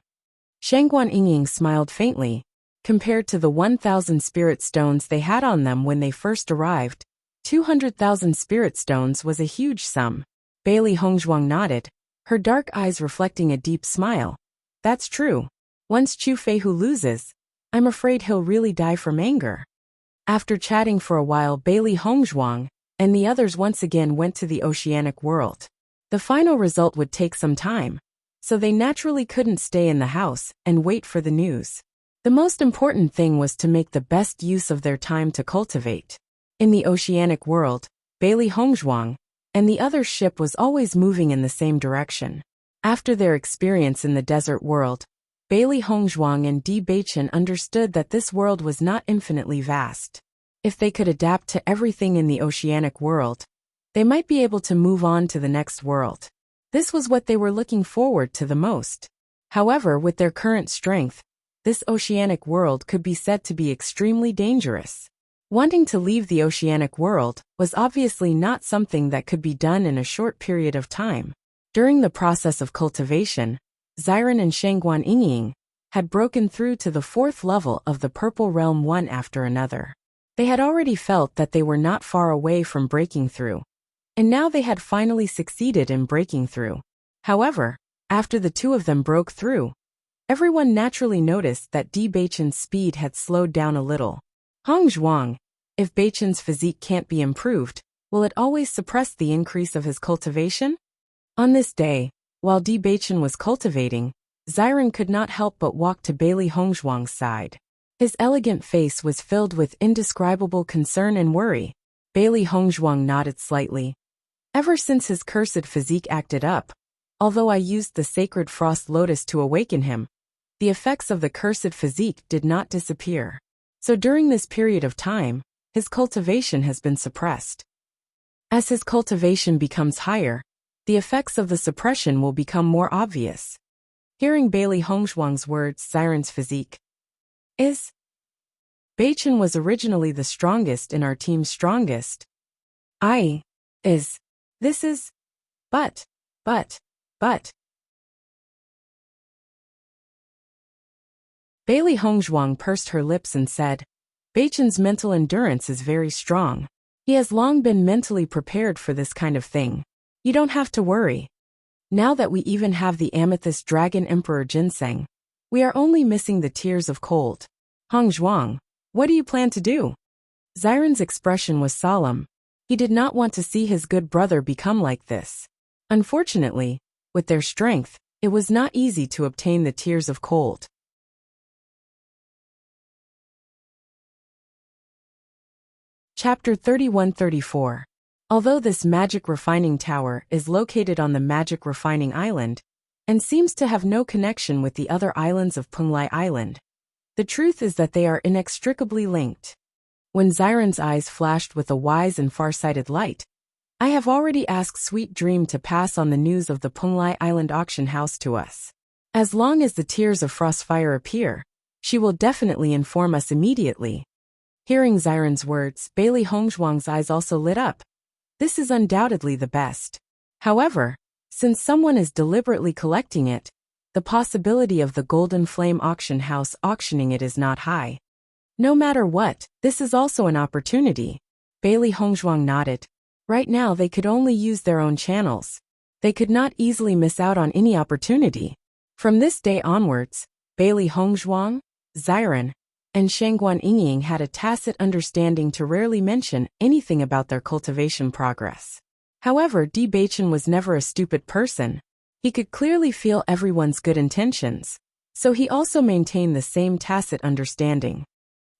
Shengguan Yingying smiled faintly. Compared to the 1,000 spirit stones they had on them when they first arrived, 200,000 spirit stones was a huge sum. Bailey Hongzhuang nodded, her dark eyes reflecting a deep smile. That's true. Once Chu Feihu loses, I'm afraid he'll really die from anger. After chatting for a while, Bailey Hongzhuang and the others once again went to the oceanic world. The final result would take some time, so they naturally couldn't stay in the house and wait for the news. The most important thing was to make the best use of their time to cultivate. In the oceanic world, Bailey Hongzhuang and the other ship was always moving in the same direction. After their experience in the desert world, Bailey Hongzhuang and Di Beichen understood that this world was not infinitely vast. If they could adapt to everything in the oceanic world, they might be able to move on to the next world. This was what they were looking forward to the most. However, with their current strength, this oceanic world could be said to be extremely dangerous. Wanting to leave the oceanic world was obviously not something that could be done in a short period of time. During the process of cultivation, Xiren and Shengguan Yingying had broken through to the 4th level of the Purple Realm one after another. They had already felt that they were not far away from breaking through, and now they had finally succeeded in breaking through. However, after the two of them broke through, everyone naturally noticed that Di Beichen's speed had slowed down a little. Hongzhuang, If Beichen's physique can't be improved, will it always suppress the increase of his cultivation? On this day, while Bewitching was cultivating, Xiren could not help but walk to Bailey Hongzhuang's side. His elegant face was filled with indescribable concern and worry. Bailey Hongzhuang nodded slightly. Ever since his cursed physique acted up, although I used the sacred frost lotus to awaken him, the effects of the cursed physique did not disappear. So during this period of time, his cultivation has been suppressed. As his cultivation becomes higher, the effects of the suppression will become more obvious. Hearing Bailey Hongzhuang's words, Xiren's physique is. Beichen was originally the strongest in our team's strongest. Is. This is. But. Bailey Hongzhuang pursed her lips and said, Beichen's mental endurance is very strong. He has long been mentally prepared for this kind of thing. You don't have to worry. Now that we even have the Amethyst Dragon Emperor Ginseng, we are only missing the tears of cold. Hongzhuang, what do you plan to do? Xiren's expression was solemn. He did not want to see his good brother become like this. Unfortunately, with their strength, it was not easy to obtain the tears of cold. Chapter 31-34. Although this magic refining tower is located on the magic refining island, and seems to have no connection with the other islands of Penglai Island, the truth is that they are inextricably linked. When Xiren's eyes flashed with a wise and far-sighted light, I have already asked Sweet Dream to pass on the news of the Penglai Island auction house to us. As long as the tears of Frostfire appear, she will definitely inform us immediately. Hearing Xiren's words, Bailey Hongzhuang's eyes also lit up. This is undoubtedly the best. However, since someone is deliberately collecting it, the possibility of the Golden Flame auction house auctioning it is not high. No matter what, this is also an opportunity. Bailey Hongzhuang nodded. Right now they could only use their own channels. They could not easily miss out on any opportunity. From this day onwards, Bailey Hongzhuang, Xiren, and Shangguan Yingying had a tacit understanding to rarely mention anything about their cultivation progress. However, Bewitching was never a stupid person. He could clearly feel everyone's good intentions, so he also maintained the same tacit understanding.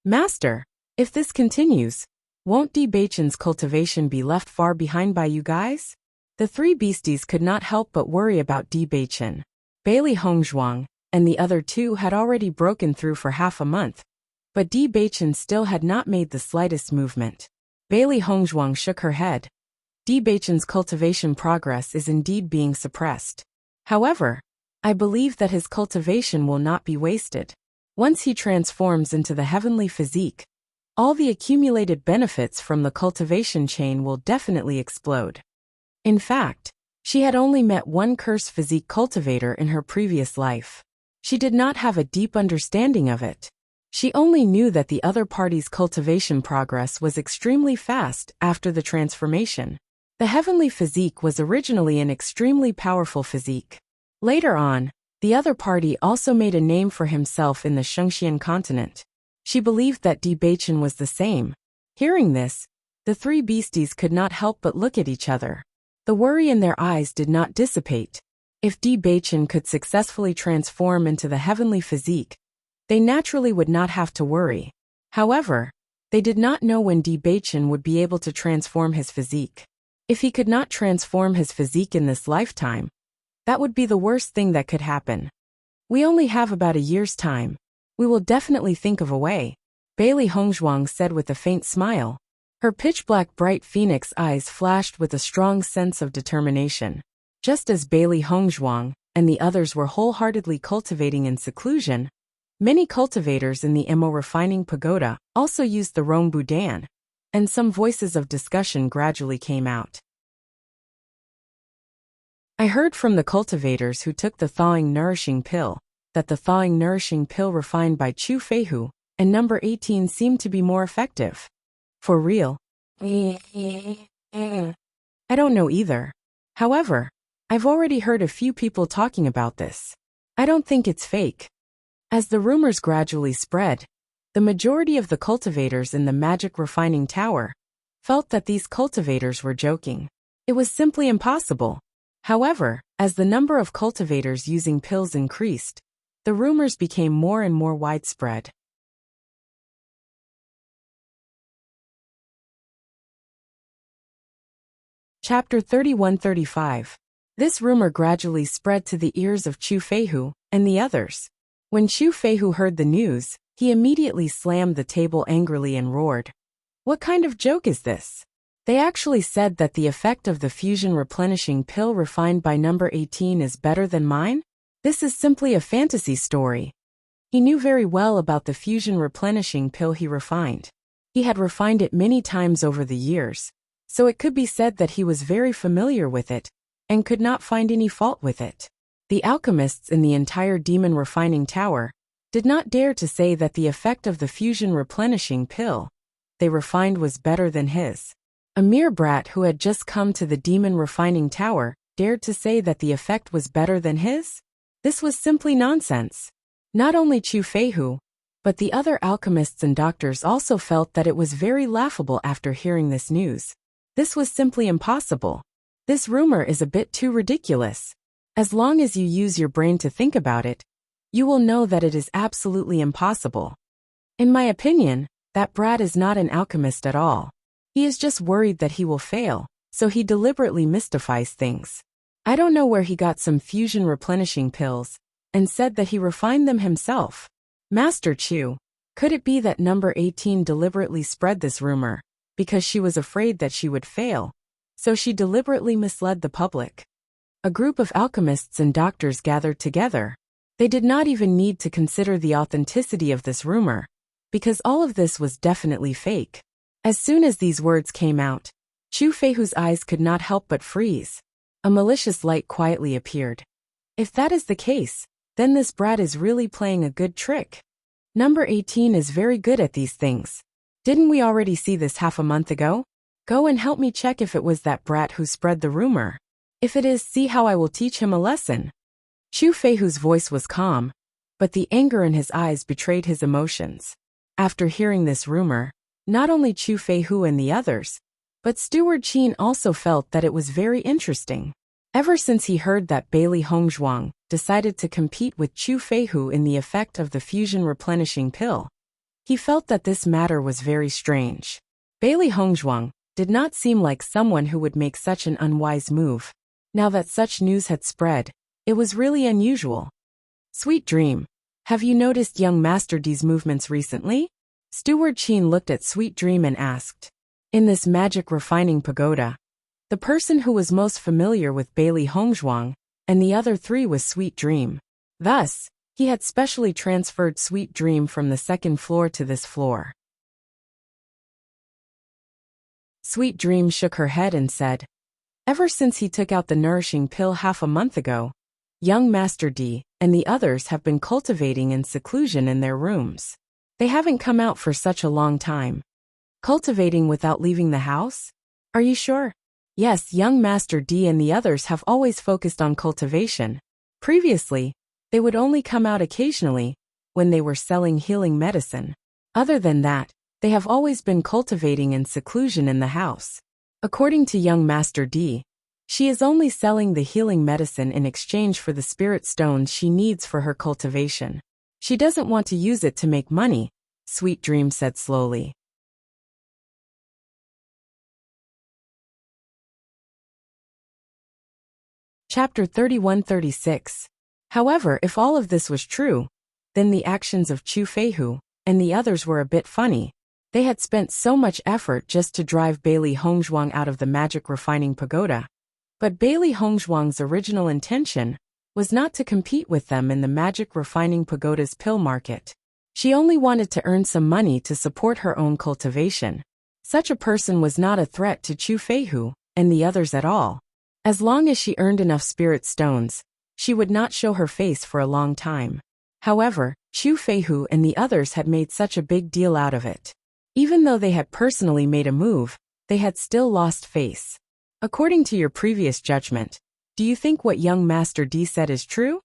Master, if this continues, won't Bewitching's cultivation be left far behind by you guys? The three beasties could not help but worry about Bewitching. Bailey Hongzhuang and the other two had already broken through for half a month, but Bewitching still had not made the slightest movement. Bailey Hongzhuang shook her head. Bewitching's cultivation progress is indeed being suppressed. However, I believe that his cultivation will not be wasted. Once he transforms into the heavenly physique, all the accumulated benefits from the cultivation chain will definitely explode. In fact, she had only met one cursed physique cultivator in her previous life. She did not have a deep understanding of it. She only knew that the other party's cultivation progress was extremely fast after the transformation. The heavenly physique was originally an extremely powerful physique. Later on, the other party also made a name for himself in the Shengxian continent. She believed that Bewitching was the same. Hearing this, the three beasties could not help but look at each other. The worry in their eyes did not dissipate. If Bewitching could successfully transform into the heavenly physique, they naturally would not have to worry. However, they did not know when Bewitching would be able to transform his physique. If he could not transform his physique in this lifetime, that would be the worst thing that could happen. We only have about a year's time. We will definitely think of a way, Bailey Hongzhuang said with a faint smile. Her pitch-black bright phoenix eyes flashed with a strong sense of determination. Just as Bailey Hongzhuang and the others were wholeheartedly cultivating in seclusion, many cultivators in the Emo refining pagoda also used the Rome Budan, and some voices of discussion gradually came out. I heard from the cultivators who took the thawing nourishing pill that the thawing nourishing pill refined by Chu Feihu and number 18 seemed to be more effective. For real? I don't know either. However, I've already heard a few people talking about this. I don't think it's fake. As the rumors gradually spread, The majority of the cultivators in the magic refining tower felt that these cultivators were joking. It was simply impossible. However, as the number of cultivators using pills increased, the rumors became more and more widespread. Chapter 31-35. This rumor gradually spread to the ears of Chu Feihu and the others. When Chu Feihu heard the news, he immediately slammed the table angrily and roared, "What kind of joke is this? They actually said that the effect of the fusion replenishing pill refined by number 18 is better than mine? This is simply a fantasy story." He knew very well about the fusion replenishing pill he refined. He had refined it many times over the years, so it could be said that he was very familiar with it and could not find any fault with it. The alchemists in the entire demon refining tower did not dare to say that the effect of the fusion replenishing pill they refined was better than his. A mere brat who had just come to the demon refining tower dared to say that the effect was better than his? This was simply nonsense. Not only Chu Feihu, but the other alchemists and doctors also felt that it was very laughable after hearing this news. This was simply impossible. This rumor is a bit too ridiculous. As long as you use your brain to think about it, you will know that it is absolutely impossible. In my opinion, that brat is not an alchemist at all. He is just worried that he will fail, so he deliberately mystifies things. I don't know where he got some fusion replenishing pills, and said that he refined them himself. Master Chu, could it be that number 18 deliberately spread this rumor, because she was afraid that she would fail, so she deliberately misled the public? A group of alchemists and doctors gathered together. They did not even need to consider the authenticity of this rumor, because all of this was definitely fake. As soon as these words came out, Chu Feihu's eyes could not help but freeze. A malicious light quietly appeared. If that is the case, then this brat is really playing a good trick. Number 18 is very good at these things. Didn't we already see this half a month ago? Go and help me check if it was that brat who spread the rumor. If it is, see how I will teach him a lesson. Chu Feihu's voice was calm, but the anger in his eyes betrayed his emotions. After hearing this rumor, not only Chu Feihu and the others, but Steward Qin also felt that it was very interesting. Ever since he heard that Bailey Hongzhuang decided to compete with Chu Feihu in the effect of the fusion replenishing pill, he felt that this matter was very strange. Bailey Hongzhuang did not seem like someone who would make such an unwise move. Now that such news had spread, it was really unusual. Sweet dream, have you noticed young Master D's movements recently? Steward Qin looked at Sweet Dream and asked. In this magic refining pagoda, the person who was most familiar with Bailey Hongzhuang and the other three was Sweet Dream. Thus, he had specially transferred Sweet Dream from the second floor to this floor. Sweet Dream shook her head and said, ever since he took out the nourishing pill half a month ago, young Master D and the others have been cultivating in seclusion in their rooms. They haven't come out for such a long time. Cultivating without leaving the house? Are you sure? Yes, young Master D and the others have always focused on cultivation. Previously, they would only come out occasionally, when they were selling healing medicine. Other than that, they have always been cultivating in seclusion in the house. According to young Master D, she is only selling the healing medicine in exchange for the spirit stones she needs for her cultivation. She doesn't want to use it to make money, Sweet Dream said slowly. Chapter 31-36. However, if all of this was true, then the actions of Chu Feihu and the others were a bit funny. They had spent so much effort just to drive Bailey Hongzhuang out of the magic refining pagoda. But Bailey Hongzhuang's original intention was not to compete with them in the magic refining pagoda's pill market. She only wanted to earn some money to support her own cultivation. Such a person was not a threat to Chu Feihu and the others at all. As long as she earned enough spirit stones, she would not show her face for a long time. However, Chu Feihu and the others had made such a big deal out of it. Even though they had personally made a move, they had still lost face. According to your previous judgment, do you think what young Master D said is true?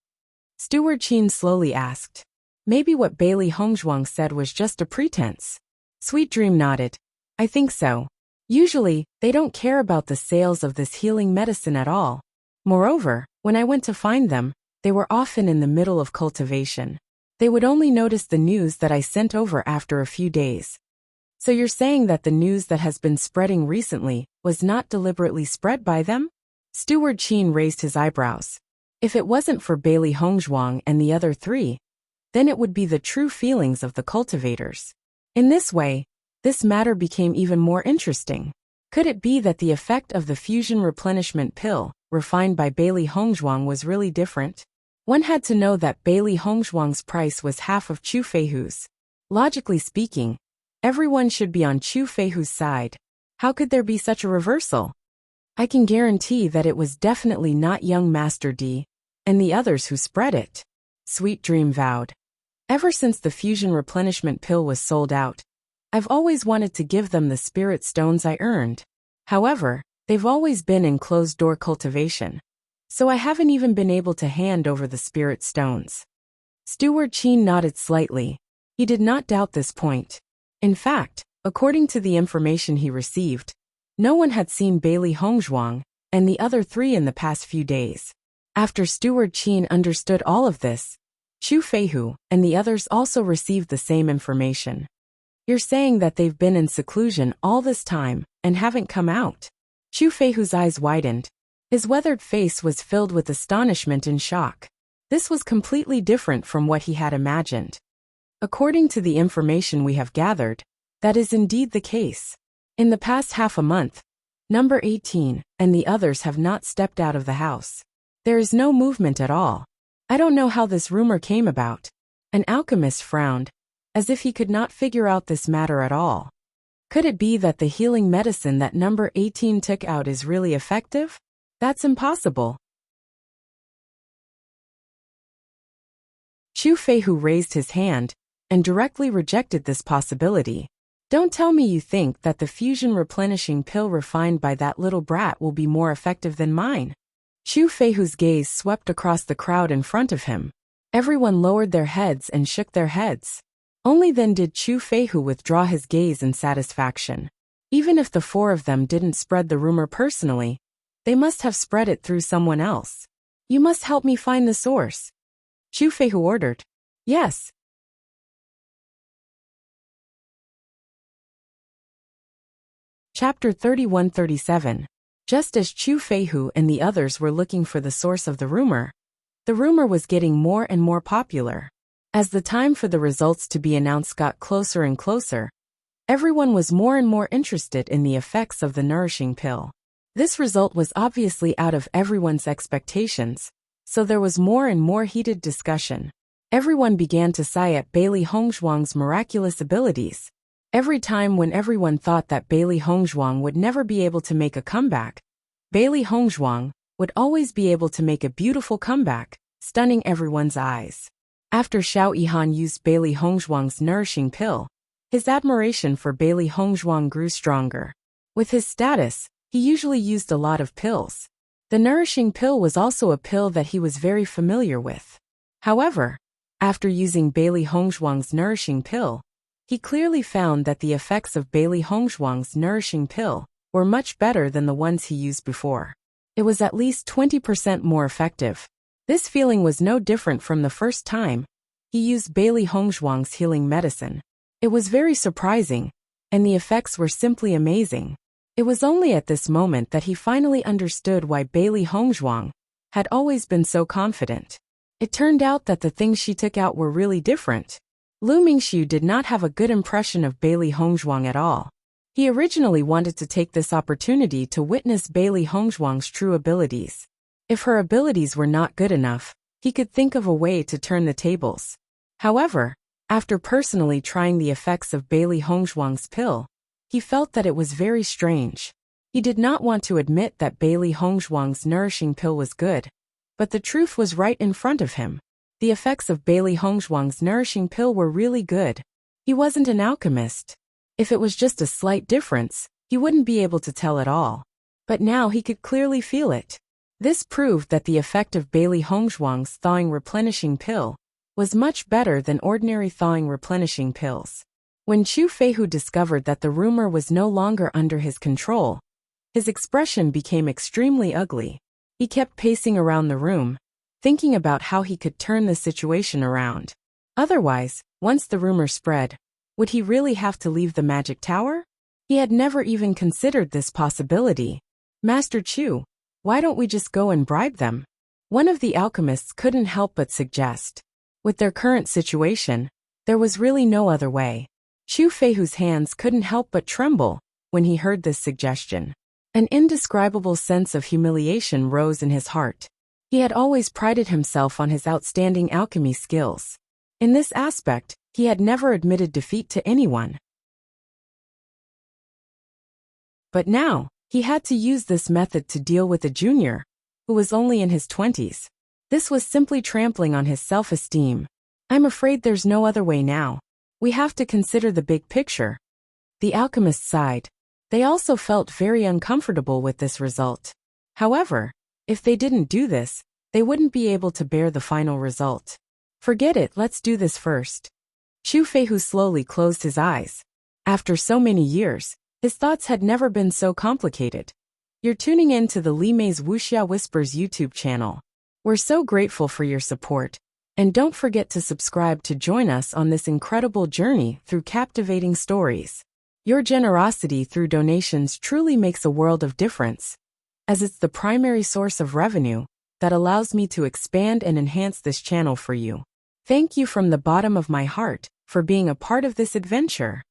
Steward Qin slowly asked. Maybe what Bailey Hongzhuang said was just a pretense. Sweet Dream nodded. I think so. Usually, they don't care about the sales of this healing medicine at all. Moreover, when I went to find them, they were often in the middle of cultivation. They would only notice the news that I sent over after a few days. So you're saying that the news that has been spreading recently was not deliberately spread by them? Steward Qin raised his eyebrows. If it wasn't for Bailey Hongzhuang and the other three, then it would be the true feelings of the cultivators. In this way, this matter became even more interesting. Could it be that the effect of the fusion replenishment pill, refined by Bailey Hongzhuang, was really different? One had to know that Bailey Hongzhuang's price was half of Chu Feihu's. Logically speaking, everyone should be on Chu Feihu's side. How could there be such a reversal? I can guarantee that it was definitely not young Master D and the others who spread it. Sweet Dream vowed. Ever since the fusion replenishment pill was sold out, I've always wanted to give them the spirit stones I earned. However, they've always been in closed-door cultivation, so I haven't even been able to hand over the spirit stones. Steward Qin nodded slightly. He did not doubt this point. In fact, according to the information he received, no one had seen Bailey Hongzhuang and the other three in the past few days. After Steward Qin understood all of this, Chu Feihu and the others also received the same information. You're saying that they've been in seclusion all this time and haven't come out? Chu Feihu's eyes widened. His weathered face was filled with astonishment and shock. This was completely different from what he had imagined. According to the information we have gathered, that is indeed the case. In the past half a month, number 18 and the others have not stepped out of the house. There is no movement at all. I don't know how this rumor came about. An alchemist frowned, as if he could not figure out this matter at all. Could it be that the healing medicine that number 18 took out is really effective? That's impossible. Chu Feihu raised his hand and directly rejected this possibility. Don't tell me you think that the fusion replenishing pill refined by that little brat will be more effective than mine. Chu Feihu's gaze swept across the crowd in front of him. Everyone lowered their heads and shook their heads. Only then did Chu Feihu withdraw his gaze in satisfaction. Even if the four of them didn't spread the rumor personally, they must have spread it through someone else. You must help me find the source. Chu Feihu ordered. Yes. Chapter 31-37. Just as Chu Feihu and the others were looking for the source of the rumor was getting more and more popular. As the time for the results to be announced got closer and closer, everyone was more and more interested in the effects of the nourishing pill. This result was obviously out of everyone's expectations, so there was more and more heated discussion. Everyone began to sigh at Bailey Hongzhuang's miraculous abilities. Every time when everyone thought that Bailey Hongzhuang would never be able to make a comeback, Bailey Hongzhuang would always be able to make a beautiful comeback, stunning everyone's eyes. After Xiao Yihan used Bailey Hongzhuang's nourishing pill, his admiration for Bailey Hongzhuang grew stronger. With his status, he usually used a lot of pills. The nourishing pill was also a pill that he was very familiar with. However, after using Bailey Hongzhuang's nourishing pill, he clearly found that the effects of Bailey Hongzhuang's nourishing pill were much better than the ones he used before. It was at least 20% more effective. This feeling was no different from the first time he used Bailey Hongzhuang's healing medicine. It was very surprising, and the effects were simply amazing. It was only at this moment that he finally understood why Bailey Hongzhuang had always been so confident. It turned out that the things she took out were really different. Lu Mingxiu did not have a good impression of Bailey Hongzhuang at all. He originally wanted to take this opportunity to witness Bailey Hongzhuang's true abilities. If her abilities were not good enough, he could think of a way to turn the tables. However, after personally trying the effects of Bailey Hongzhuang's pill, he felt that it was very strange. He did not want to admit that Bailey Hongzhuang's nourishing pill was good, but the truth was right in front of him. The effects of Bailey Hongzhuang's nourishing pill were really good. He wasn't an alchemist. If it was just a slight difference, he wouldn't be able to tell at all. But now he could clearly feel it. This proved that the effect of Bailey Hongzhuang's thawing replenishing pill was much better than ordinary thawing replenishing pills. When Chu Feihu discovered that the rumor was no longer under his control, his expression became extremely ugly. He kept pacing around the room, thinking about how he could turn the situation around. Otherwise, once the rumor spread, would he really have to leave the magic tower? He had never even considered this possibility. Master Chu, why don't we just go and bribe them? One of the alchemists couldn't help but suggest. With their current situation, there was really no other way. Chu Feihu's hands couldn't help but tremble when he heard this suggestion. An indescribable sense of humiliation rose in his heart. He had always prided himself on his outstanding alchemy skills. In this aspect, he had never admitted defeat to anyone. But now, he had to use this method to deal with a junior, who was only in his 20s. This was simply trampling on his self-esteem. I'm afraid there's no other way now. We have to consider the big picture. The alchemist sighed. They also felt very uncomfortable with this result. However, if they didn't do this, they wouldn't be able to bear the final result. Forget it, let's do this first. Chu Feihu slowly closed his eyes. After so many years, his thoughts had never been so complicated. You're tuning in to the Li Mei's Wuxia Whispers YouTube channel. We're so grateful for your support. And don't forget to subscribe to join us on this incredible journey through captivating stories. Your generosity through donations truly makes a world of difference, as it's the primary source of revenue that allows me to expand and enhance this channel for you. Thank you from the bottom of my heart for being a part of this adventure.